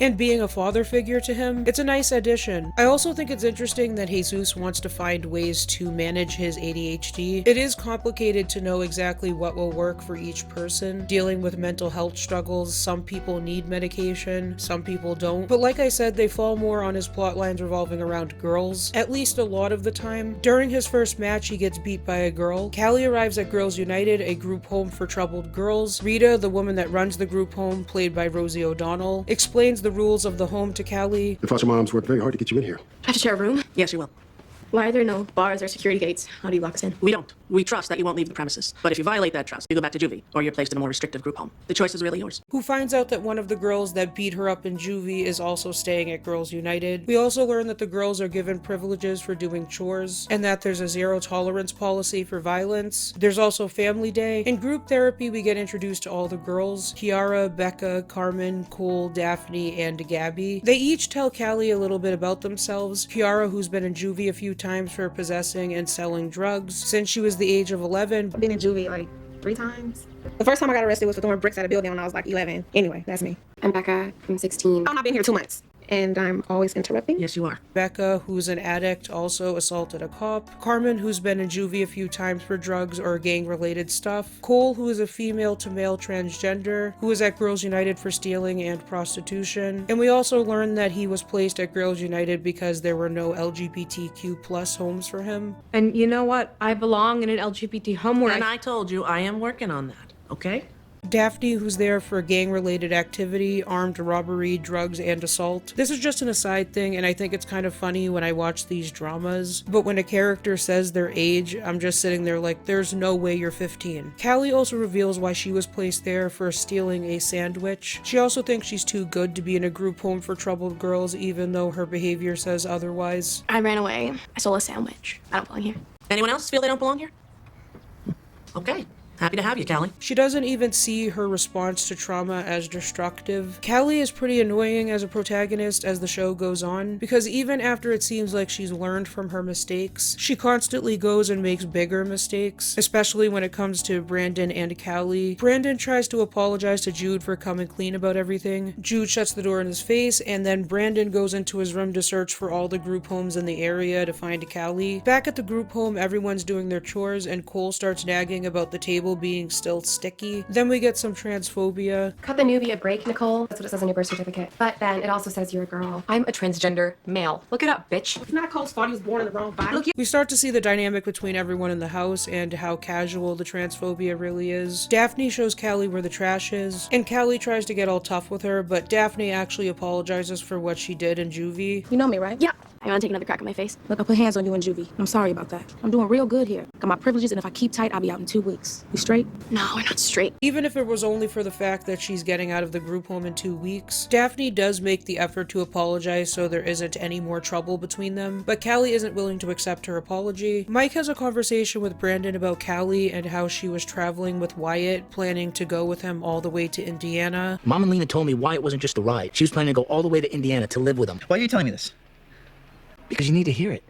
and being a father figure to him. It's a nice addition. I also think it's interesting that Jesus wants to find ways to manage his ADHD. It is complicated to know exactly what will work for each person. Dealing with mental health struggles, some people need medication, some people don't. But like I said, they fall more on his plot lines revolving around girls, at least a lot of the time. During his first match, he gets beat by a girl. Callie arrives at Girls United, a group home for troubled girls. Rita, the woman that runs the group home, played by Rosie O'Donnell, explains the rules of the home to Callie. The foster moms worked very hard to get you in here. I have to share a room? Yes, you will. Why are there no bars or security gates? How do you lock us in? We don't. We trust that you won't leave the premises. But if you violate that trust, you go back to juvie, or you're placed in a more restrictive group home. The choice is really yours. Who finds out that one of the girls that beat her up in juvie is also staying at Girls United. We also learn that the girls are given privileges for doing chores, and that there's a zero tolerance policy for violence. There's also family day. In group therapy, we get introduced to all the girls: Kiara, Becca, Carmen, Cole, Daphne, and Gabby. They each tell Callie a little bit about themselves. Kiara, who's been in juvie a few times for possessing and selling drugs since she was the age of 11. I've been in juvie like 3 times. The first time I got arrested was for throwing bricks at a building when I was like 11. Anyway, that's me. I'm Becca. I'm 16. I've not been here 2 months. And I'm always interrupting? Yes, you are. Becca, who's an addict, also assaulted a cop. Carmen, who's been in juvie a few times for drugs or gang-related stuff. Cole, who is a female-to-male transgender, who is at Girls United for stealing and prostitution. And we also learned that he was placed at Girls United because there were no LGBTQ plus homes for him. And you know what? I belong in an LGBT home where And I told you I am working on that, okay? Daphne, who's there for gang-related activity, armed robbery, drugs, and assault. This is just an aside thing, and I think it's kind of funny when I watch these dramas, but when a character says their age, I'm just sitting there like, there's no way you're 15. Callie also reveals why she was placed there for stealing a sandwich. She also thinks she's too good to be in a group home for troubled girls, even though her behavior says otherwise. I ran away. I stole a sandwich. I don't belong here. Anyone else feel they don't belong here? Okay. Happy to have you, Callie. She doesn't even see her response to trauma as destructive. Callie is pretty annoying as a protagonist as the show goes on, because even after it seems like she's learned from her mistakes, she constantly goes and makes bigger mistakes, especially when it comes to Brandon and Callie. Brandon tries to apologize to Jude for coming clean about everything. Jude shuts the door in his face, and then Brandon goes into his room to search for all the group homes in the area to find Callie. Back at the group home, everyone's doing their chores, and Cole starts nagging about the table being still sticky. Then we get some transphobia. Cut the newbie a break, Nicole. That's what it says on your birth certificate. But then it also says you're a girl. I'm a transgender male. Look it up, bitch. It's not Cole's fault he was born in the wrong body. We start to see the dynamic between everyone in the house and how casual the transphobia really is. Daphne shows Callie where the trash is, and Callie tries to get all tough with her, but Daphne actually apologizes for what she did in juvie. You know me, right? Yeah. You want to take another crack at my face? Look, I put hands on you in juvie. I'm sorry about that. I'm doing real good here. Got my privileges, and if I keep tight, I'll be out in 2 weeks. You straight? No, we're not straight. Even if it was only for the fact that she's getting out of the group home in 2 weeks, Daphne does make the effort to apologize so there isn't any more trouble between them, but Callie isn't willing to accept her apology. Mike has a conversation with Brandon about Callie and how she was traveling with Wyatt, planning to go with him all the way to Indiana. Mom and Lena told me Wyatt wasn't just a ride. She was planning to go all the way to Indiana to live with him. Why are you telling me this? Because you need to hear it.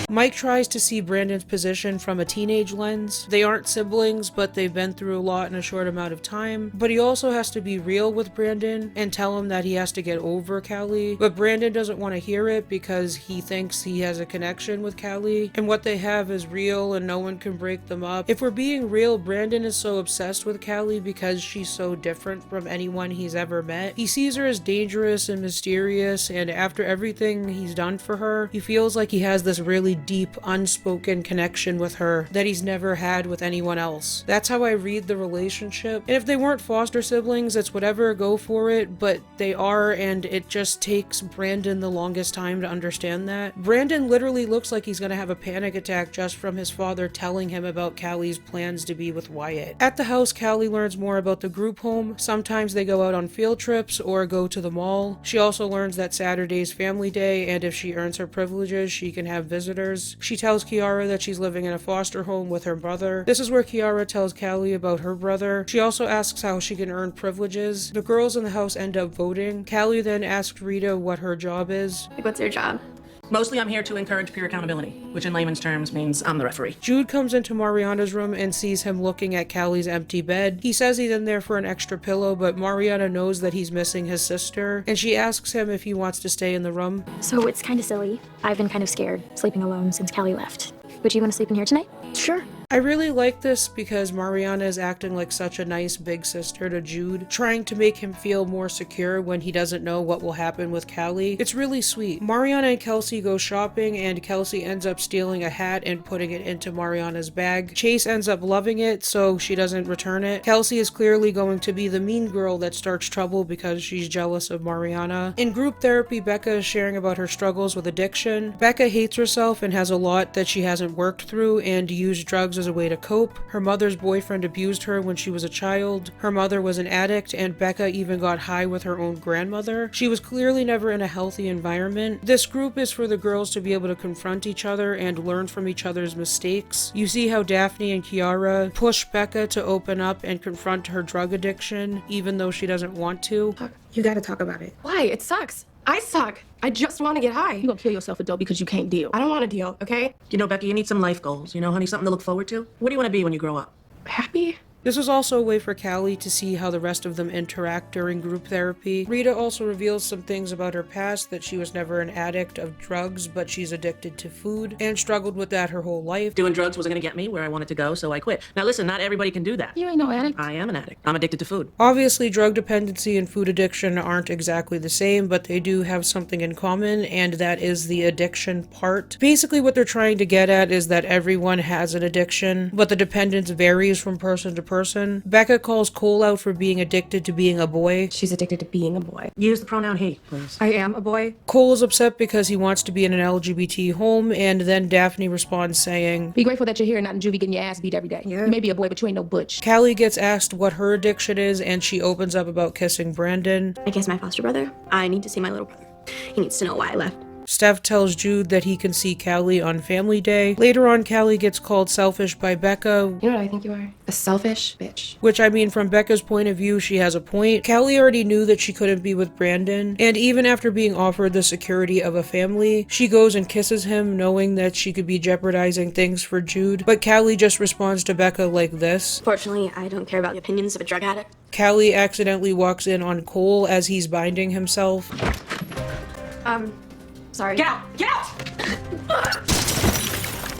Mike tries to see Brandon's position from a teenage lens. They aren't siblings, but they've been through a lot in a short amount of time. But he also has to be real with Brandon and tell him that he has to get over Callie. But Brandon doesn't want to hear it because he thinks he has a connection with Callie, and what they have is real and no one can break them up. If we're being real, Brandon is so obsessed with Callie because she's so different from anyone he's ever met. He sees her as dangerous and mysterious, and after everything he's done for her, he feels like he has this really deep, unspoken connection with her that he's never had with anyone else. That's how I read the relationship. And if they weren't foster siblings, it's whatever, go for it, but they are, and it just takes Brandon the longest time to understand that. Brandon literally looks like he's gonna have a panic attack just from his father telling him about Callie's plans to be with Wyatt. At the house, Callie learns more about the group home. Sometimes they go out on field trips or go to the mall. She also learns that Saturday's family day, and if she earns her privileges, she can have visitors. She tells Kiara that she's living in a foster home with her brother. This is where Kiara tells Callie about her brother. She also asks how she can earn privileges. The girls in the house end up voting. Callie then asks Rita what her job is. Like, what's your job? Mostly I'm here to encourage peer accountability, which in layman's terms means I'm the referee. Jude comes into Mariana's room and sees him looking at Callie's empty bed. He says he's in there for an extra pillow, but Mariana knows that he's missing his sister, and she asks him if he wants to stay in the room. So it's kind of silly. I've been kind of scared, sleeping alone since Callie left. Would you want to sleep in here tonight? Sure. I really like this because Mariana is acting like such a nice big sister to Jude, trying to make him feel more secure when he doesn't know what will happen with Callie. It's really sweet. Mariana and Kelsey go shopping, and Kelsey ends up stealing a hat and putting it into Mariana's bag. Chase ends up loving it, so she doesn't return it. Kelsey is clearly going to be the mean girl that starts trouble because she's jealous of Mariana. In group therapy, Becca is sharing about her struggles with addiction. Becca hates herself and has a lot that she hasn't worked through and used drugs as a way to cope. Her mother's boyfriend abused her when she was a child. Her mother was an addict, and Becca even got high with her own grandmother. She was clearly never in a healthy environment. This group is for the girls to be able to confront each other and learn from each other's mistakes. You see how Daphne and Kiara push Becca to open up and confront her drug addiction, even though she doesn't want to. You gotta talk about it. Why? It sucks. I suck. I just want to get high. You gonna kill yourself a dope because you can't deal. I don't want to deal, okay? You know, Becky, you need some life goals. You know, honey, something to look forward to. What do you want to be when you grow up? Happy? This was also a way for Callie to see how the rest of them interact during group therapy. Rita also reveals some things about her past, that she was never an addict of drugs, but she's addicted to food, and struggled with that her whole life. Doing drugs wasn't gonna get me where I wanted to go, so I quit. Now listen, not everybody can do that. You ain't no addict. I am an addict. I'm addicted to food. Obviously, drug dependency and food addiction aren't exactly the same, but they do have something in common, and that is the addiction part. Basically, what they're trying to get at is that everyone has an addiction, but the dependence varies from person to person. Becca calls Cole out for being addicted to being a boy. She's addicted to being a boy. Use the pronoun he, please. I am a boy. Cole is upset because he wants to be in an LGBT home, and then Daphne responds saying, Be grateful that you're here and not in juvie getting your ass beat every day. Yeah. You may be a boy, but you ain't no butch. Callie gets asked what her addiction is, and she opens up about kissing Brandon. I kiss my foster brother. I need to see my little brother. He needs to know why I left. Steph tells Jude that he can see Callie on Family Day. Later on, Callie gets called selfish by Becca. You know what I think you are? A selfish bitch. Which, I mean, from Becca's point of view, she has a point. Callie already knew that she couldn't be with Brandon, and even after being offered the security of a family, she goes and kisses him, knowing that she could be jeopardizing things for Jude. But Callie just responds to Becca like this. Fortunately, I don't care about the opinions of a drug addict. Callie accidentally walks in on Cole as he's binding himself. Sorry. Get out! Get out!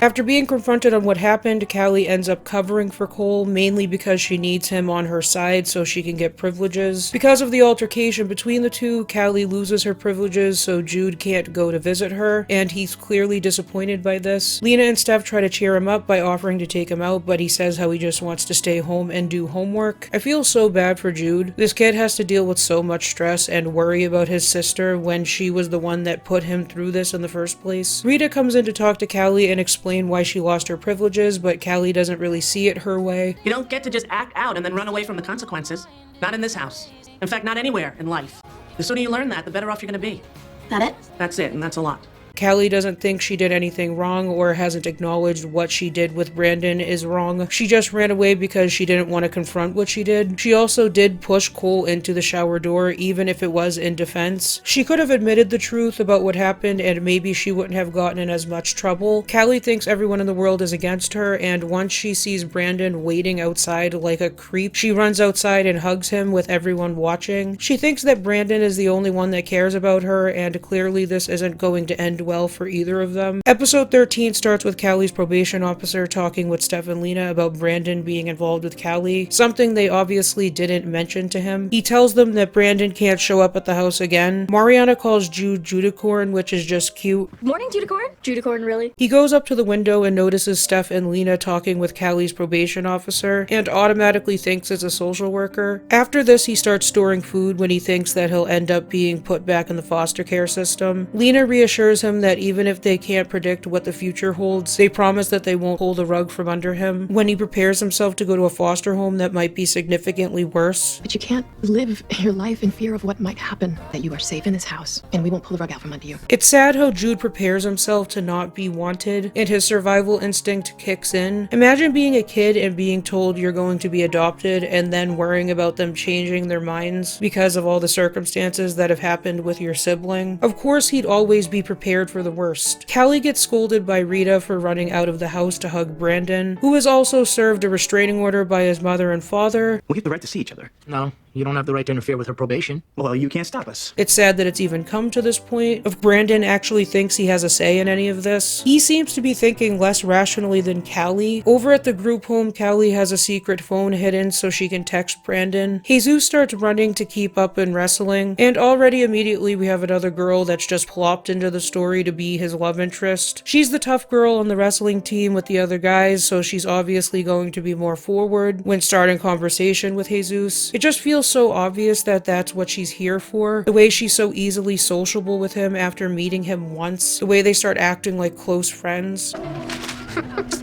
After being confronted on what happened, Callie ends up covering for Cole, mainly because she needs him on her side so she can get privileges. Because of the altercation between the two, Callie loses her privileges, so Jude can't go to visit her, and he's clearly disappointed by this. Lena and Steph try to cheer him up by offering to take him out, but he says how he just wants to stay home and do homework. I feel so bad for Jude. This kid has to deal with so much stress and worry about his sister when she was the one that put him through this in the first place. Rita comes in to talk to Callie and explain why she lost her privileges, but Callie doesn't really see it her way. You don't get to just act out and then run away from the consequences. Not in this house. In fact, not anywhere in life. The sooner you learn that, the better off you're gonna be. That it? That's it, and that's a lot. Callie doesn't think she did anything wrong or hasn't acknowledged what she did with Brandon is wrong. She just ran away because she didn't want to confront what she did. She also did push Cole into the shower door, even if it was in defense. She could have admitted the truth about what happened and maybe she wouldn't have gotten in as much trouble. Callie thinks everyone in the world is against her, and once she sees Brandon waiting outside like a creep, she runs outside and hugs him with everyone watching. She thinks that Brandon is the only one that cares about her, and clearly this isn't going to end well for either of them. Episode 13 starts with Callie's probation officer talking with Steph and Lena about Brandon being involved with Callie, something they obviously didn't mention to him. He tells them that Brandon can't show up at the house again. Mariana calls Jude Judicorn, which is just cute. Morning, Judicorn. Judicorn, really? He goes up to the window and notices Steph and Lena talking with Callie's probation officer and automatically thinks it's a social worker. After this, he starts storing food when he thinks that he'll end up being put back in the foster care system. Lena reassures him that even if they can't predict what the future holds, they promise that they won't pull the rug from under him. When he prepares himself to go to a foster home that might be significantly worse. But you can't live your life in fear of what might happen. That you are safe in this house, and we won't pull the rug out from under you. It's sad how Jude prepares himself to not be wanted, and his survival instinct kicks in. Imagine being a kid and being told you're going to be adopted, and then worrying about them changing their minds because of all the circumstances that have happened with your sibling. Of course, he'd always be prepared prepared for the worst. Callie gets scolded by Rita for running out of the house to hug Brandon, who is also served a restraining order by his mother and father. We have the right to see each other. No, you don't have the right to interfere with her probation. Well, you can't stop us. It's sad that it's even come to this point of Brandon actually thinks he has a say in any of this. He seems to be thinking less rationally than Callie. Over at the group home, Callie has a secret phone hidden so she can text Brandon. Jesus starts running to keep up in wrestling, and already immediately we have another girl that's just plopped into the story to be his love interest. She's the tough girl on the wrestling team with the other guys, so she's obviously going to be more forward when starting conversation with Jesus. It just feels so obvious that that's what she's here for. The way she's so easily sociable with him after meeting him once. The way they start acting like close friends.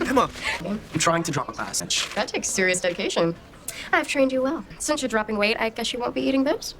Emma, I'm trying to drop a class. That takes serious dedication. I've trained you well. Since you're dropping weight, I guess you won't be eating those?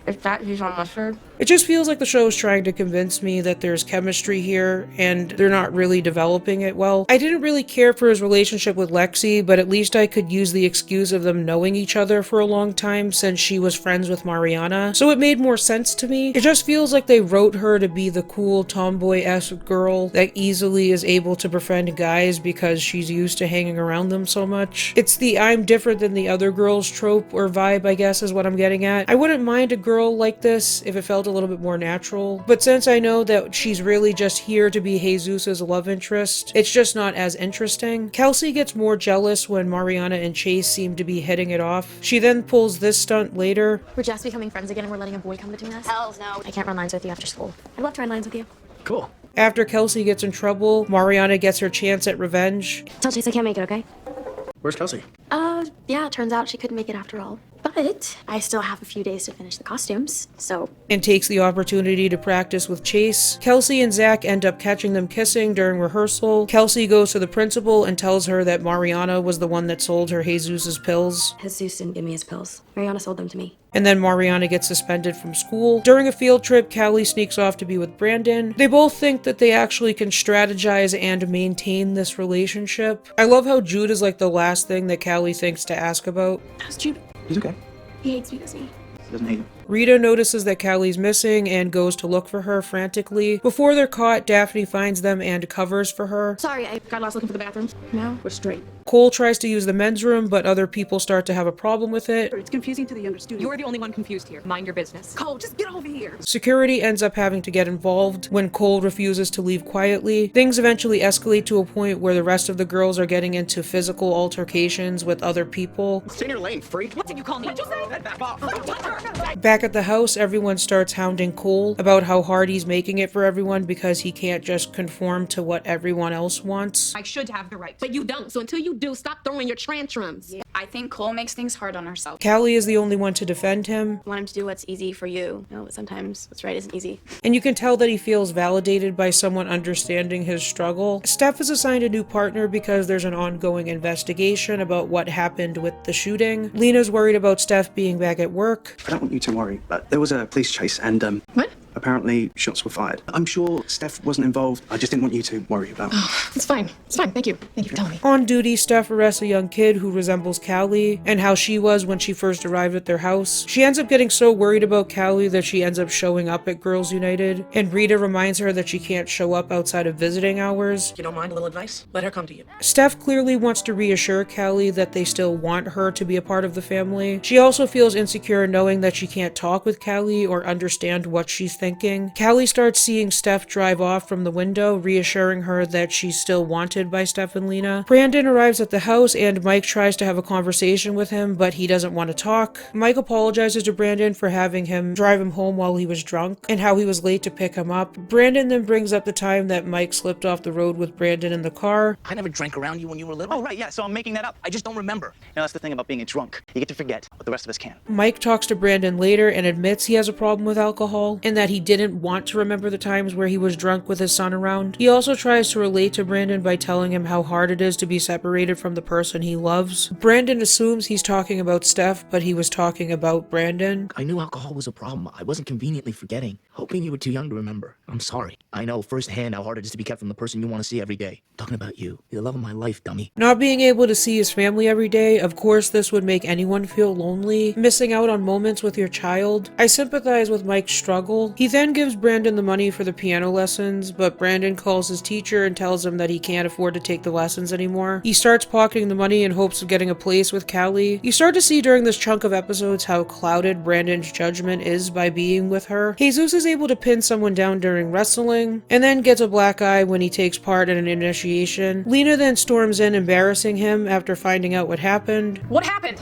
If that he's on mustard. It just feels like the show is trying to convince me that there's chemistry here, and they're not really developing it well. I didn't really care for his relationship with Lexi, but at least I could use the excuse of them knowing each other for a long time since she was friends with Mariana, so it made more sense to me. It just feels like they wrote her to be the cool tomboy-esque girl that easily is able to befriend guys because she's used to hanging around them so much. It's the I'm different than the other girls trope or vibe, I guess is what I'm getting at. I wouldn't mind a girl like this if it felt a little bit more natural, but since I know that she's really just here to be Jesus's love interest, it's just not as interesting. Kelsey gets more jealous when Mariana and Chase seem to be hitting it off. She then pulls this stunt later. We're just becoming friends again and we're letting a boy come between us? Hells no. I can't run lines with you after school. I'd love to run lines with you. Cool. After Kelsey gets in trouble, Mariana gets her chance at revenge. Tell Chase I can't make it, okay? Where's Kelsey? Yeah, it turns out she couldn't make it after all. But I still have a few days to finish the costumes, so... And takes the opportunity to practice with Chase. Kelsey and Zach end up catching them kissing during rehearsal. Kelsey goes to the principal and tells her that Mariana was the one that sold her Jesus's pills. Jesus didn't give me his pills. Mariana sold them to me. And then Mariana gets suspended from school. During a field trip, Callie sneaks off to be with Brandon. They both think that they actually can strategize and maintain this relationship. I love how Jude is like the last thing that Callie thinks to ask about. How's Jude? He's okay. He hates me, doesn't he? He doesn't hate you. Rita notices that Callie's missing and goes to look for her frantically. Before they're caught, Daphne finds them and covers for her. Sorry, I got lost looking for the bathrooms. Now we're straight. Cole tries to use the men's room, but other people start to have a problem with it. It's confusing to the younger students. You're the only one confused here. Mind your business. Cole, just get over here. Security ends up having to get involved when Cole refuses to leave quietly. Things eventually escalate to a point where the rest of the girls are getting into physical altercations with other people. Stay in your lane, freak. What did you call me? What'd you say? Back off. Back at the house, everyone starts hounding Cole about how hard he's making it for everyone because he can't just conform to what everyone else wants. I should have the right, but you don't. So until you do, stop throwing your tantrums. Yeah. I think Cole makes things hard on herself. Callie is the only one to defend him. I want him to do what's easy for you. No, but sometimes what's right isn't easy. And you can tell that he feels validated by someone understanding his struggle. Steph is assigned a new partner because there's an ongoing investigation about what happened with the shooting. Lena's worried about Steph being back at work. I don't want you to worry, but there was a police chase and, What? apparently shots were fired. I'm sure Steph wasn't involved. I just didn't want you to worry about it. Oh, it's fine. It's fine. Thank you. Thank you for telling me. On duty, Steph arrests a young kid who resembles Callie and how she was when she first arrived at their house. She ends up getting so worried about Callie that she ends up showing up at Girls United, and Rita reminds her that she can't show up outside of visiting hours. You don't mind a little advice? Let her come to you. Steph clearly wants to reassure Callie that they still want her to be a part of the family. She also feels insecure knowing that she can't talk with Callie or understand what she's thinking. Callie starts seeing Steph drive off from the window, reassuring her that she's still wanted by Steph and Lena. Brandon arrives at the house and Mike tries to have a conversation with him, but he doesn't want to talk. Mike apologizes to Brandon for having him drive him home while he was drunk and how he was late to pick him up. Brandon then brings up the time that Mike slipped off the road with Brandon in the car. I never drank around you when you were little. Oh, right, yeah, so I'm making that up. I just don't remember. You know, that's the thing about being a drunk. You get to forget, but the rest of us can't. Mike talks to Brandon later and admits he has a problem with alcohol and that he didn't want to remember the times where he was drunk with his son around. He also tries to relate to Brandon by telling him how hard it is to be separated from the person he loves. Brandon assumes he's talking about Steph, but he was talking about Brandon. I knew alcohol was a problem. I wasn't conveniently forgetting. Hoping you were too young to remember. I'm sorry. I know firsthand how hard it is to be kept from the person you want to see every day. I'm talking about you. You're the love of my life, dummy. Not being able to see his family every day, of course this would make anyone feel lonely. Missing out on moments with your child. I sympathize with Mike's struggle. He He then gives Brandon the money for the piano lessons, but Brandon calls his teacher and tells him that he can't afford to take the lessons anymore. He starts pocketing the money in hopes of getting a place with Callie. You start to see during this chunk of episodes how clouded Brandon's judgment is by being with her. Jesus is able to pin someone down during wrestling, and then gets a black eye when he takes part in an initiation. Lena then storms in, embarrassing him after finding out what happened. What happened?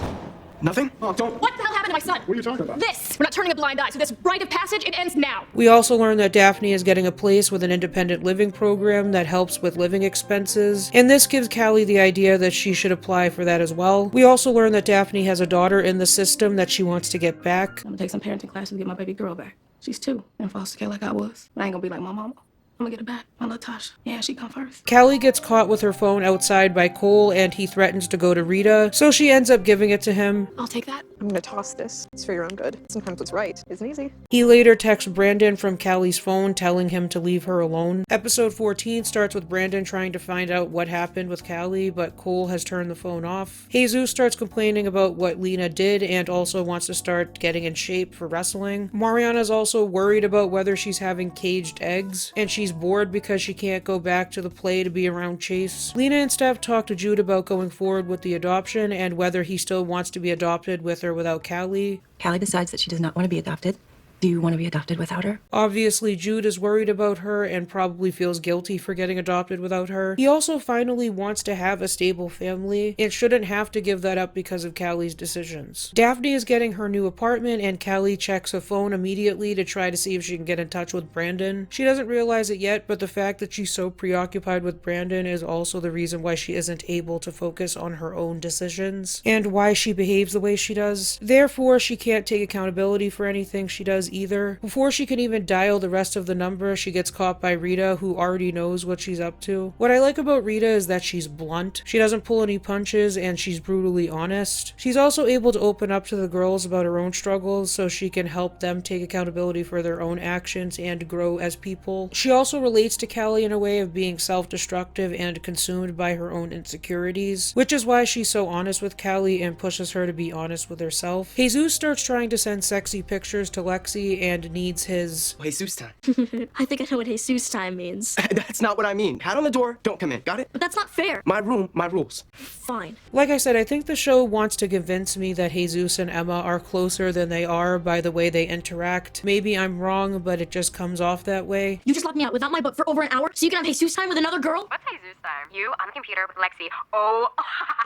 Nothing? Oh, don't. What the hell happened to my son? What are you talking about? This! We're not turning a blind eye to this rite of passage. It ends now. We also learn that Daphne is getting a place with an independent living program that helps with living expenses, and this gives Callie the idea that she should apply for that as well. We also learn that Daphne has a daughter in the system that she wants to get back. I'm gonna take some parenting classes to get my baby girl back. She's 2 in foster care like I was. But I ain't gonna be like my mama. I'm gonna get her back. My little Tasha. Yeah, she come first. Callie gets caught with her phone outside by Cole, and he threatens to go to Rita, so she ends up giving it to him. I'll take that. I'm gonna toss this. It's for your own good. Sometimes what's right isn't easy. He later texts Brandon from Callie's phone telling him to leave her alone. Episode 14 starts with Brandon trying to find out what happened with Callie, but Cole has turned the phone off. Jesus starts complaining about what Lena did and also wants to start getting in shape for wrestling. Mariana's also worried about whether she's having caged eggs, and she's bored because she can't go back to the play to be around Chase. Lena and Steph talk to Jude about going forward with the adoption and whether he still wants to be adopted with or without Callie. Callie decides that she does not want to be adopted. Do you want to be adopted without her? Obviously, Jude is worried about her and probably feels guilty for getting adopted without her. He also finally wants to have a stable family and shouldn't have to give that up because of Callie's decisions. Daphne is getting her new apartment and Callie checks her phone immediately to try to see if she can get in touch with Brandon. She doesn't realize it yet, but the fact that she's so preoccupied with Brandon is also the reason why she isn't able to focus on her own decisions and why she behaves the way she does. Therefore, she can't take accountability for anything she does either. Before she can even dial the rest of the number, she gets caught by Rita, who already knows what she's up to. What I like about Rita is that she's blunt. She doesn't pull any punches and she's brutally honest. She's also able to open up to the girls about her own struggles so she can help them take accountability for their own actions and grow as people. She also relates to Callie in a way of being self-destructive and consumed by her own insecurities, which is why she's so honest with Callie and pushes her to be honest with herself. Jesus starts trying to send sexy pictures to Lexi and needs his Jesus time. I think I know what Jesus time means. That's not what I mean. Hat on the door, don't come in. Got it? But that's not fair. My room, my rules. Fine. Like I said, I think the show wants to convince me that Jesus and Emma are closer than they are by the way they interact. Maybe I'm wrong, but it just comes off that way. You just locked me out without my book for over an hour so you can have Jesus time with another girl? What's Jesus time? You on the computer with Lexi. Oh.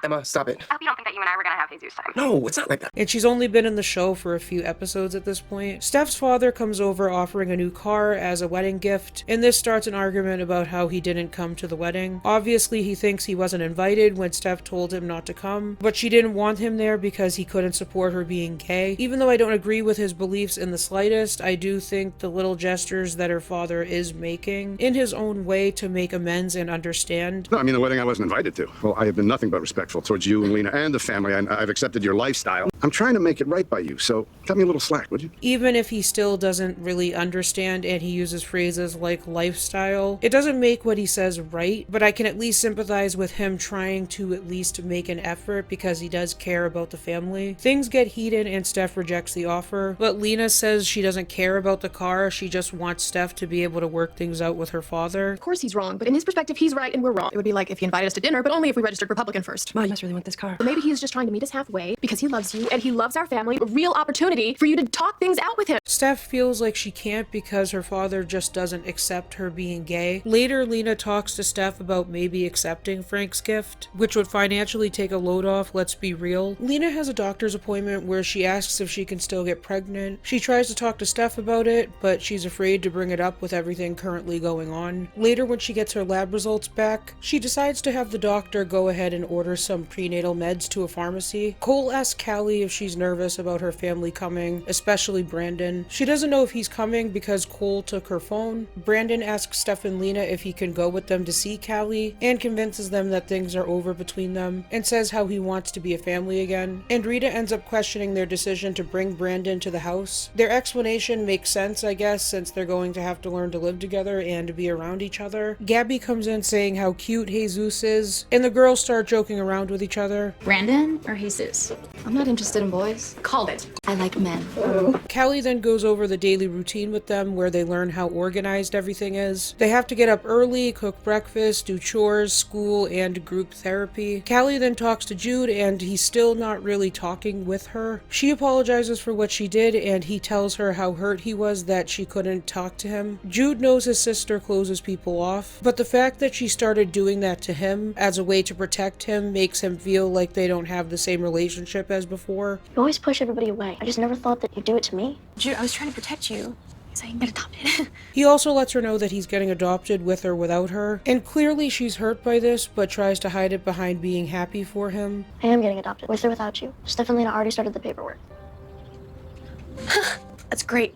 Emma, stop it. I hope you don't think that you and I were gonna have Jesus time. No, it's not like that. And she's only been in the show for a few episodes at this point. Steph's father comes over offering a new car as a wedding gift, and this starts an argument about how he didn't come to the wedding. Obviously, he thinks he wasn't invited when Steph told him not to come, but she didn't want him there because he couldn't support her being gay. Even though I don't agree with his beliefs in the slightest, I do think the little gestures that her father is making in his own way to make amends and understand. No, I mean, the wedding I wasn't invited to. Well, I have been nothing but respectful towards you and Lena and the family, and I've accepted your lifestyle. I'm trying to make it right by you, so cut me a little slack, would you? Even if he still doesn't really understand and he uses phrases like lifestyle, it doesn't make what he says right, but I can at least sympathize with him trying to at least make an effort because he does care about the family. Things get heated and Steph rejects the offer, but Lena says she doesn't care about the car, she just wants Steph to be able to work things out with her father. Of course he's wrong, but in his perspective, he's right and we're wrong. It would be like if he invited us to dinner, but only if we registered Republican first. Ma, you must really want this car. Or maybe he's just trying to meet us halfway because he loves you and he loves our family. A real opportunity for you to talk things out with him. Steph feels like she can't because her father just doesn't accept her being gay. Later, Lena talks to Steph about maybe accepting Frank's gift, which would financially take a load off, let's be real. Lena has a doctor's appointment where she asks if she can still get pregnant. She tries to talk to Steph about it, but she's afraid to bring it up with everything currently going on. Later, when she gets her lab results back, she decides to have the doctor go ahead and order some prenatal meds to a pharmacy. Cole asks Callie if she's nervous about her family coming, especially Brandon. She doesn't know if he's coming because Cole took her phone. Brandon asks Steph and Lena if he can go with them to see Callie and convinces them that things are over between them and says how he wants to be a family again. And Rita ends up questioning their decision to bring Brandon to the house. Their explanation makes sense, I guess, since they're going to have to learn to live together and be around each other. Gabby comes in saying how cute Jesus is, and the girls start joking around with each other. Brandon or Jesus? I'm not interested in boys. Called it. I like men. Callie then then goes over the daily routine with them where they learn how organized everything is. They have to get up early, cook breakfast, do chores, school, and group therapy. Callie then talks to Jude and he's still not really talking with her. She apologizes for what she did and he tells her how hurt he was that she couldn't talk to him. Jude knows his sister closes people off, but the fact that she started doing that to him as a way to protect him makes him feel like they don't have the same relationship as before. You always push everybody away. I just never thought that you'd do it to me. Jude, I was trying to protect you so I can get adopted. He also lets her know that he's getting adopted with or without her, and clearly she's hurt by this, but tries to hide it behind being happy for him. I am getting adopted, with or without you. Steph and Lena already started the paperwork. That's great.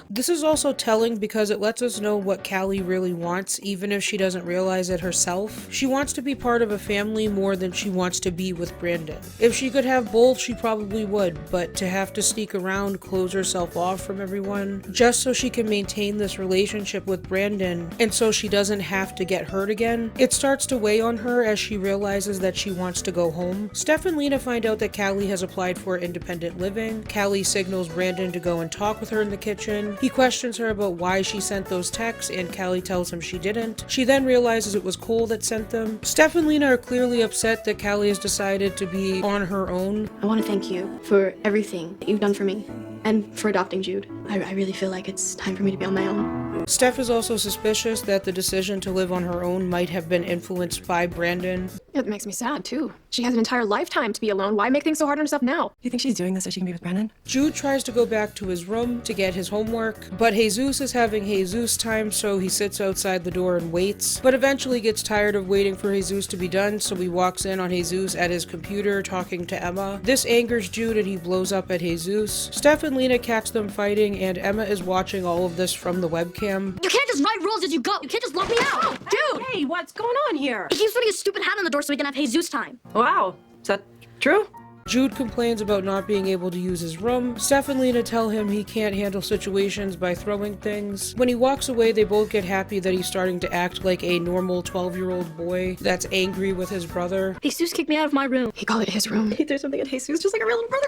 This is also telling because it lets us know what Callie really wants, even if she doesn't realize it herself. She wants to be part of a family more than she wants to be with Brandon. If she could have both, she probably would, but to have to sneak around, close herself off from everyone, just so she can maintain this relationship with Brandon, and so she doesn't have to get hurt again, it starts to weigh on her as she realizes that she wants to go home. Steph and Lena find out that Callie has applied for independent living. Callie signals Brandon to go and talk with her in the kitchen. He questions her about why she sent those texts, and Callie tells him she didn't. She then realizes it was Cole that sent them. Steph and Lena are clearly upset that Callie has decided to be on her own. I want to thank you for everything that you've done for me and for adopting Jude. I really feel like it's time for me to be on my own. Steph is also suspicious that the decision to live on her own might have been influenced by Brandon. It makes me sad, too. She has an entire lifetime to be alone. Why make things so hard on herself now? Do you think she's doing this so she can be with Brandon? Jude tries to go back to his room to get his homework, but Jesus is having Jesus time, so he sits outside the door and waits, but eventually gets tired of waiting for Jesus to be done, so he walks in on Jesus at his computer talking to Emma. This angers Jude and he blows up at Jesus. Steph and Lena catch them fighting, and Emma is watching all of this from the webcam. You can't just write rules as you go. You can't just lock me out. Dude! Hey, what's going on here? He keeps putting his stupid hat on the door so we can have Jesus time. Wow. Is that true? Jude complains about not being able to use his room. Steph and Lena tell him he can't handle situations by throwing things. When he walks away, they both get happy that he's starting to act like a normal 12-year-old boy that's angry with his brother. Jesus kicked me out of my room. He called it his room. He threw something at Jesus just like a real little brother.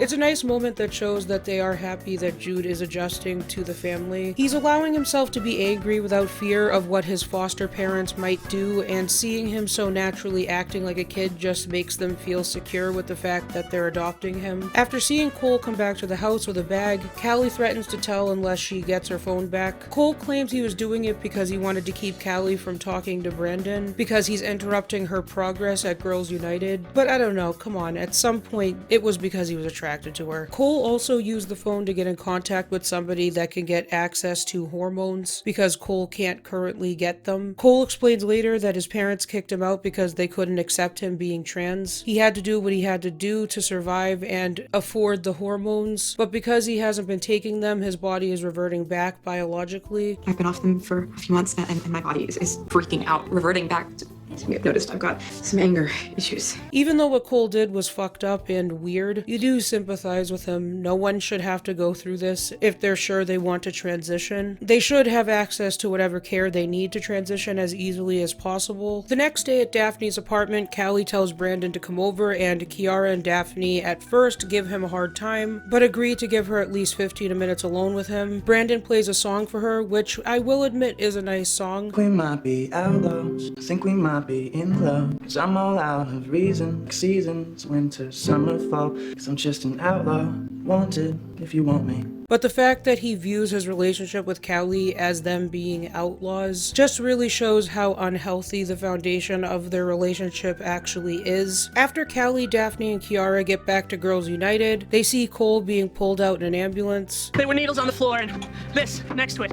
It's a nice moment that shows that they are happy that Jude is adjusting to the family. He's allowing himself to be angry without fear of what his foster parents might do, and seeing him so naturally acting like a kid just makes them feel secure with the fact that they're adopting him. After seeing Cole come back to the house with a bag, Callie threatens to tell unless she gets her phone back. Cole claims he was doing it because he wanted to keep Callie from talking to Brandon, because he's interrupting her progress at Girls United. But I don't know, come on, at some point it was because he was attracted to her. Cole also used the phone to get in contact with somebody that can get access to hormones because Cole can't currently get them. Cole explains later that his parents kicked him out because they couldn't accept him being trans. He had to do what he had to do to survive and afford the hormones, but because he hasn't been taking them, his body is reverting back biologically. I've been off them for a few months and my body is freaking out, reverting back to... I've noticed I've got some anger issues. Even though what Cole did was fucked up and weird, you do sympathize with him. No one should have to go through this if they're sure they want to transition. They should have access to whatever care they need to transition as easily as possible. The next day at Daphne's apartment, Callie tells Brandon to come over, and Kiara and Daphne at first give him a hard time, but agree to give her at least 15 minutes alone with him. Brandon plays a song for her, which I will admit is a nice song. We might be outlaws, I think we might be in love, 'cause I'm all out of reason, like seasons, winter, summer, fall, 'cause I'm just an outlaw, wanted if you want me. But the fact that he views his relationship with Callie as them being outlaws just really shows how unhealthy the foundation of their relationship actually is. After Callie, Daphne, and Kiara get back to Girls United, they see Cole being pulled out in an ambulance. There were needles on the floor and this next to it.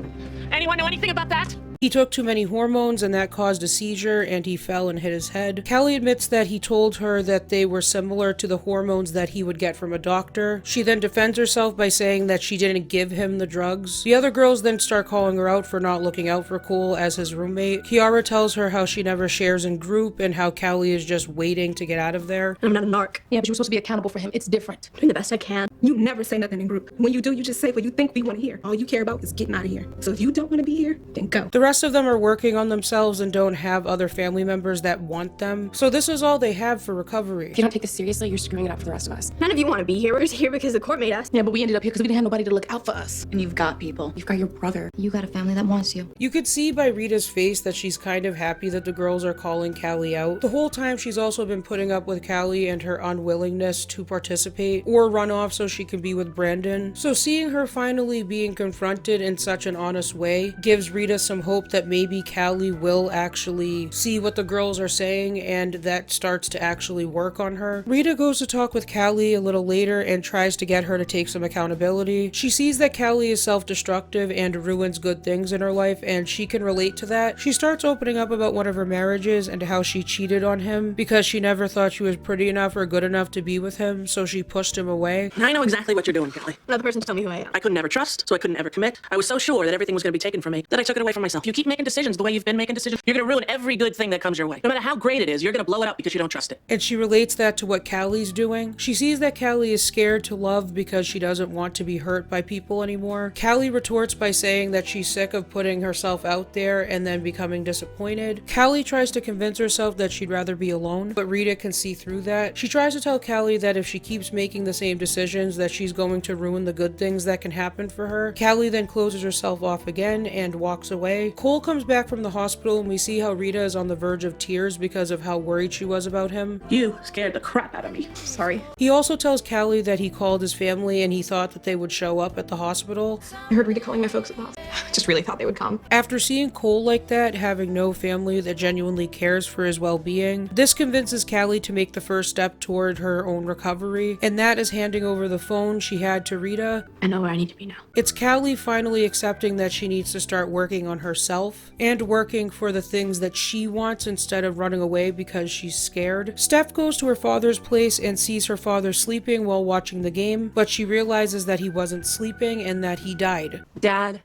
Anyone know anything about that? He took too many hormones and that caused a seizure, and he fell and hit his head. Callie admits that he told her that they were similar to the hormones that he would get from a doctor. She then defends herself by saying that she didn't give him the drugs. The other girls then start calling her out for not looking out for Cole as his roommate. Kiara tells her how she never shares in group and how Callie is just waiting to get out of there. I'm not a narc. Yeah, but you're supposed to be accountable for him. It's different. I'm doing the best I can. You never say nothing in group. When you do, you just say what you think we want to hear. All you care about is getting out of here. So if you don't want to be here, then go. The rest of them are working on themselves and don't have other family members that want them. So this is all they have for recovery. If you don't take this seriously, you're screwing it up for the rest of us. None of you want to be here. We're just here because the court made us. Yeah, but we ended up here because we didn't have nobody to look out for us. And you've got people. You've got your brother. You got a family that wants you. You could see by Rita's face that she's kind of happy that the girls are calling Callie out. The whole time she's also been putting up with Callie and her unwillingness to participate or run off so she can be with Brandon. So seeing her finally being confronted in such an honest way gives Rita some hope that maybe Callie will actually see what the girls are saying and that starts to actually work on her. Rita goes to talk with Callie a little later and tries to get her to take some accountability. She sees that Callie is self-destructive and ruins good things in her life, and she can relate to that. She starts opening up about one of her marriages and how she cheated on him because she never thought she was pretty enough or good enough to be with him, so she pushed him away. I know exactly what you're doing, Callie. Another person to tell me who I am. I couldn't ever trust, so I couldn't ever commit. I was so sure that everything was going to be taken from me that I took it away from myself. You keep making decisions the way you've been making decisions, you're going to ruin every good thing that comes your way. No matter how great it is, you're going to blow it up because you don't trust it. And she relates that to what Callie's doing. She sees that Callie is scared to love because she doesn't want to be hurt by people anymore. Callie retorts by saying that she's sick of putting herself out there and then becoming disappointed. Callie tries to convince herself that she'd rather be alone, but Rita can see through that. She tries to tell Callie that if she keeps making the same decisions that she's going to ruin the good things that can happen for her. Callie then closes herself off again and walks away. Cole comes back from the hospital and we see how Rita is on the verge of tears because of how worried she was about him. You scared the crap out of me. Sorry. He also tells Callie that he called his family and he thought that they would show up at the hospital. I heard Rita calling my folks at the hospital. I just really thought they would come. After seeing Cole like that, having no family that genuinely cares for his well-being, this convinces Callie to make the first step toward her own recovery, and that is handing over the phone she had to Rita. I know where I need to be now. It's Callie finally accepting that she needs to start working on herself and working for the things that she wants instead of running away because she's scared. Steph goes to her father's place and sees her father sleeping while watching the game, but she realizes that he wasn't sleeping and that he died. Dad.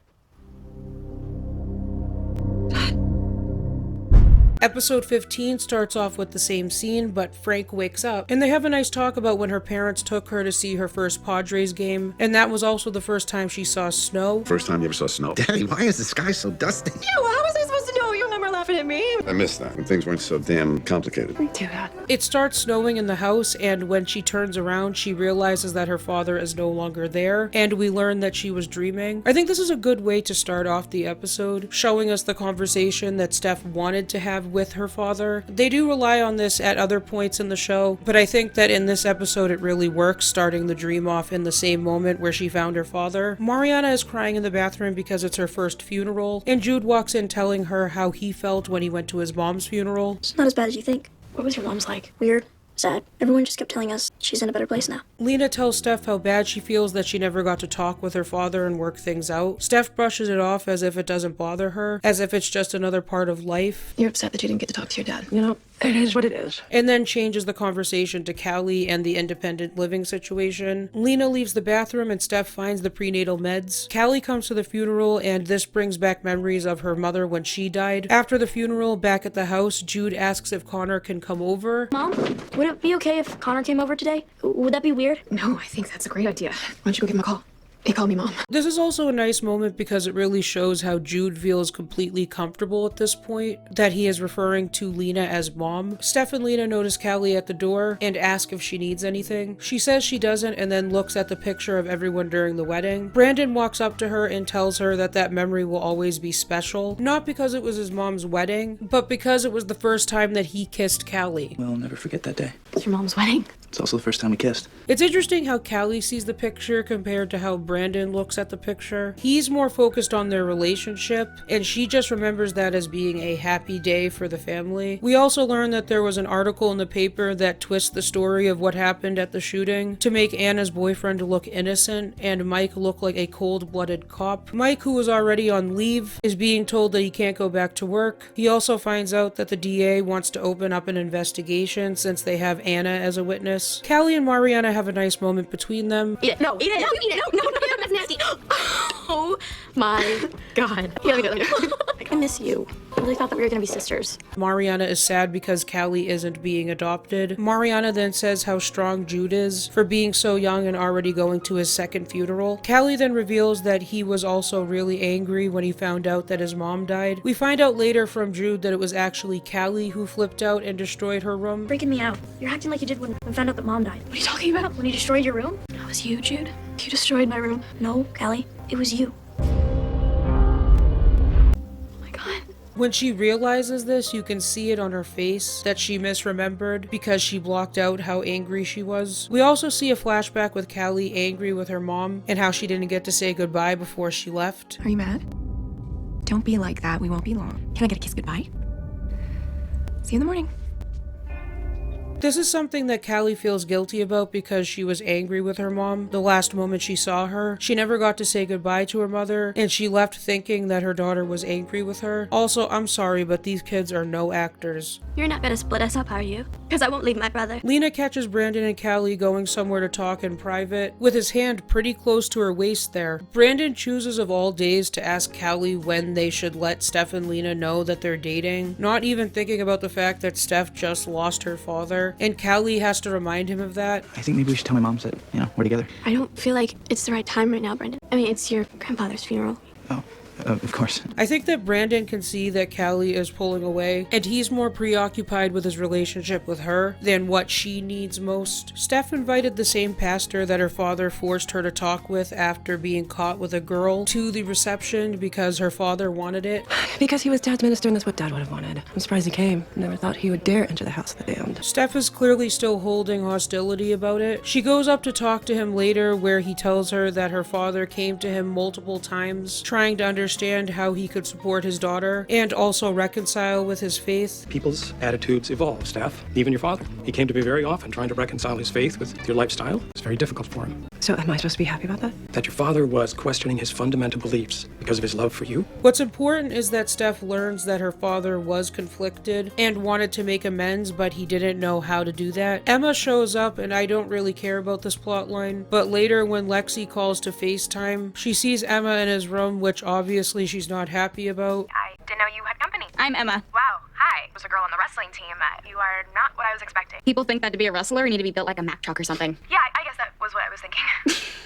Episode 15 starts off with the same scene, but Frank wakes up, and they have a nice talk about when her parents took her to see her first Padres game, and that was also the first time she saw snow. First time you ever saw snow? Daddy, why is the sky so dusty? Ew, how was I supposed to know? You remember laughing at me? I missed that when things weren't so damn complicated. Me too, Dad. It starts snowing in the house, and when she turns around, she realizes that her father is no longer there, and we learn that she was dreaming. I think this is a good way to start off the episode, showing us the conversation that Steph wanted to have with her father. They do rely on this at other points in the show, but I think that in this episode it really works, starting the dream off in the same moment where she found her father. Mariana is crying in the bathroom because it's her first funeral, and Jude walks in telling her how he felt when he went to his mom's funeral. It's not as bad as you think. What was your mom's like? Weird? Sad. Everyone just kept telling us she's in a better place now. Lena tells Steph how bad she feels that she never got to talk with her father and work things out. Steph brushes it off as if it doesn't bother her, as if it's just another part of life. You're upset that you didn't get to talk to your dad. You know, it is what it is. And then changes the conversation to Callie and the independent living situation. Lena leaves the bathroom and Steph finds the prenatal meds. Callie comes to the funeral and this brings back memories of her mother when she died. After the funeral, back at the house, Jude asks if Connor can come over. Mom, would it be okay if Connor came over today? Would that be weird? No, I think that's a great idea. Why don't you go give him a call? He called me Mom. This is also a nice moment because it really shows how Jude feels completely comfortable at this point, that he is referring to Lena as Mom. Steph and Lena notice Callie at the door and ask if she needs anything. She says she doesn't and then looks at the picture of everyone during the wedding. Brandon walks up to her and tells her that that memory will always be special, not because it was his mom's wedding, but because it was the first time that he kissed Callie. We'll never forget that day. It's your mom's wedding. It's also the first time we kissed. It's interesting how Callie sees the picture compared to how Brandon looks at the picture. He's more focused on their relationship, and she just remembers that as being a happy day for the family. We also learn that there was an article in the paper that twists the story of what happened at the shooting to make Anna's boyfriend look innocent and Mike look like a cold-blooded cop. Mike, who was already on leave, is being told that he can't go back to work. He also finds out that the DA wants to open up an investigation since they have Anna as a witness. Callie and Mariana have a nice moment between them. Eat it. No. Eat it. No, eat it. No, that's nasty. Oh my God. Yeah, let me do it. I miss you. I really thought that we were gonna be sisters. Mariana is sad because Callie isn't being adopted. Mariana then says how strong Jude is for being so young and already going to his second funeral. Callie then reveals that he was also really angry when he found out that his mom died. We find out later from Jude that it was actually Callie who flipped out and destroyed her room. Freaking me out. You're acting like you did when I found out that Mom died. What are you talking about? When you destroyed your room? That was you, Jude. You destroyed my room. No, Callie. It was you. When she realizes this, you can see it on her face that she misremembered because she blocked out how angry she was. We also see a flashback with Callie angry with her mom and how she didn't get to say goodbye before she left. Are you mad? Don't be like that. We won't be long. Can I get a kiss goodbye? See you in the morning. This is something that Callie feels guilty about because she was angry with her mom the last moment she saw her. She never got to say goodbye to her mother, and she left thinking that her daughter was angry with her. Also, I'm sorry, but these kids are no actors. You're not gonna split us up, are you? Because I won't leave my brother. Lena catches Brandon and Callie going somewhere to talk in private, with his hand pretty close to her waist there. Brandon chooses of all days to ask Callie when they should let Steph and Lena know that they're dating, not even thinking about the fact that Steph just lost her father, and Callie has to remind him of that. I think maybe we should tell my moms that, we're together. I don't feel like it's the right time right now, Brendan. I mean, it's your grandfather's funeral. Of course. I think that Brandon can see that Callie is pulling away, and he's more preoccupied with his relationship with her than what she needs most. Steph invited the same pastor that her father forced her to talk with after being caught with a girl to the reception because her father wanted it. Because he was Dad's minister and that's what Dad would have wanted. I'm surprised he came. Never thought he would dare enter the house of the damned. Steph is clearly still holding hostility about it. She goes up to talk to him later where he tells her that her father came to him multiple times trying to understand how he could support his daughter and also reconcile with his faith. People's attitudes evolve, Steph. Even your father. He came to me very often trying to reconcile his faith with your lifestyle. It's very difficult for him. So am I supposed to be happy about that? That your father was questioning his fundamental beliefs because of his love for you. What's important is that Steph learns that her father was conflicted and wanted to make amends, but he didn't know how to do that. Emma shows up, and I don't really care about this plot line, but later when Lexi calls to FaceTime, she sees Emma in his room, which obviously she's not happy about. I didn't know you had company. I'm Emma. Wow, hi. I was a girl on the wrestling team. You are not what I was expecting. People think that to be a wrestler, you need to be built like a Mack truck or something. Yeah, I guess that was what I was thinking.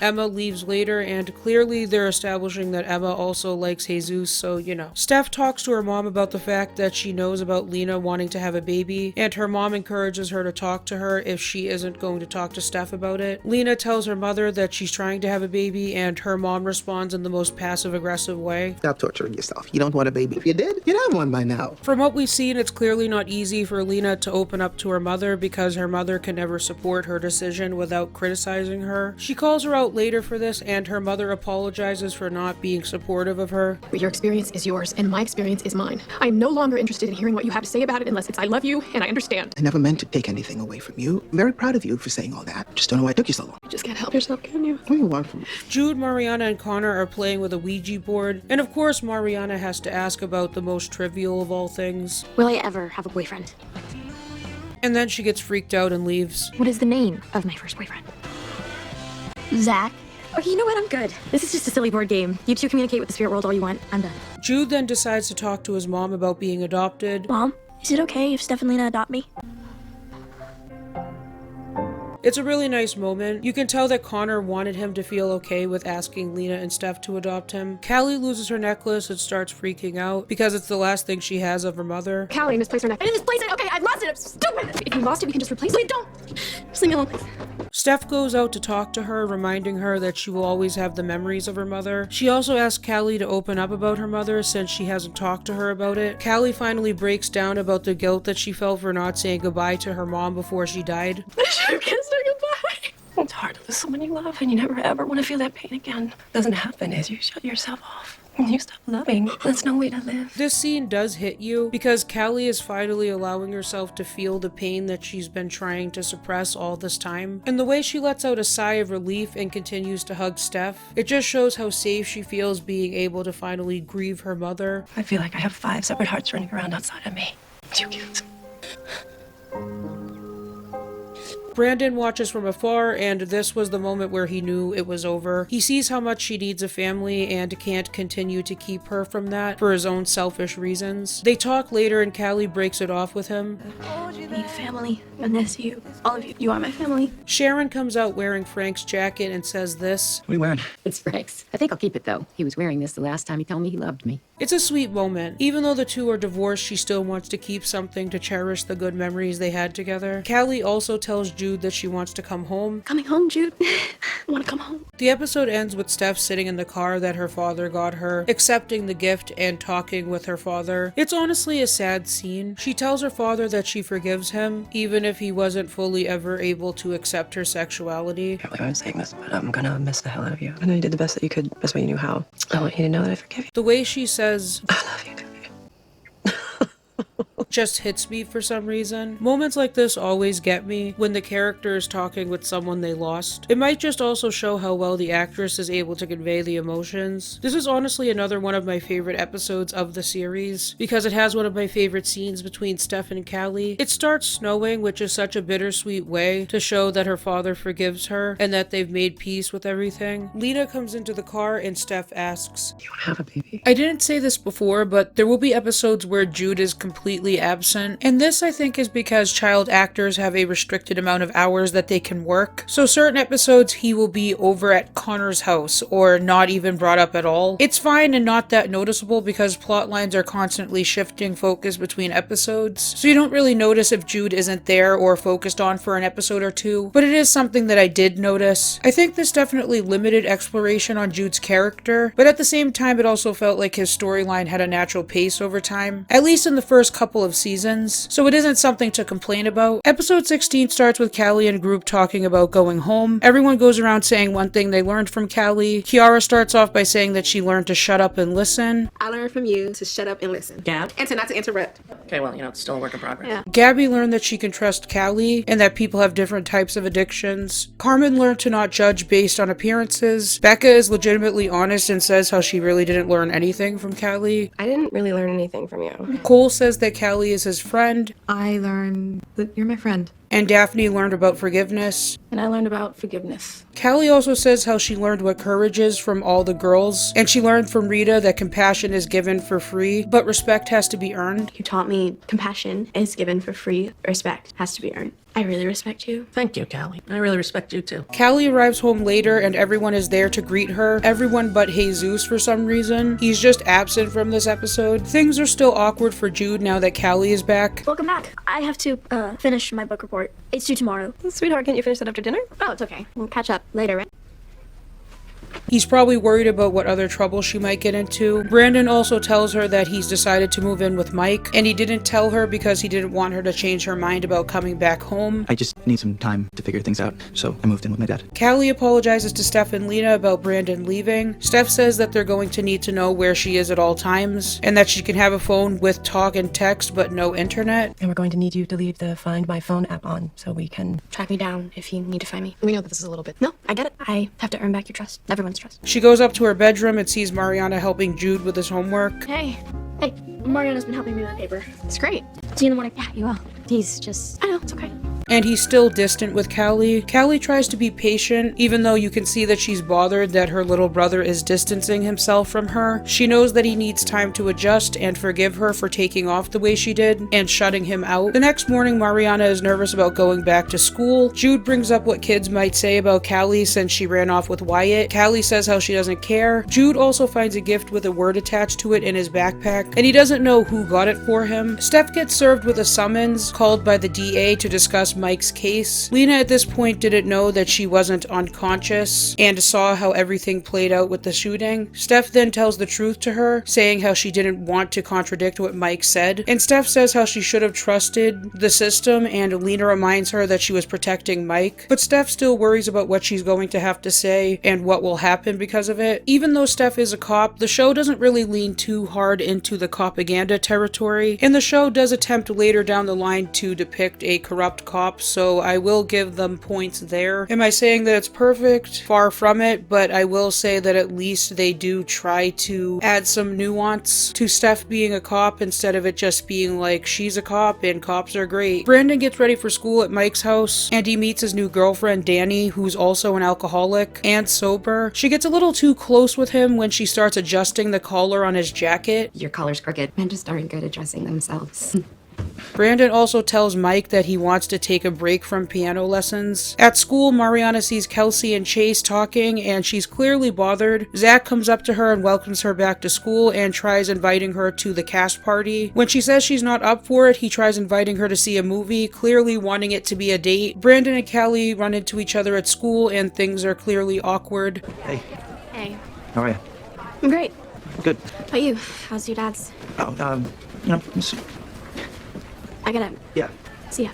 Emma leaves later, and clearly they're establishing that Emma also likes Jesus, so Steph talks to her mom about the fact that she knows about Lena wanting to have a baby, and her mom encourages her to talk to her if she isn't going to talk to Steph about it. Lena tells her mother that she's trying to have a baby, and her mom responds in the most passive-aggressive way. Stop torturing yourself. You don't want a baby. If you did, you'd have one by now. From what we've seen, it's clearly not easy for Lena to open up to her mother because her mother can never support her decision without criticizing her. She calls her out later for this, and her mother apologizes for not being supportive of her. Your experience is yours, and my experience is mine. I'm no longer interested in hearing what you have to say about it unless it's I love you and I understand. I never meant to take anything away from you. I'm very proud of you for saying all that. Just don't know why it took you so long. You just can't help yourself, can you? What do you want from me? Jude, Mariana, and Connor are playing with a Ouija board, and of course Mariana has to ask about the most trivial of all things. Will I ever have a boyfriend? And then she gets freaked out and leaves. What is the name of my first boyfriend? Zach. Okay, you know what? I'm good. This is just a silly board game. You two communicate with the spirit world all you want. I'm done. Jude then decides to talk to his mom about being adopted. Mom, is it okay if Steph and Lena adopt me? It's a really nice moment. You can tell that Connor wanted him to feel okay with asking Lena and Steph to adopt him. Callie loses her necklace and starts freaking out because it's the last thing she has of her mother. Callie misplaced her necklace. I didn't misplace it. Okay, I lost it. I'm stupid. If you lost it, we can just replace it. Wait, don't. Just leave me alone, please. Steph goes out to talk to her, reminding her that she will always have the memories of her mother. She also asks Callie to open up about her mother since she hasn't talked to her about it. Callie finally breaks down about the guilt that she felt for not saying goodbye to her mom before she died. I should have kissed her goodbye. It's hard to lose someone you love, and you never ever want to feel that pain again. It doesn't happen as you shut yourself off. When you stop loving, that's no way to live. This scene does hit you because Callie is finally allowing herself to feel the pain that she's been trying to suppress all this time. And the way she lets out a sigh of relief and continues to hug Steph, it just shows how safe she feels being able to finally grieve her mother. I feel like I have 5 separate hearts running around outside of me. 2 kids. Brandon watches from afar, and this was the moment where he knew it was over. He sees how much she needs a family and can't continue to keep her from that for his own selfish reasons. They talk later and Callie breaks it off with him. I need a family, and that's you. All of you. You are my family. Sharon comes out wearing Frank's jacket and says this. What are you wearing? It's Frank's. I think I'll keep it though. He was wearing this the last time he told me he loved me. It's a sweet moment. Even though the two are divorced, she still wants to keep something to cherish the good memories they had together. Callie also tells Jude that she wants to come home. Coming home, Jude. I want to come home. The episode ends with Steph sitting in the car that her father got her, accepting the gift and talking with her father. It's honestly a sad scene. She tells her father that she forgives him, even if he wasn't fully ever able to accept her sexuality. I can't believe I'm saying this, but I'm gonna miss the hell out of you. I know you did the best that you could, best way you knew how. I want you to know that I forgive you. The way she says, I love you. just hits me for some reason. Moments like this always get me when the character is talking with someone they lost. It might just also show how well the actress is able to convey the emotions. This is honestly another one of my favorite episodes of the series because it has one of my favorite scenes between Steph and Callie. It starts snowing, which is such a bittersweet way to show that her father forgives her and that they've made peace with everything. Lena comes into the car and Steph asks, "You want to have a baby?" I didn't say this before, but there will be episodes where Jude is completely absent, and this I think is because child actors have a restricted amount of hours that they can work. So certain episodes he will be over at Connor's house or not even brought up at all. It's fine and not that noticeable because plot lines are constantly shifting focus between episodes, so you don't really notice if Jude isn't there or focused on for an episode or two, but it is something that I did notice. I think this definitely limited exploration on Jude's character, but at the same time it also felt like his storyline had a natural pace over time, at least in the first couple of seasons, so it isn't something to complain about. Episode 16 starts with Callie and a group talking about going home. Everyone goes around saying one thing they learned from Callie. Kiara starts off by saying that she learned to shut up and listen. I learned from you to shut up and listen. Gab? And to not to interrupt. Okay, well, it's still a work in progress. Yeah. Gabby learned that she can trust Callie and that people have different types of addictions. Carmen learned to not judge based on appearances. Becca is legitimately honest and says how she really didn't learn anything from Callie. I didn't really learn anything from you. Cole says that Callie is his friend. I learned that you're my friend. And Daphne learned about forgiveness. And I learned about forgiveness. Callie also says how she learned what courage is from all the girls, and she learned from Rita that compassion is given for free, but respect has to be earned. You taught me compassion is given for free, respect has to be earned. I really respect you. Thank you, Callie. I really respect you too. Callie arrives home later and everyone is there to greet her. Everyone but Jesus for some reason. He's just absent from this episode. Things are still awkward for Jude now that Callie is back. Welcome back. I have to finish my book report. It's due tomorrow. Sweetheart, can't you finish that after dinner? Oh, it's okay. We'll catch up later, right? He's probably worried about what other trouble she might get into. Brandon also tells her that he's decided to move in with Mike, and he didn't tell her because he didn't want her to change her mind about coming back home. I just need some time to figure things out, so I moved in with my dad. Callie apologizes to Steph and Lena about Brandon leaving. Steph says that they're going to need to know where she is at all times, and that she can have a phone with talk and text but no internet. And we're going to need you to leave the Find My Phone app on so we can track me down if you need to find me. We know that this is a little bit... No, I get it. I have to earn back your trust. Everyone's trust. She goes up to her bedroom and sees Mariana helping Jude with his homework. Hey, Mariana's been helping me with paper. It's great. See you in the morning. Yeah, you will. He's just... I know, it's okay. And he's still distant with Callie. Callie tries to be patient, even though you can see that she's bothered that her little brother is distancing himself from her. She knows that he needs time to adjust and forgive her for taking off the way she did and shutting him out. The next morning, Mariana is nervous about going back to school. Jude brings up what kids might say about Callie since she ran off with Wyatt. Callie says how she doesn't care. Jude also finds a gift with a word attached to it in his backpack, and he doesn't know who got it for him. Steph gets served with a summons called by the DA to discuss Mike's case. Lena at this point didn't know that she wasn't unconscious and saw how everything played out with the shooting. Steph then tells the truth to her, saying how she didn't want to contradict what Mike said. And Steph says how she should have trusted the system, and Lena reminds her that she was protecting Mike. But Steph still worries about what she's going to have to say and what will happen because of it. Even though Steph is a cop, the show doesn't really lean too hard into the propaganda territory, and the show does attempt later down the line to depict a corrupt cop cop, so I will give them points there. Am I saying that it's perfect? Far from it, but I will say that at least they do try to add some nuance to Steph being a cop instead of it just being like, she's a cop and cops are great. Brandon gets ready for school at Mike's house, and he meets his new girlfriend, Danny, who's also an alcoholic and sober. She gets a little too close with him when she starts adjusting the collar on his jacket. Your collar's crooked. Men just aren't good at dressing themselves. Brandon also tells Mike that he wants to take a break from piano lessons. At school, Mariana sees Kelsey and Chase talking, and she's clearly bothered. Zach comes up to her and welcomes her back to school and tries inviting her to the cast party. When she says she's not up for it, he tries inviting her to see a movie, clearly wanting it to be a date. Brandon and Callie run into each other at school, and things are clearly awkward. Hey. Hey. How are you? I'm great. Good. How about you? How's your dad's? Oh, let me see. I gotta Yeah. see ya.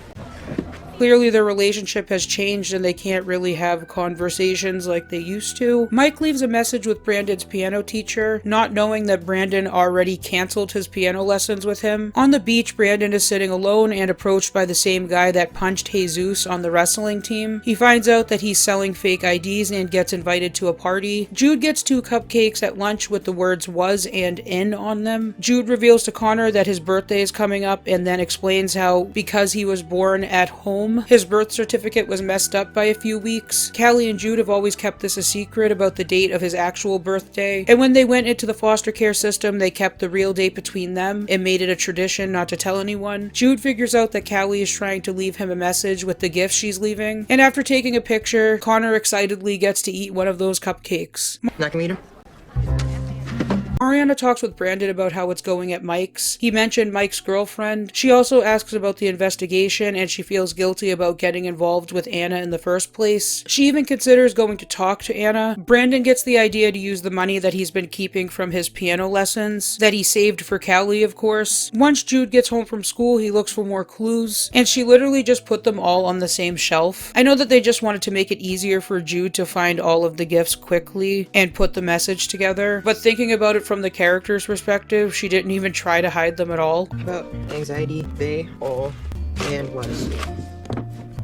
Clearly their relationship has changed and they can't really have conversations like they used to. Mike leaves a message with Brandon's piano teacher, not knowing that Brandon already canceled his piano lessons with him. On the beach, Brandon is sitting alone and approached by the same guy that punched Jesus on the wrestling team. He finds out that he's selling fake IDs and gets invited to a party. Jude gets 2 cupcakes at lunch with the words "was" and "in" on them. Jude reveals to Connor that his birthday is coming up and then explains how, because he was born at home, his birth certificate was messed up by a few weeks. Callie and Jude have always kept this a secret about the date of his actual birthday, and when they went into the foster care system, they kept the real date between them and made it a tradition not to tell anyone. Jude figures out that Callie is trying to leave him a message with the gifts she's leaving, and after taking a picture, Connor excitedly gets to eat one of those cupcakes. Not gonna eat him? Mariana talks with Brandon about how it's going at Mike's. He mentioned Mike's girlfriend. She also asks about the investigation and she feels guilty about getting involved with Anna in the first place. She even considers going to talk to Anna. Brandon gets the idea to use the money that he's been keeping from his piano lessons, that he saved for Callie, of course. Once Jude gets home from school, he looks for more clues, and she literally just put them all on the same shelf. I know that they just wanted to make it easier for Jude to find all of the gifts quickly and put the message together, but thinking about it from the character's perspective, she didn't even try to hide them at all. About anxiety, they, all, and was.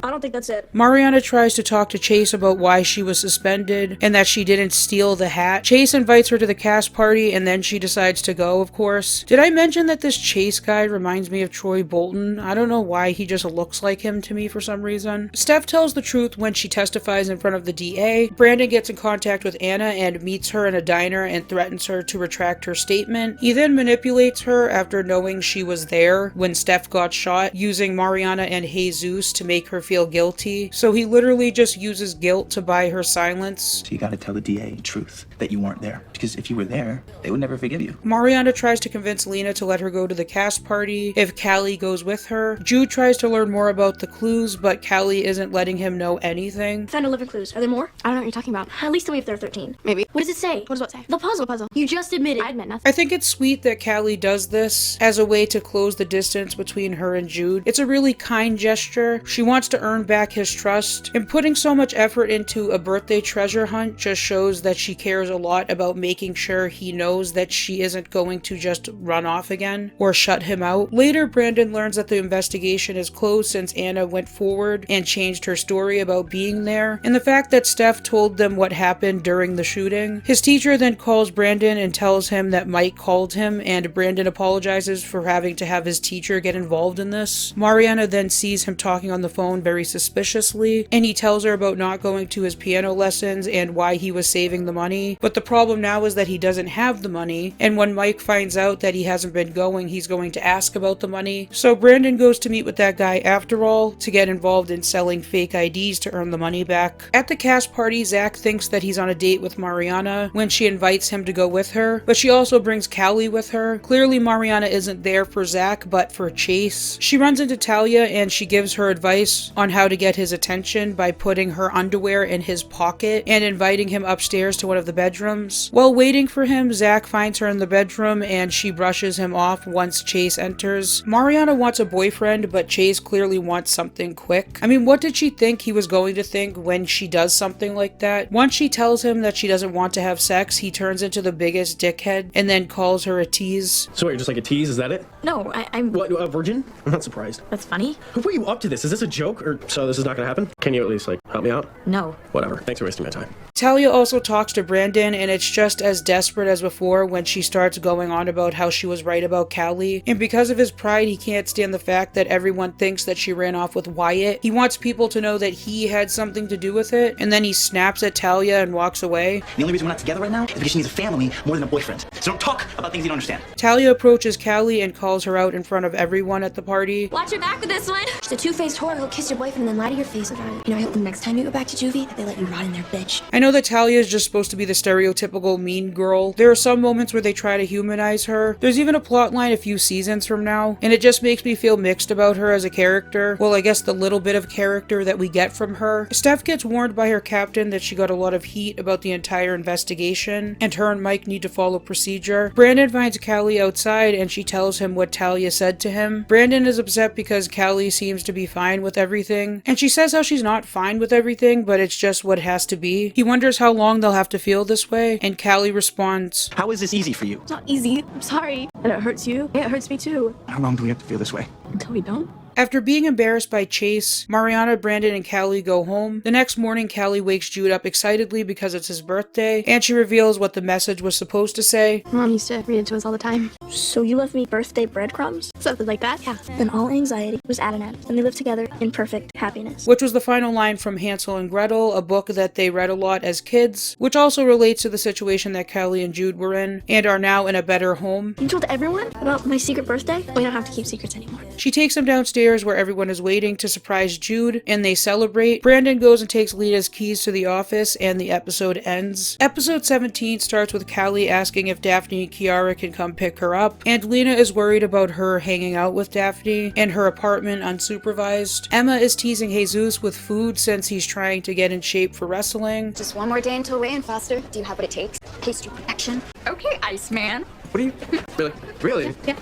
I don't think that's it. Mariana tries to talk to Chase about why she was suspended and that she didn't steal the hat. Chase invites her to the cast party and then she decides to go, of course. Did I mention that this Chase guy reminds me of Troy Bolton? I don't know why, he just looks like him to me for some reason. Steph tells the truth when she testifies in front of the DA. Brandon gets in contact with Anna and meets her in a diner and threatens her to retract her statement. He then manipulates her after knowing she was there when Steph got shot, using Mariana and Jesus to make her feel guilty. So he literally just uses guilt to buy her silence. So you gotta tell the DA the truth, that you weren't there. Because if you were there, they would never forgive you. Mariana tries to convince Lena to let her go to the cast party if Callie goes with her. Jude tries to learn more about the clues, but Callie isn't letting him know anything. Found 11 clues. Are there more? I don't know what you're talking about. At least tell me if there are 13. Maybe. What does it say? What does what say? The puzzle. You just admitted. I admit nothing. I think it's sweet that Callie does this as a way to close the distance between her and Jude. It's a really kind gesture. She wants to earn back his trust, and putting so much effort into a birthday treasure hunt just shows that she cares a lot about making sure he knows that she isn't going to just run off again or shut him out. Later, Brandon learns that the investigation is closed since Anna went forward and changed her story about being there, and the fact that Steph told them what happened during the shooting. His teacher then calls Brandon and tells him that Mike called him, and Brandon apologizes for having to have his teacher get involved in this. Mariana then sees him talking on the phone very suspiciously, and he tells her about not going to his piano lessons and why he was saving the money. But the problem now is that he doesn't have the money, and when Mike finds out that he hasn't been going, he's going to ask about the money. So Brandon goes to meet with that guy after all to get involved in selling fake IDs to earn the money back. At the cast party, Zach thinks that he's on a date with Mariana when she invites him to go with her, but she also brings Callie with her. Clearly Mariana isn't there for Zach, but for Chase. She runs into Talia and she gives her advice on how to get his attention by putting her underwear in his pocket and inviting him upstairs to one of the bedrooms bedrooms. While waiting for him, Zach finds her in the bedroom and she brushes him off once Chase enters. Mariana wants a boyfriend, but Chase clearly wants something quick. I mean, what did she think he was going to think when she does something like that? Once she tells him that she doesn't want to have sex, he turns into the biggest dickhead and then calls her a tease. So you're just like a tease, is that it? No, I'm... What, a virgin? I'm not surprised. That's funny. Who put you up to this? Is this a joke? Or so this is not gonna happen? Can you at least, like, help me out? No. Whatever. Thanks for wasting my time. Talia also talks to Brandon, and it's just as desperate as before when she starts going on about how she was right about Callie. And because of his pride, he can't stand the fact that everyone thinks that she ran off with Wyatt. He wants people to know that he had something to do with it, and then he snaps at Talia and walks away. The only reason we're not together right now is because she needs a family more than a boyfriend. So don't talk about things you don't understand. Talia approaches Callie and calls her out in front of everyone at the party. Watch your back with this one. She's a two-faced whore who'll kiss your boyfriend and then lie to your face about it. You know, I hope the next time you go back to juvie that they let you rot in their bitch. I know that Talia is just supposed to be the stereotypical mean girl. There are some moments where they try to humanize her. There's even a plot line a few seasons from now, and it just makes me feel mixed about her as a character. Well, I guess the little bit of character that we get from her. Steph gets warned by her captain that she got a lot of heat about the entire investigation, and her and Mike need to follow procedure. Brandon finds Callie outside, and she tells him what Talia said to him. Brandon is upset because Callie seems to be fine with everything, and she says how she's not fine with everything, but it's just what has to be. He wonders how long they'll have to feel this way, and Callie responds, How is this easy for you? It's not easy. I'm sorry. And it hurts you. Yeah, it hurts me too. How long do we have to feel this way? Until we don't. After being embarrassed by Chase, Mariana, Brandon, and Callie go home. The next morning, Callie wakes Jude up excitedly because it's his birthday, and she reveals what the message was supposed to say. Mom used to read it to us all the time. So you left me birthday breadcrumbs? Something like that? Yeah. Then all anxiety was at an end, and they lived together in perfect happiness. Which was the final line from Hansel and Gretel, a book that they read a lot as kids, which also relates to the situation that Callie and Jude were in, and are now in a better home. You told everyone about my secret birthday? We don't have to keep secrets anymore. She takes him downstairs where everyone is waiting to surprise Jude, and they celebrate. Brandon goes and takes Lena's keys to the office, and the episode ends. Episode 17 starts with Callie asking if Daphne and Kiara can come pick her up, and Lena is worried about her hanging out with Daphne in her apartment unsupervised. Emma is teasing Jesus with food since he's trying to get in shape for wrestling. Just one more day until weigh-in, Foster. Do you have what it takes? Taste your perfection. Okay, Iceman. What are you... Really? Yeah.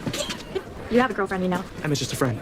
You have a girlfriend, you know. Emma's just a friend.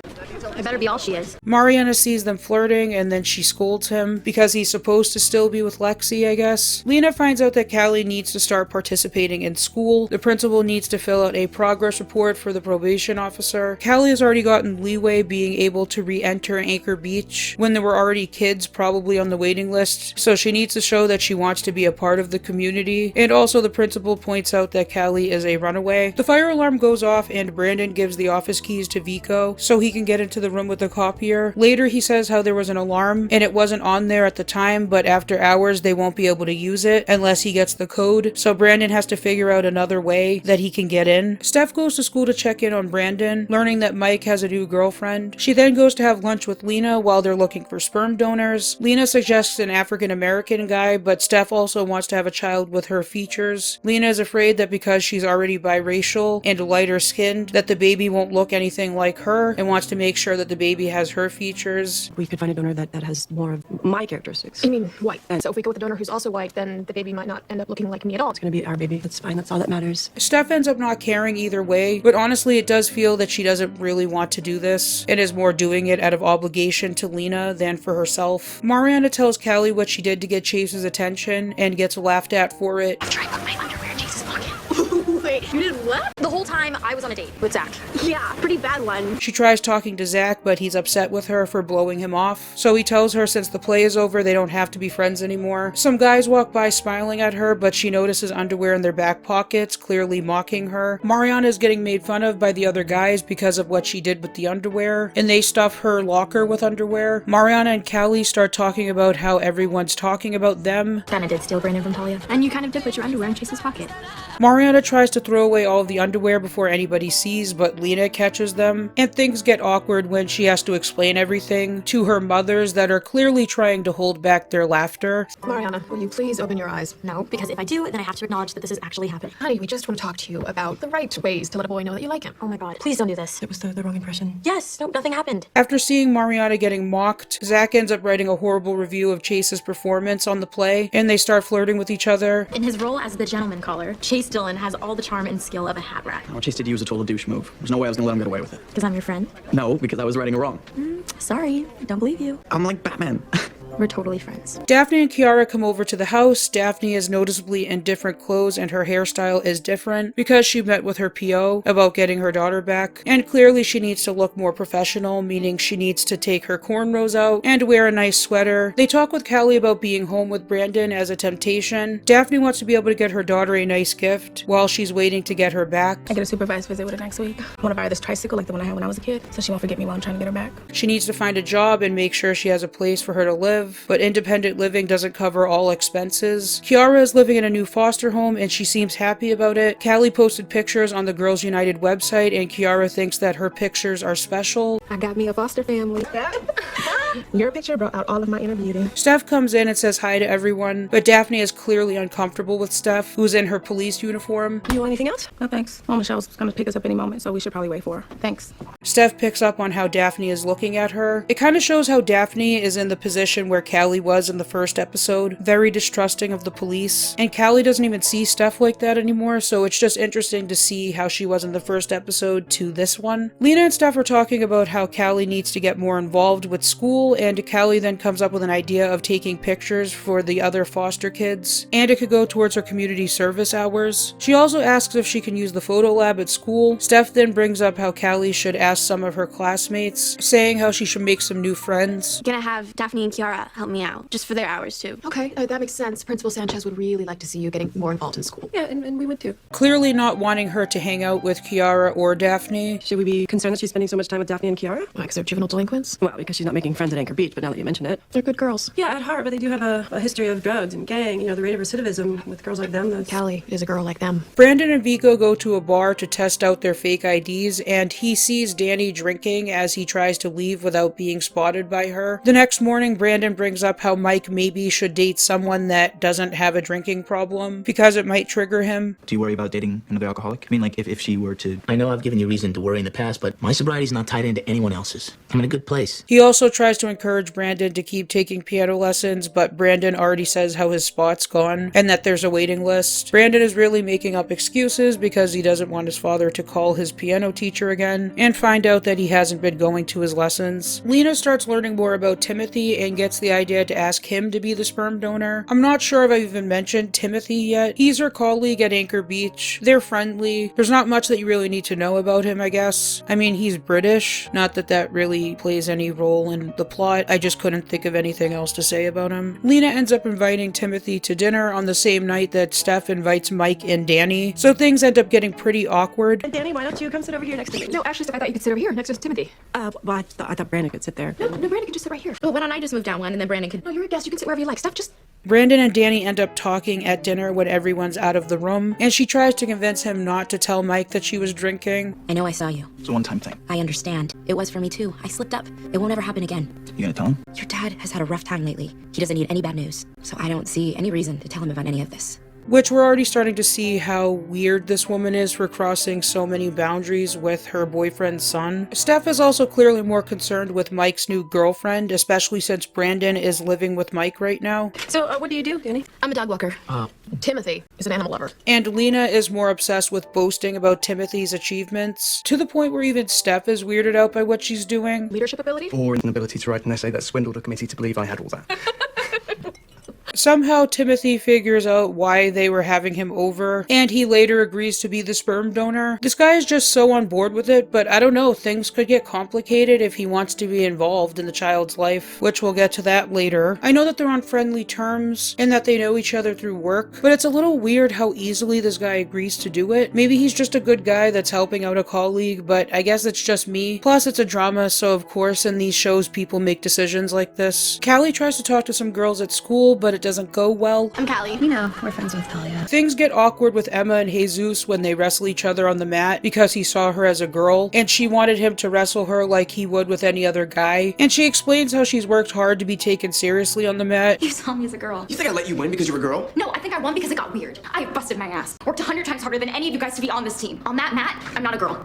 I better be all she is. Mariana sees them flirting, and then she scolds him because he's supposed to still be with Lexi, I guess. Lena finds out that Callie needs to start participating in school. The principal needs to fill out a progress report for the probation officer. Callie has already gotten leeway being able to re-enter Anchor Beach when there were already kids probably on the waiting list, so she needs to show that she wants to be a part of the community. And also the principal points out that Callie is a runaway. The fire alarm goes off, and Brandon gives the office keys to Vico so he can get into the room with the copier. Later he says how there was an alarm and it wasn't on there at the time, but after hours they won't be able to use it unless he gets the code, so Brandon has to figure out another way that he can get in. Steph goes to school to check in on Brandon, learning that Mike has a new girlfriend. She then goes to have lunch with Lena while they're looking for sperm donors. Lena suggests an African American guy, but Steph also wants to have a child with her features. Lena is afraid that because she's already biracial and lighter skinned that the baby won't look anything like her, and wants to make sure that the baby has her features. We could find a donor that has more of my characteristics. You mean white? And so if we go with a donor who's also white, then the baby might not end up looking like me at all. It's gonna be our baby. That's fine. That's all that matters. Steph ends up not caring either way, but honestly it does feel that she doesn't really want to do this and is more doing it out of obligation to Lena than for herself. Mariana tells Callie what she did to get Chase's attention and gets laughed at for it. I'm trying to put my underwear in Chase's pocket. Wait, you did what? The whole time I was on a date with Zach. Yeah, pretty bad one. She tries talking to Zach, but he's upset with her for blowing him off. So he tells her since the play is over, they don't have to be friends anymore. Some guys walk by smiling at her, but she notices underwear in their back pockets, clearly mocking her. Mariana is getting made fun of by the other guys because of what she did with the underwear, and they stuff her locker with underwear. Mariana and Callie start talking about how everyone's talking about them. Kinda did steal Brandon from Talia. And you kind of did put your underwear in Chase's pocket. Mariana tries to throw away all of the underwear underwear before anybody sees, but Lena catches them, and things get awkward when she has to explain everything to her mothers that are clearly trying to hold back their laughter. Mariana, will you please open your eyes? No, because if I do, then I have to acknowledge that this is actually happening. Honey, we just want to talk to you about the right ways to let a boy know that you like him. Oh my god, please don't do this. It was the wrong impression. Yes, no, nothing happened. After seeing Mariana getting mocked, Zach ends up writing a horrible review of Chase's performance on the play, and they start flirting with each other. In his role as the gentleman caller, Chase Dillon has all the charm and skill of a hat rack. What Chase did to you was a total douche move. There's no way I was gonna let him get away with it. Because I'm your friend? No, because I was writing it wrong. Sorry, don't believe you. I'm like Batman. We're totally friends. Daphne and Kiara come over to the house. Daphne is noticeably in different clothes and her hairstyle is different because she met with her PO about getting her daughter back. And clearly she needs to look more professional, meaning she needs to take her cornrows out and wear a nice sweater. They talk with Callie about being home with Brandon as a temptation. Daphne wants to be able to get her daughter a nice gift while she's waiting to get her back. I get a supervised visit with her next week. I want to buy her this tricycle like the one I had when I was a kid, so she won't forget me while I'm trying to get her back. She needs to find a job and make sure she has a place for her to live, but independent living doesn't cover all expenses. Kiara is living in a new foster home and she seems happy about it. Callie posted pictures on the Girls United website and Kiara thinks that her pictures are special. I got me a foster family. Your picture brought out all of my inner beauty. Steph comes in and says hi to everyone, but Daphne is clearly uncomfortable with Steph, who's in her police uniform. You want anything else? No thanks. Mama Michelle's gonna pick us up any moment, so we should probably wait for her. Thanks. Steph picks up on how Daphne is looking at her. It kind of shows how Daphne is in the position where Callie was in the first episode, very distrusting of the police. And Callie doesn't even see Steph like that anymore, so it's just interesting to see how she was in the first episode to this one. Lena and Steph are talking about how Callie needs to get more involved with school, and Callie then comes up with an idea of taking pictures for the other foster kids, and it could go towards her community service hours. She also asks if she can use the photo lab at school. Steph then brings up how Callie should ask some of her classmates, saying how she should make some new friends. Gonna have Daphne and Kiara help me out, just for their hours too. Okay, that makes sense. Principal Sanchez would really like to see you getting more involved in school. Yeah, and we would too. Clearly not wanting her to hang out with Kiara or Daphne. Should we be concerned that she's spending so much time with Daphne and Kiara? Why, because they're juvenile delinquents? Well, because she's not making friends at Anchor Beach, but now that you mention it. They're good girls. Yeah, at heart, but they do have a history of drugs and gang. You know, the rate of recidivism with girls like them, that's... Callie is a girl like them. Brandon and Vico go to a bar to test out their fake IDs, and he sees Danny drinking as he tries to leave without being spotted by her. The next morning, Brandon brings up how Mike maybe should date someone that doesn't have a drinking problem, because it might trigger him. Do you worry about dating another alcoholic? I mean, like, if she were to... I know I've given you reason to worry in the past, but my sobriety's not tied into anyone else's. I'm in a good place. He also tries to encourage Brandon to keep taking piano lessons, but Brandon already says how his spot's gone and that there's a waiting list. Brandon is really making up excuses because he doesn't want his father to call his piano teacher again and find out that he hasn't been going to his lessons. Lena starts learning more about Timothy and gets the idea to ask him to be the sperm donor. I'm not sure if I've even mentioned Timothy yet. He's her colleague at Anchor Beach. They're friendly. There's not much that you really need to know about him, I guess. I mean, he's British. Not that that really plays any role in the plot. I just couldn't think of anything else to say about him. Lena ends up inviting Timothy to dinner on the same night that Steph invites Mike and Danny, so things end up getting pretty awkward. And Danny, why don't you come sit over here next to me? No, actually, I thought you could sit over here next to Timothy. Well, I thought Brandon could sit there. No, Brandon can just sit right here. Well, why don't I just move down one and then Brandon could... No, you're a guest. You can sit wherever you like. Steph, just... Brandon and Danny end up talking at dinner when everyone's out of the room, and she tries to convince him not to tell Mike that she was drinking. I know I saw you. It's a one-time thing. I understand. It was for me too. I slipped up. It won't ever happen again. You gonna tell him? Your dad has had a rough time lately. He doesn't need any bad news. So I don't see any reason to tell him about any of this. Which we're already starting to see how weird this woman is for crossing so many boundaries with her boyfriend's son. Steph is also clearly more concerned with Mike's new girlfriend, especially since Brandon is living with Mike right now. So, what do you do, Danny? I'm a dog walker. Timothy is an animal lover. And Lena is more obsessed with boasting about Timothy's achievements, to the point where even Steph is weirded out by what she's doing. Leadership ability? Or an ability to write an essay that swindled a committee to believe I had all that. Somehow Timothy figures out why they were having him over, and he later agrees to be the sperm donor. This guy is just so on board with it, but I don't know, things could get complicated if he wants to be involved in the child's life, which we'll get to that later. I know that they're on friendly terms, and that they know each other through work, but it's a little weird how easily this guy agrees to do it. Maybe he's just a good guy that's helping out a colleague, but I guess it's just me. Plus it's a drama, so of course in these shows people make decisions like this. Callie tries to talk to some girls at school, but it doesn't go well. I'm Callie. You know, we're friends with Talia. Things get awkward with Emma and Jesus when they wrestle each other on the mat because he saw her as a girl, and she wanted him to wrestle her like he would with any other guy. And she explains how she's worked hard to be taken seriously on the mat. You saw me as a girl. You think I let you win because you were a girl? No, I think I won because it got weird. I busted my ass. Worked 100 times harder than any of you guys to be on this team. On that mat, I'm not a girl.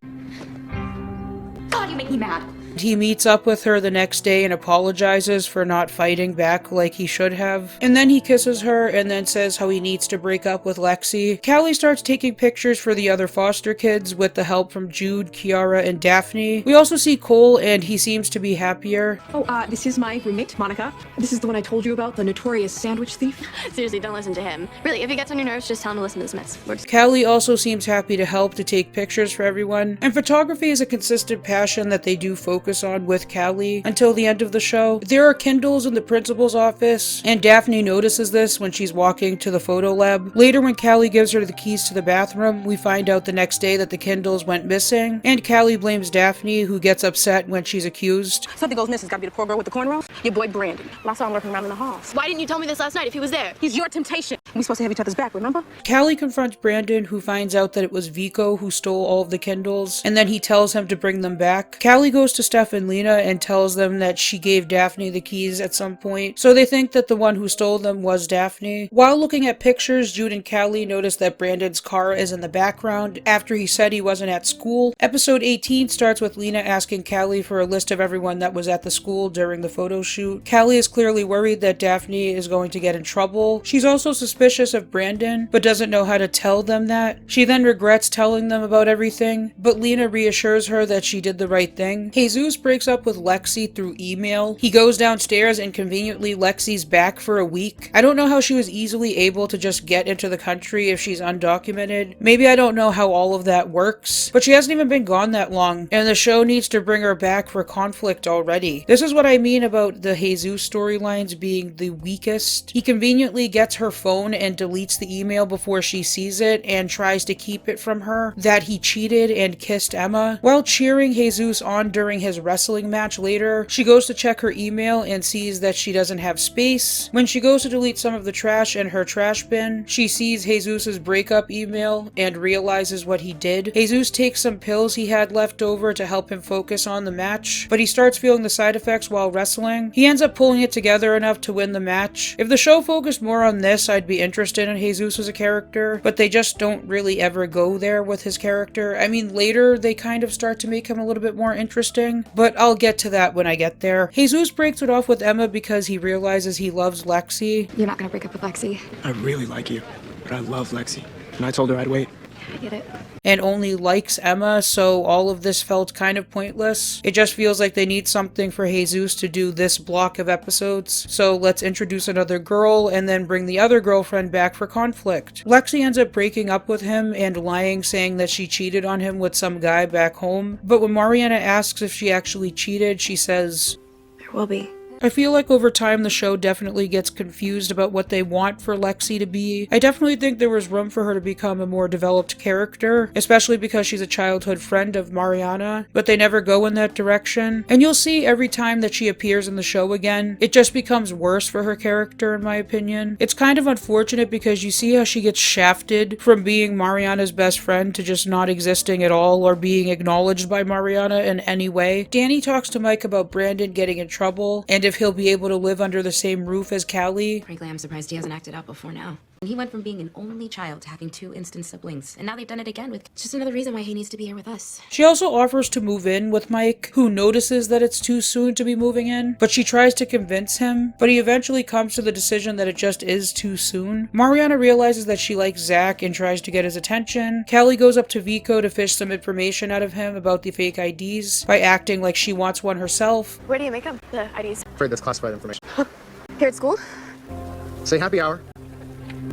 God, you make me mad. He meets up with her the next day and apologizes for not fighting back like he should have. And then he kisses her and then says how he needs to break up with Lexi. Callie starts taking pictures for the other foster kids with the help from Jude, Kiara, and Daphne. We also see Cole, and he seems to be happier. Oh, this is my roommate, Monica. This is the one I told you about, the notorious sandwich thief. Seriously, don't listen to him. Really, if he gets on your nerves, just tell him to listen to this mess. Callie also seems happy to help to take pictures for everyone. And photography is a consistent passion that they do focus on with Callie until the end of the show. There are Kindles in the principal's office, and Daphne notices this when she's walking to the photo lab. Later, when Callie gives her the keys to the bathroom, we find out the next day that the Kindles went missing, and Callie blames Daphne, who gets upset when she's accused. Something goes missing. It's gotta be the poor girl with the cornrows. Your boy Brandon. Last saw him lurking around in the halls. Why didn't you tell me this last night if he was there? He's your temptation. We supposed to have each other's back, remember? Callie confronts Brandon, who finds out that it was Vico who stole all of the Kindles, and then he tells him to bring them back. Callie goes to Steph and Lena and tells them that she gave Daphne the keys at some point, so they think that the one who stole them was Daphne. While looking at pictures, Jude and Callie notice that Brandon's car is in the background after he said he wasn't at school. Episode 18 starts with Lena asking Callie for a list of everyone that was at the school during the photo shoot. Callie is clearly worried that Daphne is going to get in trouble. She's also suspicious of Brandon, but doesn't know how to tell them that. She then regrets telling them about everything, but Lena reassures her that she did the right thing. Jesus breaks up with Lexi through email. He goes downstairs and conveniently Lexi's back for a week. I don't know how she was easily able to just get into the country if she's undocumented. Maybe I don't know how all of that works, but she hasn't even been gone that long, and the show needs to bring her back for conflict already. This is what I mean about the Jesus storylines being the weakest. He conveniently gets her phone and deletes the email before she sees it and tries to keep it from her that he cheated and kissed Emma. While cheering Jesus on during his wrestling match later, she goes to check her email and sees that she doesn't have space. When she goes to delete some of the trash in her trash bin, she sees Jesus's breakup email and realizes what he did. Jesus takes some pills he had left over to help him focus on the match, but he starts feeling the side effects while wrestling. He ends up pulling it together enough to win the match. If the show focused more on this, I'd be interested in Jesus as a character, but they just don't really ever go there with his character. I mean, later they kind of start to make him a little bit more interesting, but I'll get to that when I get there. Jesus breaks it off with Emma because he realizes he loves Lexi. You're not gonna break up with Lexi. I really like you, but I love Lexi. And I told her I'd wait. I get it. And only likes Emma, so all of this felt kind of pointless. It just feels like they need something for Jesus to do this block of episodes. So let's introduce another girl and then bring the other girlfriend back for conflict. Lexi ends up breaking up with him and lying, saying that she cheated on him with some guy back home. But when Mariana asks if she actually cheated, she says, There will be. I feel like over time the show definitely gets confused about what they want for Lexi to be. I definitely think there was room for her to become a more developed character, especially because she's a childhood friend of Mariana, but they never go in that direction. And you'll see every time that she appears in the show again, it just becomes worse for her character in my opinion. It's kind of unfortunate because you see how she gets shafted from being Mariana's best friend to just not existing at all or being acknowledged by Mariana in any way. Danny talks to Mike about Brandon getting in trouble and if he'll be able to live under the same roof as Callie. Frankly, I'm surprised he hasn't acted out before now. He went from being an only child to having 2 instant siblings, and now they've done it again with... It's just another reason why he needs to be here with us. She also offers to move in with Mike, who notices that it's too soon to be moving in, but she tries to convince him, but he eventually comes to the decision that it just is too soon. Mariana realizes that she likes Zach and tries to get his attention. Callie goes up to Vico to fish some information out of him about the fake IDs by acting like she wants one herself. Where do you make them, the IDs? Afraid that's classified information. Here at school? Say happy hour.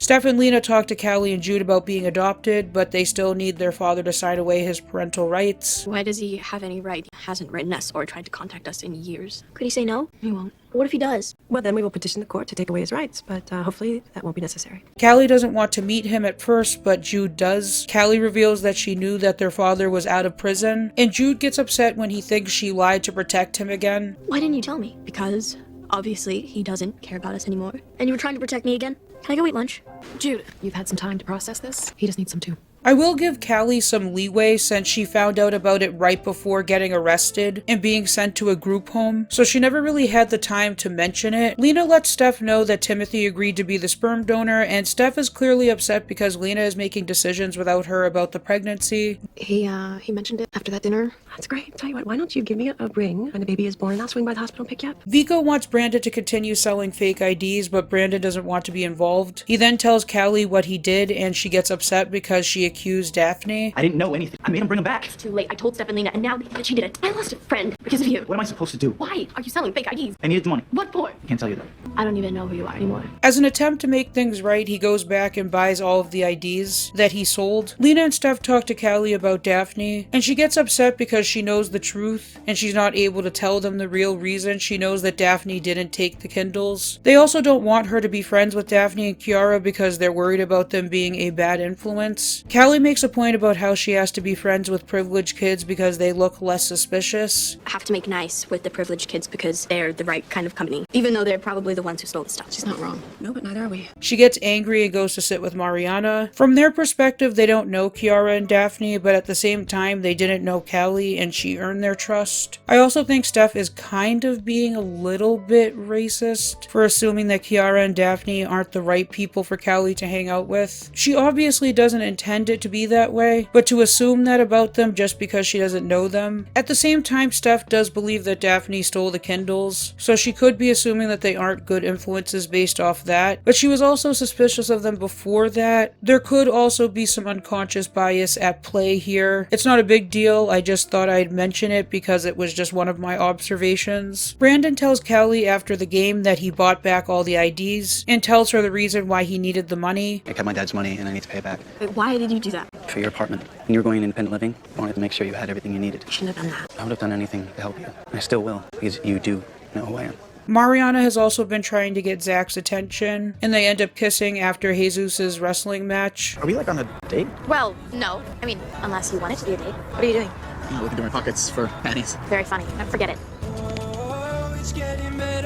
Steph and Lena talk to Callie and Jude about being adopted, but they still need their father to sign away his parental rights. Why does he have any right? He hasn't written us or tried to contact us in years. Could he say no? He won't. What if he does? Well, then we will petition the court to take away his rights, but hopefully that won't be necessary. Callie doesn't want to meet him at first, but Jude does. Callie reveals that she knew that their father was out of prison, and Jude gets upset when he thinks she lied to protect him again. Why didn't you tell me? Because Obviously, he doesn't care about us anymore. And you were trying to protect me again? Can I go eat lunch? Jude, you've had some time to process this. He just needs some too. I will give Callie some leeway since she found out about it right before getting arrested and being sent to a group home, so she never really had the time to mention it. Lena lets Steph know that Timothy agreed to be the sperm donor, and Steph is clearly upset because Lena is making decisions without her about the pregnancy. He mentioned it after that dinner. That's great. Tell you what, why don't you give me a ring when the baby is born and I'll swing by the hospital and pick you up? Vico wants Brandon to continue selling fake IDs, but Brandon doesn't want to be involved. He then tells Callie what he did, and she gets upset because she accused Daphne. I didn't know anything. I made him bring him back. It's too late. I told Steph and Lena, and now that she did it, I lost a friend because of you. What am I supposed to do? Why are you selling fake IDs? I needed the money. What for? I can't tell you that. I don't even know who you are anymore. As an attempt to make things right, he goes back and buys all of the IDs that he sold. Lena and Steph talk to Callie about Daphne, and she gets upset because she knows the truth, and she's not able to tell them the real reason. She knows that Daphne didn't take the Kindles. They also don't want her to be friends with Daphne and Kiara because they're worried about them being a bad influence. Callie makes a point about how she has to be friends with privileged kids because they look less suspicious. I have to make nice with the privileged kids because they're the right kind of company, even though they're probably the ones who stole the stuff. She's not wrong. No, but neither are we. She gets angry and goes to sit with Mariana. From their perspective, they don't know Kiara and Daphne, but at the same time, they didn't know Callie, and she earned their trust. I also think Steph is kind of being a little bit racist for assuming that Kiara and Daphne aren't the right people for Callie to hang out with. She obviously doesn't intend it to be that way, but to assume that about them just because she doesn't know them. At the same time, Steph does believe that Daphne stole the Kindles, so she could be assuming that they aren't good influences based off that, but she was also suspicious of them before that. There could also be some unconscious bias at play here. It's not a big deal, I just thought I'd mention it because it was just one of my observations. Brandon tells Callie after the game that he bought back all the IDs, and tells her the reason why he needed the money. I kept my dad's money and I need to pay it back. Wait, why did you do that? For your apartment. When you were going independent living, I wanted to make sure you had everything you needed. You shouldn't have done that. I would have done anything to help you. And I still will, because you do know who I am. Mariana has also been trying to get Zach's attention, and they end up kissing after Jesus' wrestling match. Are we like on a date? Well, no. I mean, unless you want it to be a date. What are you doing? I'm looking through my pockets for panties. Very funny. Forget it.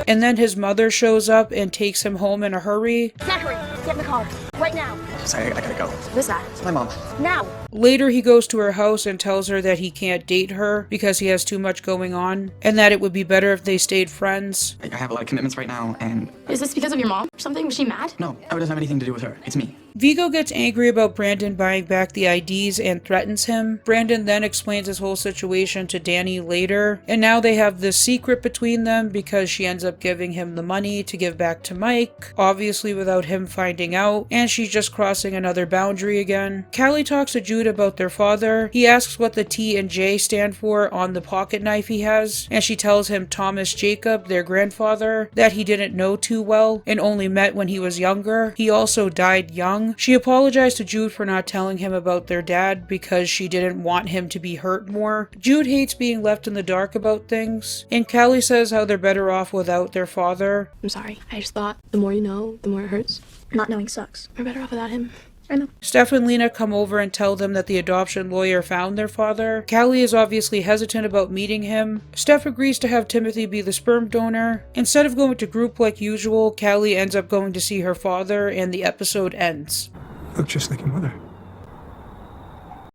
And then his mother shows up and takes him home in a hurry. Zachary, get in the car. Right now. Sorry, I gotta go. Who's that? It's my mom. Now. Later, he goes to her house and tells her that he can't date her because he has too much going on, and that it would be better if they stayed friends. I have a lot of commitments right now, and... Is this because of your mom or something? Was she mad? No, it doesn't have anything to do with her. It's me. Vigo gets angry about Brandon buying back the IDs and threatens him. Brandon then explains his whole situation to Danny later, and now they have this secret between them because she ends up giving him the money to give back to Mike, obviously without him finding out, and she's just crossing another boundary again. Callie talks to Jude about their father. He asks what the T and J stand for on the pocket knife he has, and she tells him Thomas Jacob, their grandfather, that he didn't know too well and only met when he was younger. He also died young. She apologized to Jude for not telling him about their dad because she didn't want him to be hurt more. Jude hates being left in the dark about things, and Callie says how they're better off without their father. I'm sorry. I just thought the more you know, the more it hurts. Not knowing sucks. We're better off without him. I know. Steph and Lena come over and tell them that the adoption lawyer found their father. Callie is obviously hesitant about meeting him. Steph agrees to have Timothy be the sperm donor. Instead of going to group like usual, Callie ends up going to see her father, and the episode ends. Look just like your mother.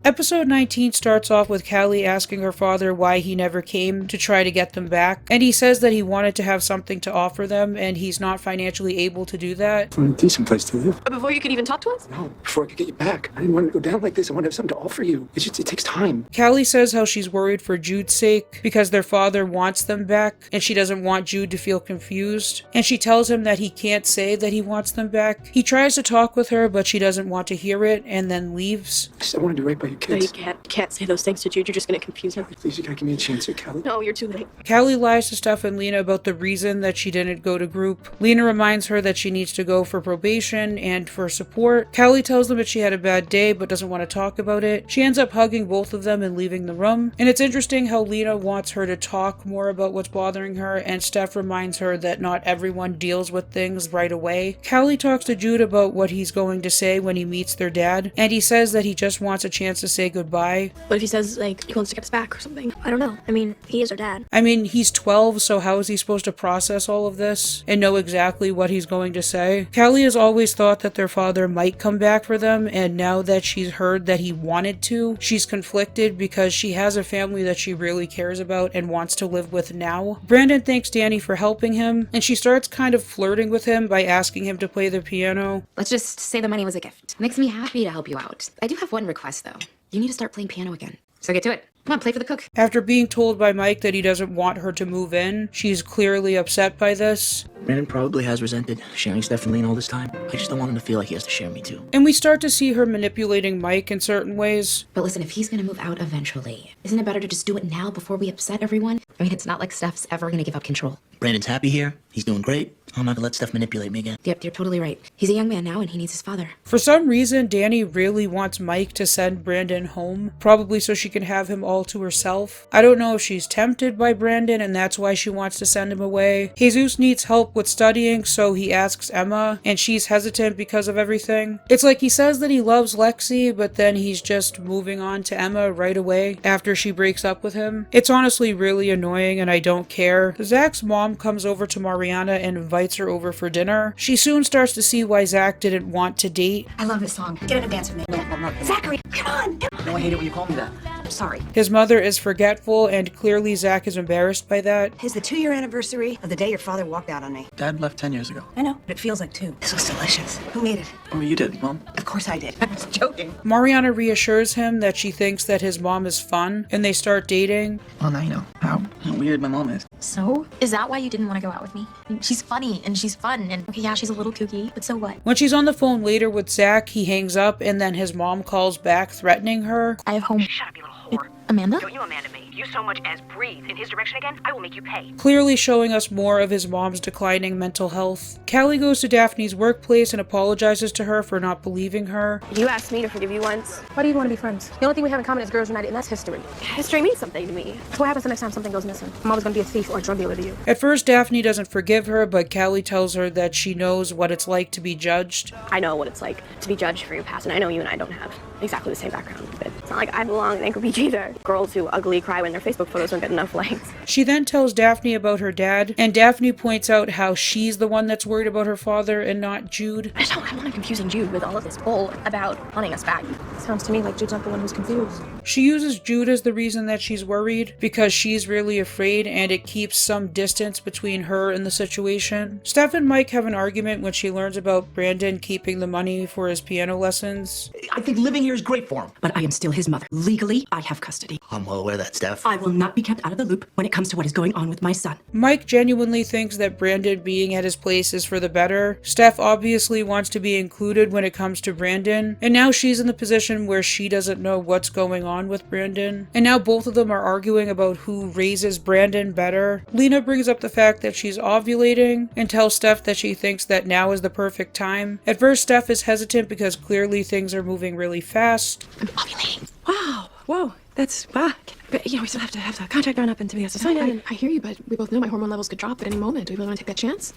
Episode 19 starts off with Callie asking her father why he never came to try to get them back, and he says that he wanted to have something to offer them, and he's not financially able to do that. Find a decent place to live. Before you could even talk to us? No, before I could get you back. I didn't want it to go down like this. I wanted to have something to offer you. It takes time. Callie says how she's worried for Jude's sake because their father wants them back, and she doesn't want Jude to feel confused. And she tells him that he can't say that he wants them back. He tries to talk with her, but she doesn't want to hear it, and then leaves. I want to do right by your kids. No, you can't say those things to Jude. You're just going to confuse him. Please, you gotta give me a chance here, Callie. No, you're too late. Callie lies to Steph and Lena about the reason that she didn't go to group. Lena reminds her that she needs to go for probation and for support. Callie tells them that she had a bad day but doesn't want to talk about it. She ends up hugging both of them and leaving the room. And it's interesting how Lena wants her to talk more about what's bothering her, and Steph reminds her that not everyone deals with things right away. Callie talks to Jude about what he's going to say when he meets their dad, and he says that he just wants a chance wants to say goodbye. What if he says, like, he wants to get us back or something? I don't know. I mean, he is our dad. I mean, he's 12, so how is he supposed to process all of this and know exactly what he's going to say? Callie has always thought that their father might come back for them, and now that she's heard that he wanted to, she's conflicted because she has a family that she really cares about and wants to live with now. Brandon thanks Danny for helping him, and she starts kind of flirting with him by asking him to play the piano. Let's just say the money was a gift. Makes me happy to help you out. I do have one request, though. You need to start playing piano again. So get to it. Come on, play for the cook. After being told by Mike that he doesn't want her to move in, she's clearly upset by this. Brandon probably has resented sharing Steph and Lena all this time. I just don't want him to feel like he has to share me too. And we start to see her manipulating Mike in certain ways. But listen, if he's gonna move out eventually, isn't it better to just do it now before we upset everyone? I mean, it's not like Steph's ever gonna give up control. Brandon's happy here. He's doing great. I'm not gonna let Steph manipulate me again. Yep, you're totally right. He's a young man now and he needs his father. For some reason, Danny really wants Mike to send Brandon home, probably so she can have him all to herself. I don't know if she's tempted by Brandon and that's why she wants to send him away. Jesus needs help with studying, so he asks Emma, and she's hesitant because of everything. It's like he says that he loves Lexi, but then he's just moving on to Emma right away after she breaks up with him. It's honestly really annoying and I don't care. Zach's mom comes over to Mariana and invites her over for dinner. She soon starts to see why Zach didn't want to date. I love this song. Get in a dance with me. No. Zachary, come on! No, I hate it when you call me that. I'm sorry. His mother is forgetful, and clearly Zach is embarrassed by that. It's the 2-year anniversary of the day your father walked out on me. Dad left 10 years ago. I know, but it feels like 2. This was delicious. Who made it? Oh, you did, Mom. Of course I did. I was joking. Mariana reassures him that she thinks that his mom is fun, and they start dating. Well, now you know how weird my mom is. So? Is that why you didn't want to go out with me? She's funny and she's fun and okay, yeah, she's a little kooky, but so what? When she's on the phone later with Zach, he hangs up and then his mom calls back threatening her. I have home. Shut up, you little whore. Amanda? Don't you Amanda me. If you so much as breathe in his direction again, I will make you pay. Clearly showing us more of his mom's declining mental health. Callie goes to Daphne's workplace and apologizes to her for not believing her. You asked me to forgive you once. Why do you want to be friends? The only thing we have in common is Girls United, and that's history. History means something to me. So what happens the next time something goes missing? I'm always going to be a thief or a drug dealer to you. At first, Daphne doesn't forgive her, but Callie tells her that she knows what it's like to be judged. I know what it's like to be judged for your past, and I know you and I don't have exactly the same background, but it's not like I belong in Anchor Beach either. Girls who ugly cry when their Facebook photos don't get enough likes. She then tells Daphne about her dad, and Daphne points out how she's the one that's worried about her father and not Jude. I don't want to confusing Jude with all of this bull about wanting us back. Sounds to me like Jude's not the one who's confused. She uses Jude as the reason that she's worried because she's really afraid and it keeps some distance between her and the situation. Steph and Mike have an argument when she learns about Brandon keeping the money for his piano lessons. I think living here is great for him. But I am still his mother. Legally, I have custody. I'm well aware of that, Steph. I will not be kept out of the loop when it comes to what is going on with my son. Mike genuinely thinks that Brandon being at his place is for the better. Steph obviously wants to be included when it comes to Brandon, and now she's in the position where she doesn't know what's going on with Brandon. And now both of them are arguing about who raises Brandon better. Lena brings up the fact that she's ovulating and tells Steph that she thinks that now is the perfect time. At first, Steph is hesitant because clearly things are moving really fast. I'm ovulating. Wow. Whoa. That's wow. But we still have to have the contract drawn up until we have to sign it. I hear you, but we both know my hormone levels could drop at any moment. Do we really want to take that chance?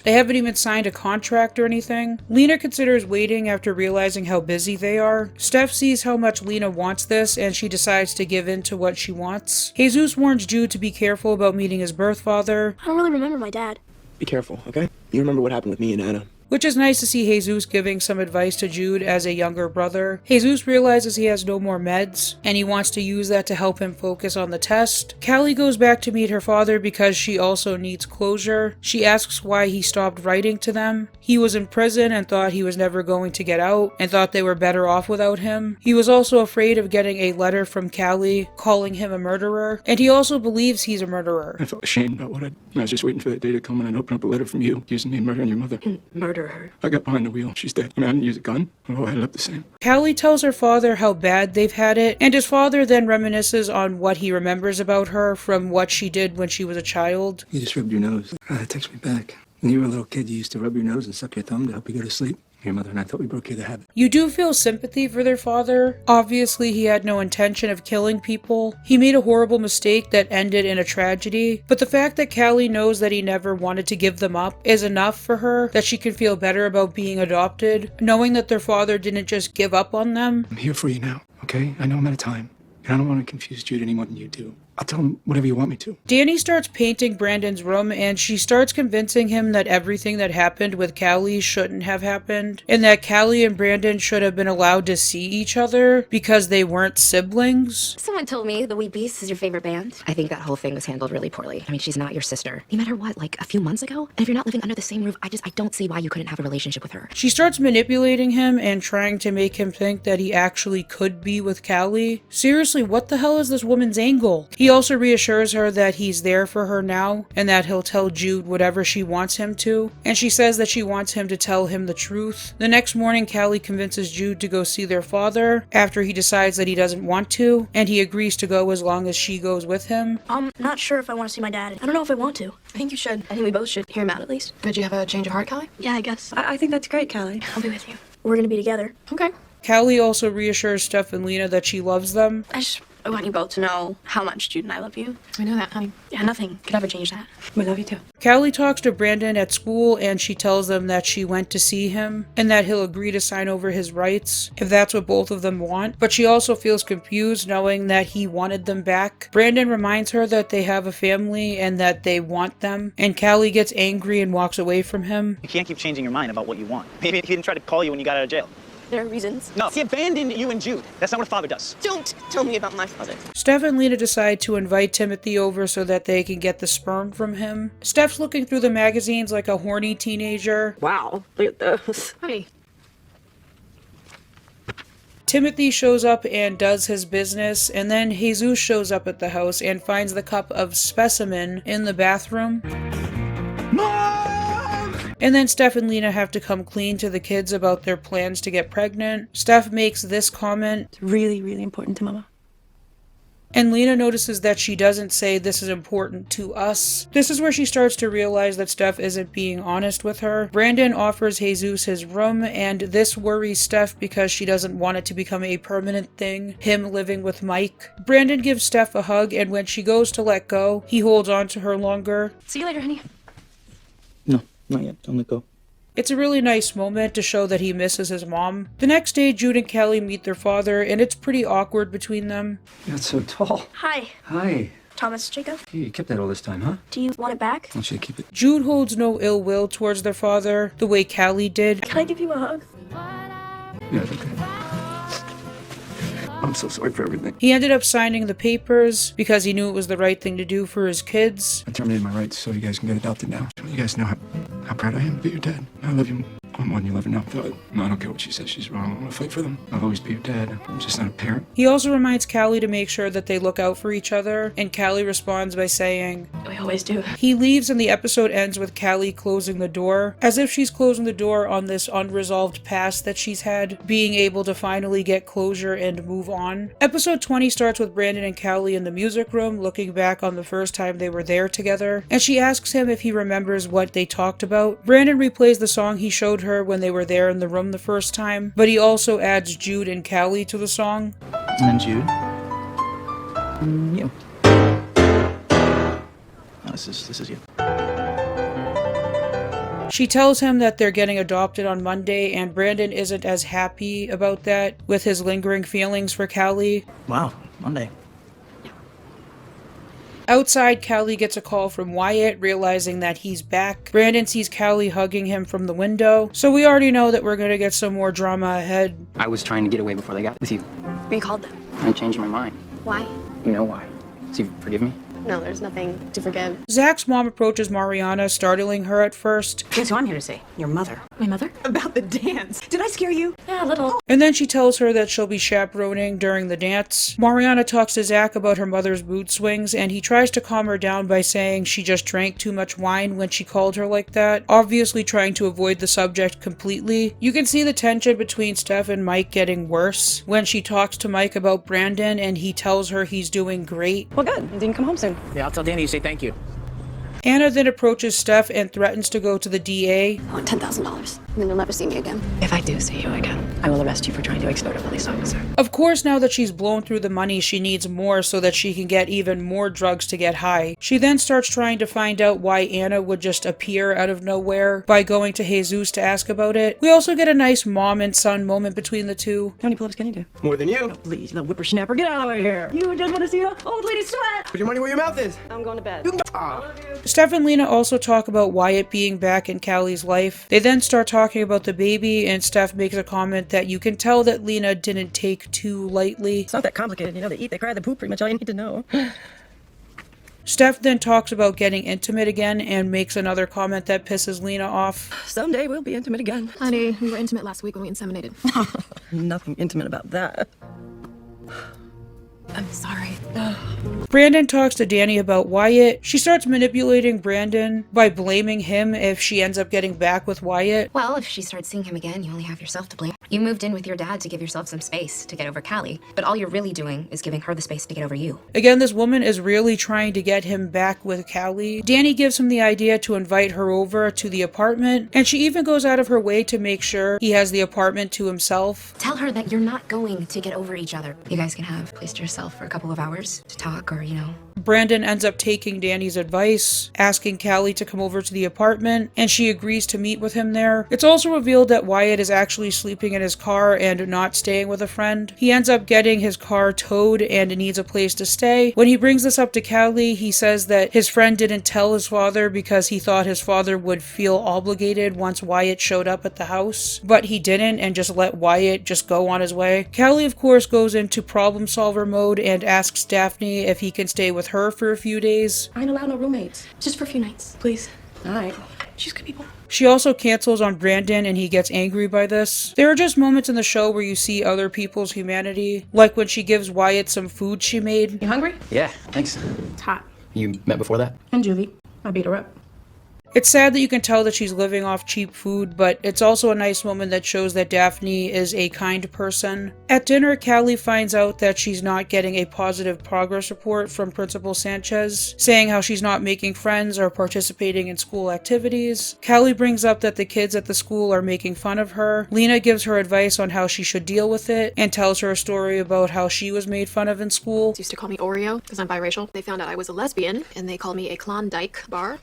They haven't even signed a contract or anything. Lena considers waiting after realizing how busy they are. Steph sees how much Lena wants this, and she decides to give in to what she wants. Jesus warns Jude to be careful about meeting his birth father. I don't really remember my dad. Be careful, okay? You remember what happened with me and Anna. Which is nice to see Jesus giving some advice to Jude as a younger brother. Jesus realizes he has no more meds, and he wants to use that to help him focus on the test. Callie goes back to meet her father because she also needs closure. She asks why he stopped writing to them. He was in prison and thought he was never going to get out, and thought they were better off without him. He was also afraid of getting a letter from Callie calling him a murderer, and he also believes he's a murderer. I felt ashamed about what I was just waiting for that day to come and I'd open up a letter from you accusing me of murdering your mother. Murder her. I got behind the wheel. She's dead. I didn't use a gun. Oh, I ended up the same. Callie tells her father how bad they've had it, and his father then reminisces on what he remembers about her from what she did when she was a child. You just rubbed your nose. That takes me back. When you were a little kid, you used to rub your nose and suck your thumb to help you go to sleep. Your mother and I thought we broke you the habit. You do feel sympathy for their father. Obviously, he had no intention of killing people. He made a horrible mistake that ended in a tragedy. But the fact that Callie knows that he never wanted to give them up is enough for her that she can feel better about being adopted, knowing that their father didn't just give up on them. I'm here for you now, okay? okay? I know I'm out of time. And I don't want to confuse Jude any more than you do. I'll tell him whatever you want me to. Danny starts painting Brandon's room, and she starts convincing him that everything that happened with Callie shouldn't have happened, and that Callie and Brandon should have been allowed to see each other because they weren't siblings. Someone told me the Wee Beasts is your favorite band. I think that whole thing was handled really poorly. I mean, she's not your sister. You met her, what, like a few months ago? And if you're not living under the same roof, I don't see why you couldn't have a relationship with her. She starts manipulating him and trying to make him think that he actually could be with Callie. Seriously, what the hell is this woman's angle? He also reassures her that he's there for her now and that he'll tell Jude whatever she wants him to, and she says that she wants him to tell him the truth. The next morning, Callie convinces Jude to go see their father after he decides that he doesn't want to, and he agrees to go as long as she goes with him. I'm not sure if I want to see my dad. I don't know if I want to. I think you should. I think we both should hear him out at least. Did you have a change of heart, Callie? Yeah, I guess. I think that's great, Callie. I'll be with you. We're gonna be together. Okay. Callie also reassures Steph and Lena that she loves them. I want you both to know how much Jude and I love you. We know that, honey. Yeah, nothing could ever change that. We love you too. Callie talks to Brandon at school, and she tells them that she went to see him and that he'll agree to sign over his rights if that's what both of them want. But she also feels confused knowing that he wanted them back. Brandon reminds her that they have a family and that they want them, and Callie gets angry and walks away from him. You can't keep changing your mind about what you want. Maybe he didn't try to call you when you got out of jail. There are reasons. No, he abandoned you and Jude. That's not what a father does. Don't tell me about my father. Steph and Lena decide to invite Timothy over so that they can get the sperm from him. Steph's looking through the magazines like a horny teenager. Wow, look at those. Hey. Timothy shows up and does his business, and then Jesus shows up at the house and finds the cup of specimen in the bathroom. And then Steph and Lena have to come clean to the kids about their plans to get pregnant. Steph makes this comment. It's really, really important to Mama. And Lena notices that she doesn't say this is important to us. This is where she starts to realize that Steph isn't being honest with her. Brandon offers Jesus his room, and this worries Steph because she doesn't want it to become a permanent thing, him living with Mike. Brandon gives Steph a hug, and when she goes to let go, he holds on to her longer. See you later, honey. No, not yet. Don't let go. It's a really nice moment to show that he misses his mom. The next day, Jude and Callie meet their father, and it's pretty awkward between them. You're not so tall. Hi. Hi. Thomas Jacob. Hey, you kept that all this time, huh? Do you want it back? I want you to keep it. Jude holds no ill will towards their father, the way Callie did. Can I give you a hug? Yeah, okay. I'm so sorry for everything. He ended up signing the papers because he knew it was the right thing to do for his kids. I terminated my rights so you guys can get adopted now. You guys know how proud I am to be your dad. I love you more than you love her now. No, I don't care what she says. She's wrong. I'm gonna fight for them. I'll always be your dad. I'm just not a parent. He also reminds Callie to make sure that they look out for each other, and Callie responds by saying, We always do. He leaves, and the episode ends with Callie closing the door, as if she's closing the door on this unresolved past that she's had, being able to finally get closure and move on. Episode 20 starts with Brandon and Callie in the music room, looking back on the first time they were there together, and she asks him if he remembers what they talked about. Brandon replays the song he showed her when they were there in the room the first time, but he also adds Jude and Callie to the song. And then Jude. You. No, this is you. She tells him that they're getting adopted on Monday, and Brandon isn't as happy about that, with his lingering feelings for Callie. Wow, Monday. Outside, Callie gets a call from Wyatt, realizing that he's back. Brandon sees Callie hugging him from the window, so we already know that we're gonna get some more drama ahead. I was trying to get away before they got with you. We called them. I changed my mind. Why? You know why. So you forgive me? No, there's nothing to forgive. Zach's mom approaches Mariana, startling her at first. Guess who I'm here to see? Your mother. My mother? About the dance. Did I scare you? Yeah, a little. And then she tells her that she'll be chaperoning during the dance. Mariana talks to Zach about her mother's mood swings, and he tries to calm her down by saying she just drank too much wine when she called her like that, obviously trying to avoid the subject completely. You can see the tension between Steph and Mike getting worse when she talks to Mike about Brandon and he tells her he's doing great. Well, good. You didn't come home soon. Yeah, I'll tell Danny you say thank you. Anna then approaches Steph and threatens to go to the DA. I want $10,000. And then you'll never see me again. If I do see you again. I will arrest you for trying to extort a police officer. Of course, now that she's blown through the money, she needs more so that she can get even more drugs to get high. She then starts trying to find out why Anna would just appear out of nowhere by going to Jesus to ask about it. We also get a nice mom and son moment between the two. How many pull-ups can you do? More than you. Oh, please, no whippersnapper, get out of here. You just want to see an old lady sweat. Put your money where your mouth is. I'm going to bed. Steph and Lena also talk about Wyatt being back in Callie's life. They then start talking about the baby, and Steph makes a comment that you can tell that Lena didn't take too lightly. It's not that complicated, you know, they eat, they cry, they poop, pretty much all you need to know. Steph then talks about getting intimate again and makes another comment that pisses Lena off. Someday we'll be intimate again. Honey, we were intimate last week when we inseminated. Nothing intimate about that. I'm sorry. Brandon talks to Danny about Wyatt. She starts manipulating Brandon by blaming him if she ends up getting back with Wyatt. Well, if she starts seeing him again, you only have yourself to blame. You moved in with your dad to give yourself some space to get over Callie, but all you're really doing is giving her the space to get over you. Again, this woman is really trying to get him back with Callie. Danny gives him the idea to invite her over to the apartment, and she even goes out of her way to make sure he has the apartment to himself. Tell her that you're not going to get over each other. You guys can have a place to yourself for a couple of hours to talk or, Brandon ends up taking Danny's advice, asking Callie to come over to the apartment, and she agrees to meet with him there. It's also revealed that Wyatt is actually sleeping in his car and not staying with a friend. He ends up getting his car towed and needs a place to stay. When he brings this up to Callie, he says that his friend didn't tell his father because he thought his father would feel obligated once Wyatt showed up at the house, but he didn't and just let Wyatt just go on his way. Callie, of course, goes into problem solver mode and asks Daphne if he can stay with her for a few days. I ain't allowed no roommates. Just for a few nights, please. All right. She's good people. She also cancels on Brandon and he gets angry by this. There are just moments in the show where you see other people's humanity, like when she gives Wyatt some food she made. You hungry? Yeah, thanks. It's hot. You met before that? And Juvie. I beat her up. It's sad that you can tell that she's living off cheap food, but it's also a nice moment that shows that Daphne is a kind person. At dinner, Callie finds out that she's not getting a positive progress report from Principal Sanchez, saying how she's not making friends or participating in school activities. Callie brings up that the kids at the school are making fun of her. Lena gives her advice on how she should deal with it and tells her a story about how she was made fun of in school. They used to call me Oreo because I'm biracial. They found out I was a lesbian and they called me a Klondike bar.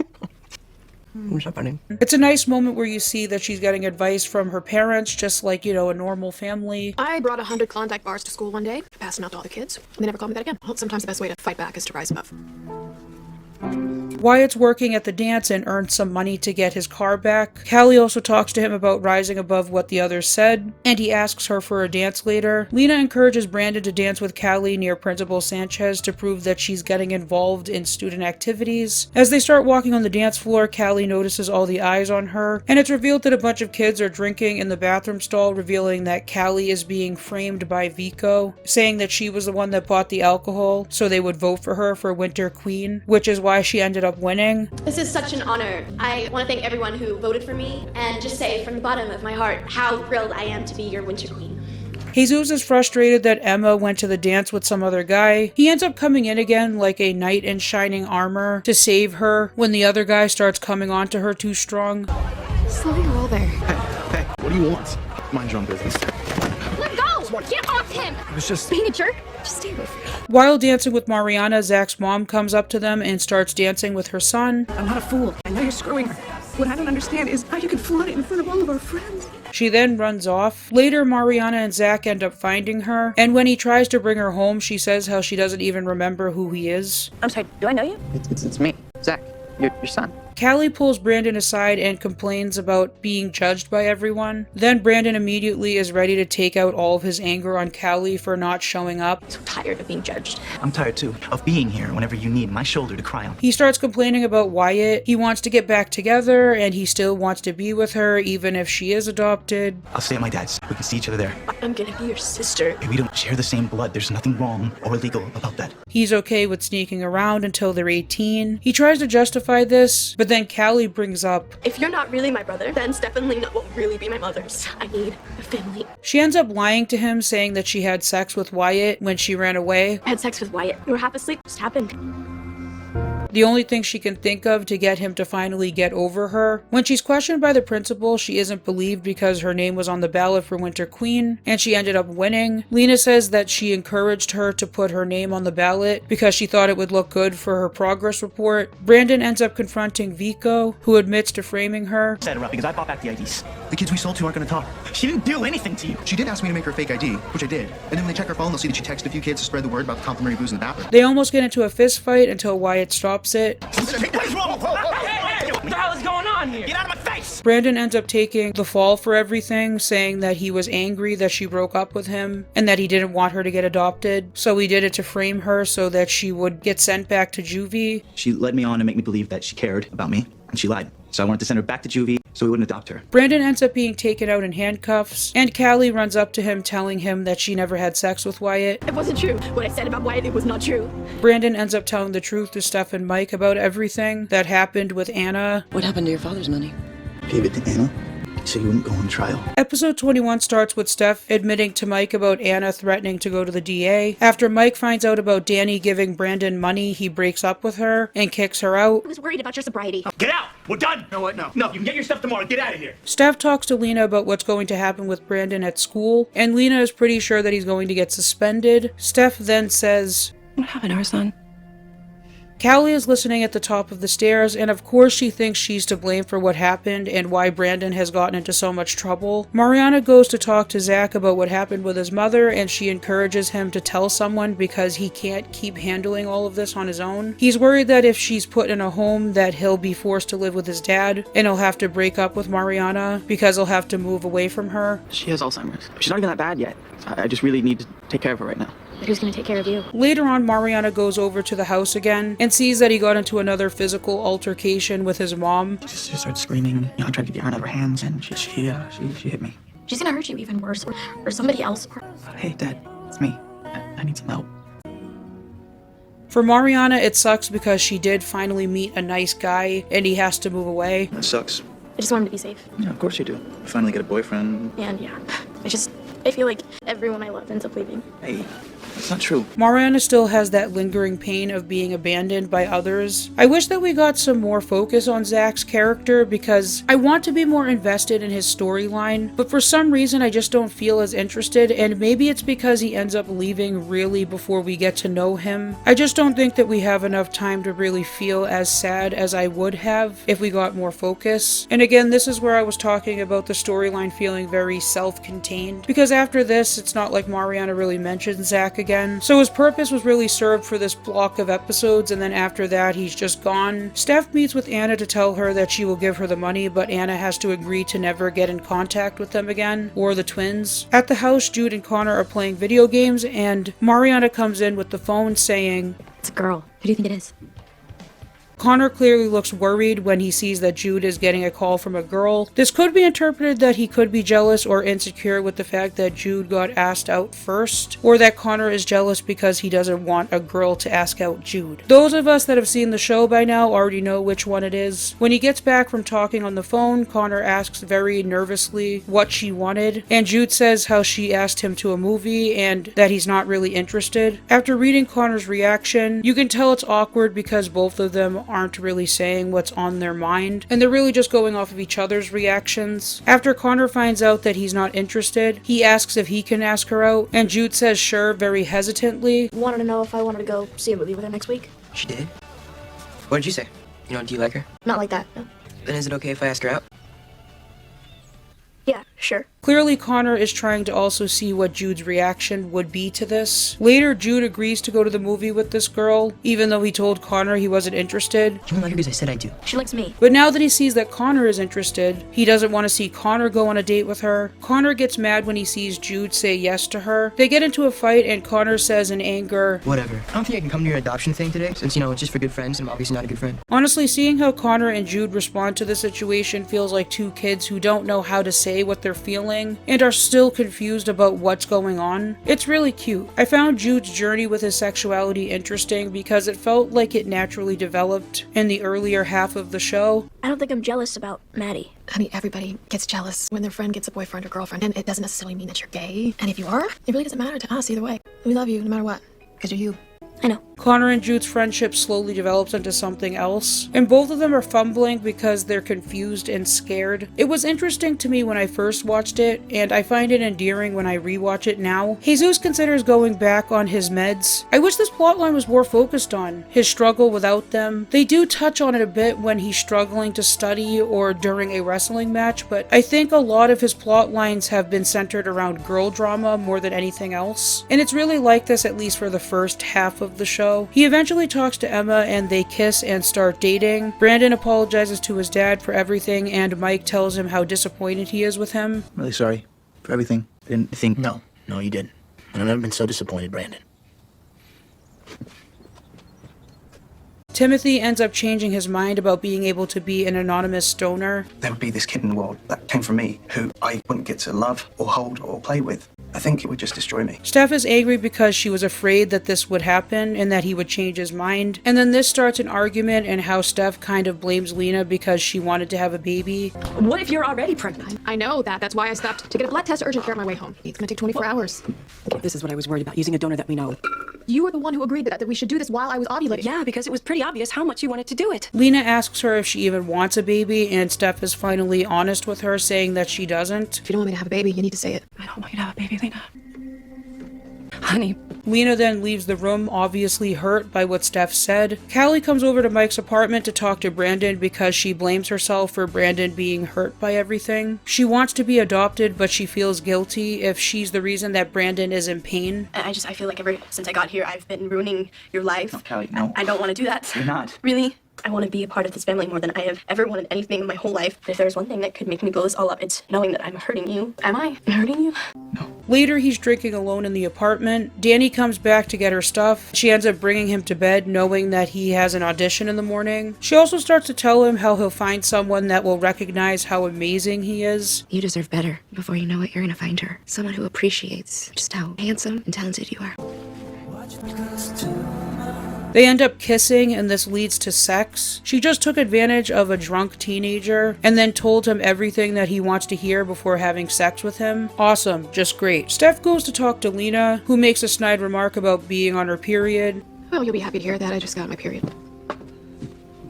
It's a nice moment where you see that she's getting advice from her parents, just like, a normal family. I brought 100 Klondike bars to school one day, passed them out to all the kids. They never called me that again. Well, sometimes the best way to fight back is to rise above. Wyatt's working at the dance and earns some money to get his car back. Callie also talks to him about rising above what the others said, and he asks her for a dance later. Lena encourages Brandon to dance with Callie near Principal Sanchez to prove that she's getting involved in student activities. As they start walking on the dance floor, Callie notices all the eyes on her, and it's revealed that a bunch of kids are drinking in the bathroom stall, revealing that Callie is being framed by Vico, saying that she was the one that bought the alcohol, so they would vote for her for Winter Queen, which is why she ended up winning. This is such an honor. I want to thank everyone who voted for me and just say from the bottom of my heart how thrilled I am to be your Winter Queen. Jesus is frustrated that Emma went to the dance with some other guy. He ends up coming in again like a knight in shining armor to save her when the other guy starts coming on to her too strong. Slow your roll there. Hey, what do you want? Mind your own business. Let go! Get off him! It was just... Being a jerk? Just stay with me. While dancing with Mariana, Zach's mom comes up to them and starts dancing with her son. I'm not a fool. I know you're screwing her. What I don't understand is how you can flood it in front of all of our friends. She then runs off. Later, Mariana and Zach end up finding her, and when he tries to bring her home, she says how she doesn't even remember who he is. I'm sorry, do I know you? It's me, Zach, your son. Callie pulls Brandon aside and complains about being judged by everyone. Then Brandon immediately is ready to take out all of his anger on Callie for not showing up. I'm so tired of being judged. I'm tired too of being here whenever you need my shoulder to cry on. He starts complaining about Wyatt. He wants to get back together and he still wants to be with her even if she is adopted. I'll stay at my dad's. We can see each other there. I'm gonna be your sister. Hey, we don't share the same blood. There's nothing wrong or illegal about that. He's okay with sneaking around until they're 18. He tries to justify this, but then Callie brings up, if you're not really my brother, then Steph and Lena won't really be my mothers. I need a family. She ends up lying to him, saying that she had sex with Wyatt when she ran away. I had sex with Wyatt. We were half asleep. It just happened. the only thing she can think of to get him to finally get over her. When she's questioned by the principal, she isn't believed because her name was on the ballot for Winter Queen, and she ended up winning. Lena says that she encouraged her to put her name on the ballot because she thought it would look good for her progress report. Brandon ends up confronting Vico, who admits to framing her. Set her up because I bought back the IDs. The kids we sold to aren't going to talk. She didn't do anything to you. She did ask me to make her a fake ID, which I did. And then when they check her phone, they'll see that she texted a few kids to spread the word about the complimentary booze in the bathroom. They almost get into a fist fight until Wyatt stops it. What is wrong? Hey, what the hell is going on here? Get out of my face! Brandon ends up taking the fall for everything, saying that he was angry that she broke up with him and that he didn't want her to get adopted. So he did it to frame her so that she would get sent back to juvie. She led me on to make me believe that she cared about me, and she lied. So I wanted to send her back to juvie so we wouldn't adopt her. Brandon ends up being taken out in handcuffs, and Callie runs up to him telling him that she never had sex with Wyatt. It wasn't true. What I said about Wyatt, it was not true. Brandon ends up telling the truth to Steph and Mike about everything that happened with Anna. What happened to your father's money? Gave it to Anna so you wouldn't go on trial. Episode 21 starts with Steph admitting to Mike about Anna threatening to go to the DA. After Mike finds out about Danny giving Brandon money, he breaks up with her and kicks her out. I was worried about your sobriety. Get out! We're done! No, what? No. No, you can get your stuff tomorrow. Get out of here. Steph talks to Lena about what's going to happen with Brandon at school, and Lena is pretty sure that he's going to get suspended. Steph then says, "What happened to our son?" Callie is listening at the top of the stairs, and of course she thinks she's to blame for what happened and why Brandon has gotten into so much trouble. Mariana goes to talk to Zach about what happened with his mother, and she encourages him to tell someone because he can't keep handling all of this on his own. He's worried that if she's put in a home that he'll be forced to live with his dad, and he'll have to break up with Mariana because he'll have to move away from her. She has Alzheimer's. She's not even that bad yet. I just really need to take care of her right now. But who's gonna take care of you? Later on, Mariana goes over to the house again and sees that he got into another physical altercation with his mom. She started screaming. I tried to get her out of her hands, and she hit me. She's gonna hurt you even worse, or somebody else. Hey, Dad, it's me. I need some help. For Mariana, it sucks because she did finally meet a nice guy and he has to move away. That sucks. I just want him to be safe. Yeah, of course you do. You finally get a boyfriend. And yeah, I feel like everyone I love ends up leaving. Hey, that's not true. Mariana still has that lingering pain of being abandoned by others. I wish that we got some more focus on Zach's character because I want to be more invested in his storyline, but for some reason I just don't feel as interested, and maybe it's because he ends up leaving really before we get to know him. I just don't think that we have enough time to really feel as sad as I would have if we got more focus. And again, this is where I was talking about the storyline feeling very self-contained, because after this, it's not like Mariana really mentions Zach again. So his purpose was really served for this block of episodes, and then after that, he's just gone. Steph meets with Anna to tell her that she will give her the money, but Anna has to agree to never get in contact with them again, or the twins. At the house, Jude and Connor are playing video games, and Mariana comes in with the phone saying, "It's a girl. Who do you think it is?" Connor clearly looks worried when he sees that Jude is getting a call from a girl. This could be interpreted that he could be jealous or insecure with the fact that Jude got asked out first, or that Connor is jealous because he doesn't want a girl to ask out Jude. Those of us that have seen the show by now already know which one it is. When he gets back from talking on the phone, Connor asks very nervously what she wanted, and Jude says how she asked him to a movie and that he's not really interested. After reading Connor's reaction, you can tell it's awkward because both of them aren't really saying what's on their mind, and they're really just going off of each other's reactions. After Connor finds out that he's not interested, he asks if he can ask her out, and Jude says sure very hesitantly. Wanted to know if I wanted to go see a movie with her next week. She did? What did you say? Do you like her? Not like that, no. Then is it okay if I ask her out? Yeah, sure. Clearly, Connor is trying to also see what Jude's reaction would be to this. Later, Jude agrees to go to the movie with this girl, even though he told Connor he wasn't interested. You don't like her because I said I do. She likes me. But now that he sees that Connor is interested, he doesn't want to see Connor go on a date with her. Connor gets mad when he sees Jude say yes to her. They get into a fight, and Connor says in anger, "Whatever. I don't think I can come to your adoption thing today, since, it's just for good friends, and I'm obviously not a good friend." Honestly, seeing how Connor and Jude respond to the situation feels like two kids who don't know how to say what they're feeling and are still confused about what's going on. It's really cute. I found Jude's journey with his sexuality interesting because it felt like it naturally developed in the earlier half of the show. I don't think I'm jealous about Maddie. Honey, everybody gets jealous when their friend gets a boyfriend or girlfriend, and it doesn't necessarily mean that you're gay. And if you are, it really doesn't matter to us either way. We love you no matter what, because you're you. I know. Connor and Jude's friendship slowly develops into something else, and both of them are fumbling because they're confused and scared. It was interesting to me when I first watched it, and I find it endearing when I rewatch it now. Jesus considers going back on his meds. I wish this plotline was more focused on his struggle without them. They do touch on it a bit when he's struggling to study or during a wrestling match, but I think a lot of his plot lines have been centered around girl drama more than anything else. And it's really like this, at least for the first half of the show. He eventually talks to Emma and they kiss and start dating. Brandon apologizes to his dad for everything and Mike tells him how disappointed he is with him. I'm really sorry for everything. I didn't think... No, you didn't. And I've never been so disappointed, Brandon. Timothy ends up changing his mind about being able to be an anonymous stoner. There would be this kid in the world that came from me who I wouldn't get to love or hold or play with. I think it would just destroy me. Steph is angry because she was afraid that this would happen and that he would change his mind. And then this starts an argument and how Steph kind of blames Lena because she wanted to have a baby. What if you're already pregnant? I know that. That's why I stopped to get a blood test urgent care on my way home. It's gonna take 24 hours. This is what I was worried about, using a donor that we know. You were the one who agreed that we should do this while I was ovulating. Yeah, because it was pretty obvious how much you wanted to do it. Lena asks her if she even wants a baby, and Steph is finally honest with her, saying that she doesn't. If you don't want me to have a baby, you need to say it. I don't want you to have a baby, Lena. Honey. Lena then leaves the room, obviously hurt by what Steph said. Callie comes over to Mike's apartment to talk to Brandon because she blames herself for Brandon being hurt by everything. She wants to be adopted, but she feels guilty if she's the reason that Brandon is in pain. I feel like ever since I got here, I've been ruining your life. No, Callie, no. I don't want to do that. You're not. Really? I want to be a part of this family more than I have ever wanted anything in my whole life. But if there's one thing that could make me blow this all up, it's knowing that I'm hurting you. Am I hurting you? Later, he's drinking alone in the apartment. Danny comes back to get her stuff. She ends up bringing him to bed, knowing that he has an audition in the morning. She also starts to tell him how he'll find someone that will recognize how amazing he is. You deserve better. Before you know it, you're gonna find her. Someone who appreciates just how handsome and talented you are. They end up kissing, and this leads to sex. She just took advantage of a drunk teenager and then told him everything that he wants to hear before having sex with him. Awesome, just great. Steph goes to talk to Lena, who makes a snide remark about being on her period. Well, you'll be happy to hear that. I just got my period.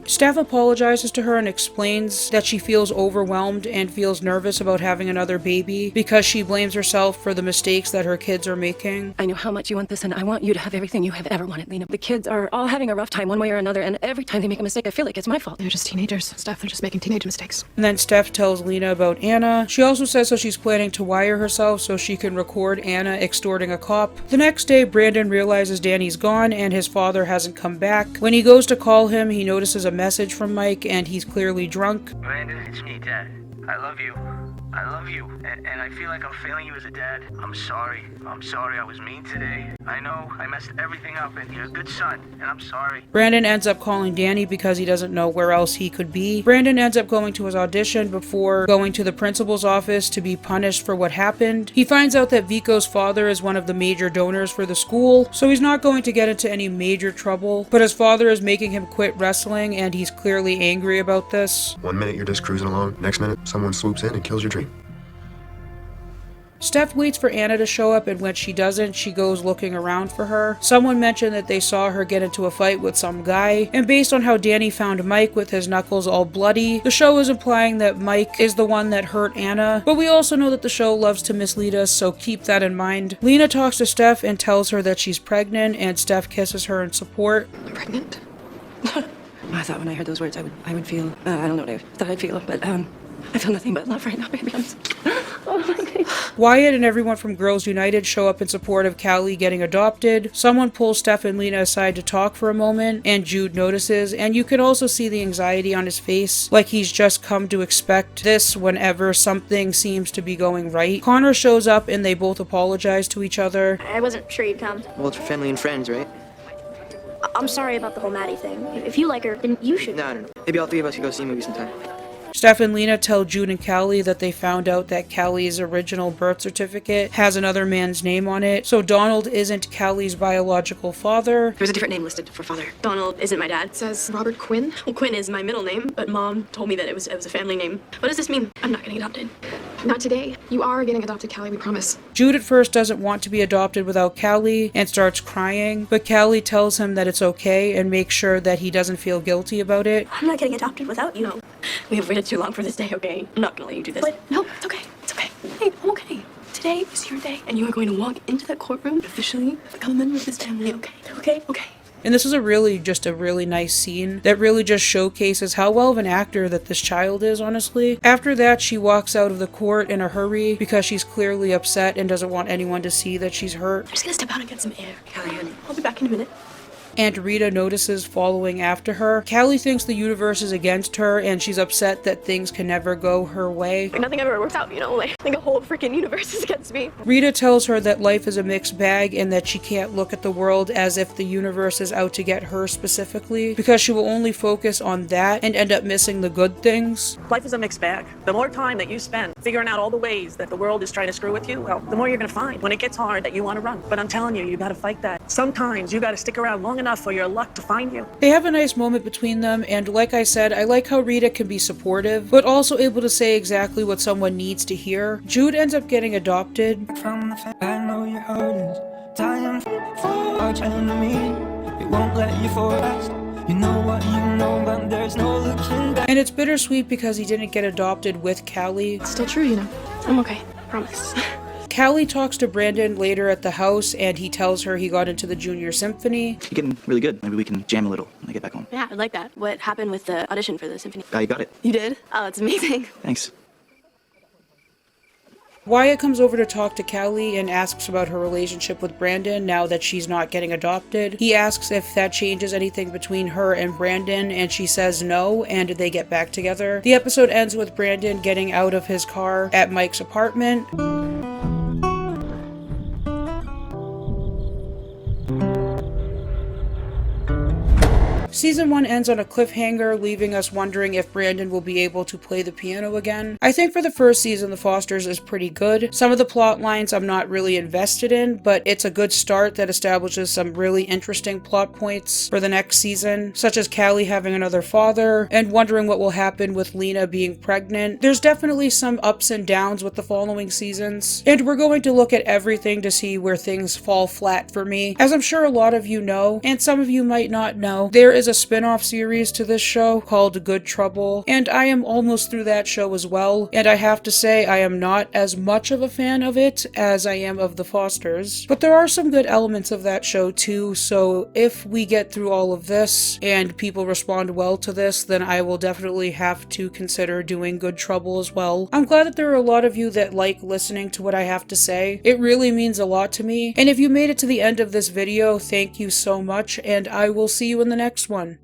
Steph apologizes to her and explains that she feels overwhelmed and feels nervous about having another baby because she blames herself for the mistakes that her kids are making. I know how much you want this, and I want you to have everything you have ever wanted, Lena. The kids are all having a rough time one way or another, and every time they make a mistake, I feel like it's my fault. They're just teenagers. Steph, they're just making teenage mistakes. And then Steph tells Lena about Anna. She also says that she's planning to wire herself so she can record Anna extorting a cop. The next day, Brandon realizes Danny's gone and his father hasn't come back. When he goes to call him, he notices a message from Mike and he's clearly drunk. Brandon, it's me, Dad. I love you. I love you, and I feel like I'm failing you as a dad. I'm sorry. I'm sorry I was mean today. I know I messed everything up, and you're a good son, and I'm sorry. Brandon ends up calling Danny because he doesn't know where else he could be. Brandon ends up going to his audition before going to the principal's office to be punished for what happened. He finds out that Vico's father is one of the major donors for the school, so he's not going to get into any major trouble, but his father is making him quit wrestling, and he's clearly angry about this. 1 minute you're just cruising along, next minute someone swoops in and kills your dream. Steph waits for Anna to show up, and when she doesn't, she goes looking around for her. Someone mentioned that they saw her get into a fight with some guy, and based on how Danny found Mike with his knuckles all bloody, the show is implying that Mike is the one that hurt Anna, but we also know that the show loves to mislead us, so keep that in mind. Lena talks to Steph and tells her that she's pregnant, and Steph kisses her in support. I'm pregnant? I thought when I heard those words I would feel, I don't know what I thought I'd feel, but I feel nothing but love right now, baby. Oh my God. Wyatt and everyone from Girls United show up in support of Callie getting adopted. Someone pulls Steph and Lena aside to talk for a moment, and Jude notices, and you can also see the anxiety on his face, like he's just come to expect this whenever something seems to be going right. Connor shows up and they both apologize to each other. I wasn't sure you'd come. Well, it's for family and friends, right? I'm sorry about the whole Maddie thing. If you like her, then you should. No. Maybe all three of us could go see a movie sometime. Steph and Lena tell Jude and Callie that they found out that Callie's original birth certificate has another man's name on it, so Donald isn't Callie's biological father. There's a different name listed for father. Donald isn't my dad. It says Robert Quinn. Well, Quinn is my middle name, but Mom told me that it was a family name. What does this mean? I'm not getting adopted. Not today. You are getting adopted, Callie, we promise. Jude at first doesn't want to be adopted without Callie and starts crying, but Callie tells him that it's okay and makes sure that he doesn't feel guilty about it. I'm not getting adopted without you. No. We have waited too long for this day, okay? I'm not gonna let you do this. But no, it's okay. It's okay. Hey, I'm okay. Today is your day, and you are going to walk into that courtroom and officially become a member of this family, okay? Okay? Okay. And this is a really nice scene that really just showcases how well of an actor that this child is, honestly. After that, she walks out of the court in a hurry because she's clearly upset and doesn't want anyone to see that she's hurt. I'm just gonna step out and get some air. Callie, honey. I'll be back in a minute. And Rita notices following after her. Callie thinks the universe is against her and she's upset that things can never go her way. Like, nothing ever works out, you know? Like, I think the whole freaking universe is against me. Rita tells her that life is a mixed bag and that she can't look at the world as if the universe is out to get her specifically, because she will only focus on that and end up missing the good things. Life is a mixed bag. The more time that you spend figuring out all the ways that the world is trying to screw with you, well, the more you're gonna find when it gets hard that you want to run. But I'm telling you, you gotta fight that. Sometimes you gotta stick around long enough for your luck to find you. They have a nice moment between them, and like I said, I like how Rita can be supportive, but also able to say exactly what someone needs to hear. Jude ends up getting adopted. From the I know your heart is dying for arch enemy. It won't let you forest. You know what you know, but there's no looking back. And it's bittersweet because he didn't get adopted with Callie. It's still true, you know. I'm okay. Promise. Callie talks to Brandon later at the house, and he tells her he got into the junior symphony. You're getting really good. Maybe we can jam a little when I get back home. Yeah, I'd like that. What happened with the audition for the symphony? You got it. You did? Oh, that's amazing. Thanks. Wyatt comes over to talk to Callie and asks about her relationship with Brandon now that she's not getting adopted. He asks if that changes anything between her and Brandon, and she says no, and they get back together. The episode ends with Brandon getting out of his car at Mike's apartment. Season 1 ends on a cliffhanger, leaving us wondering if Brandon will be able to play the piano again. I think for the first season, The Fosters is pretty good. Some of the plot lines I'm not really invested in, but it's a good start that establishes some really interesting plot points for the next season, such as Callie having another father, and wondering what will happen with Lena being pregnant. There's definitely some ups and downs with the following seasons, and we're going to look at everything to see where things fall flat for me. As I'm sure a lot of you know, and some of you might not know, there is a spin-off series to this show called Good Trouble, and I am almost through that show as well, and I have to say I am not as much of a fan of it as I am of The Fosters, but there are some good elements of that show too, so if we get through all of this and people respond well to this, then I will definitely have to consider doing Good Trouble as well. I'm glad that there are a lot of you that like listening to what I have to say. It really means a lot to me, and if you made it to the end of this video, thank you so much, and I will see you in the next one.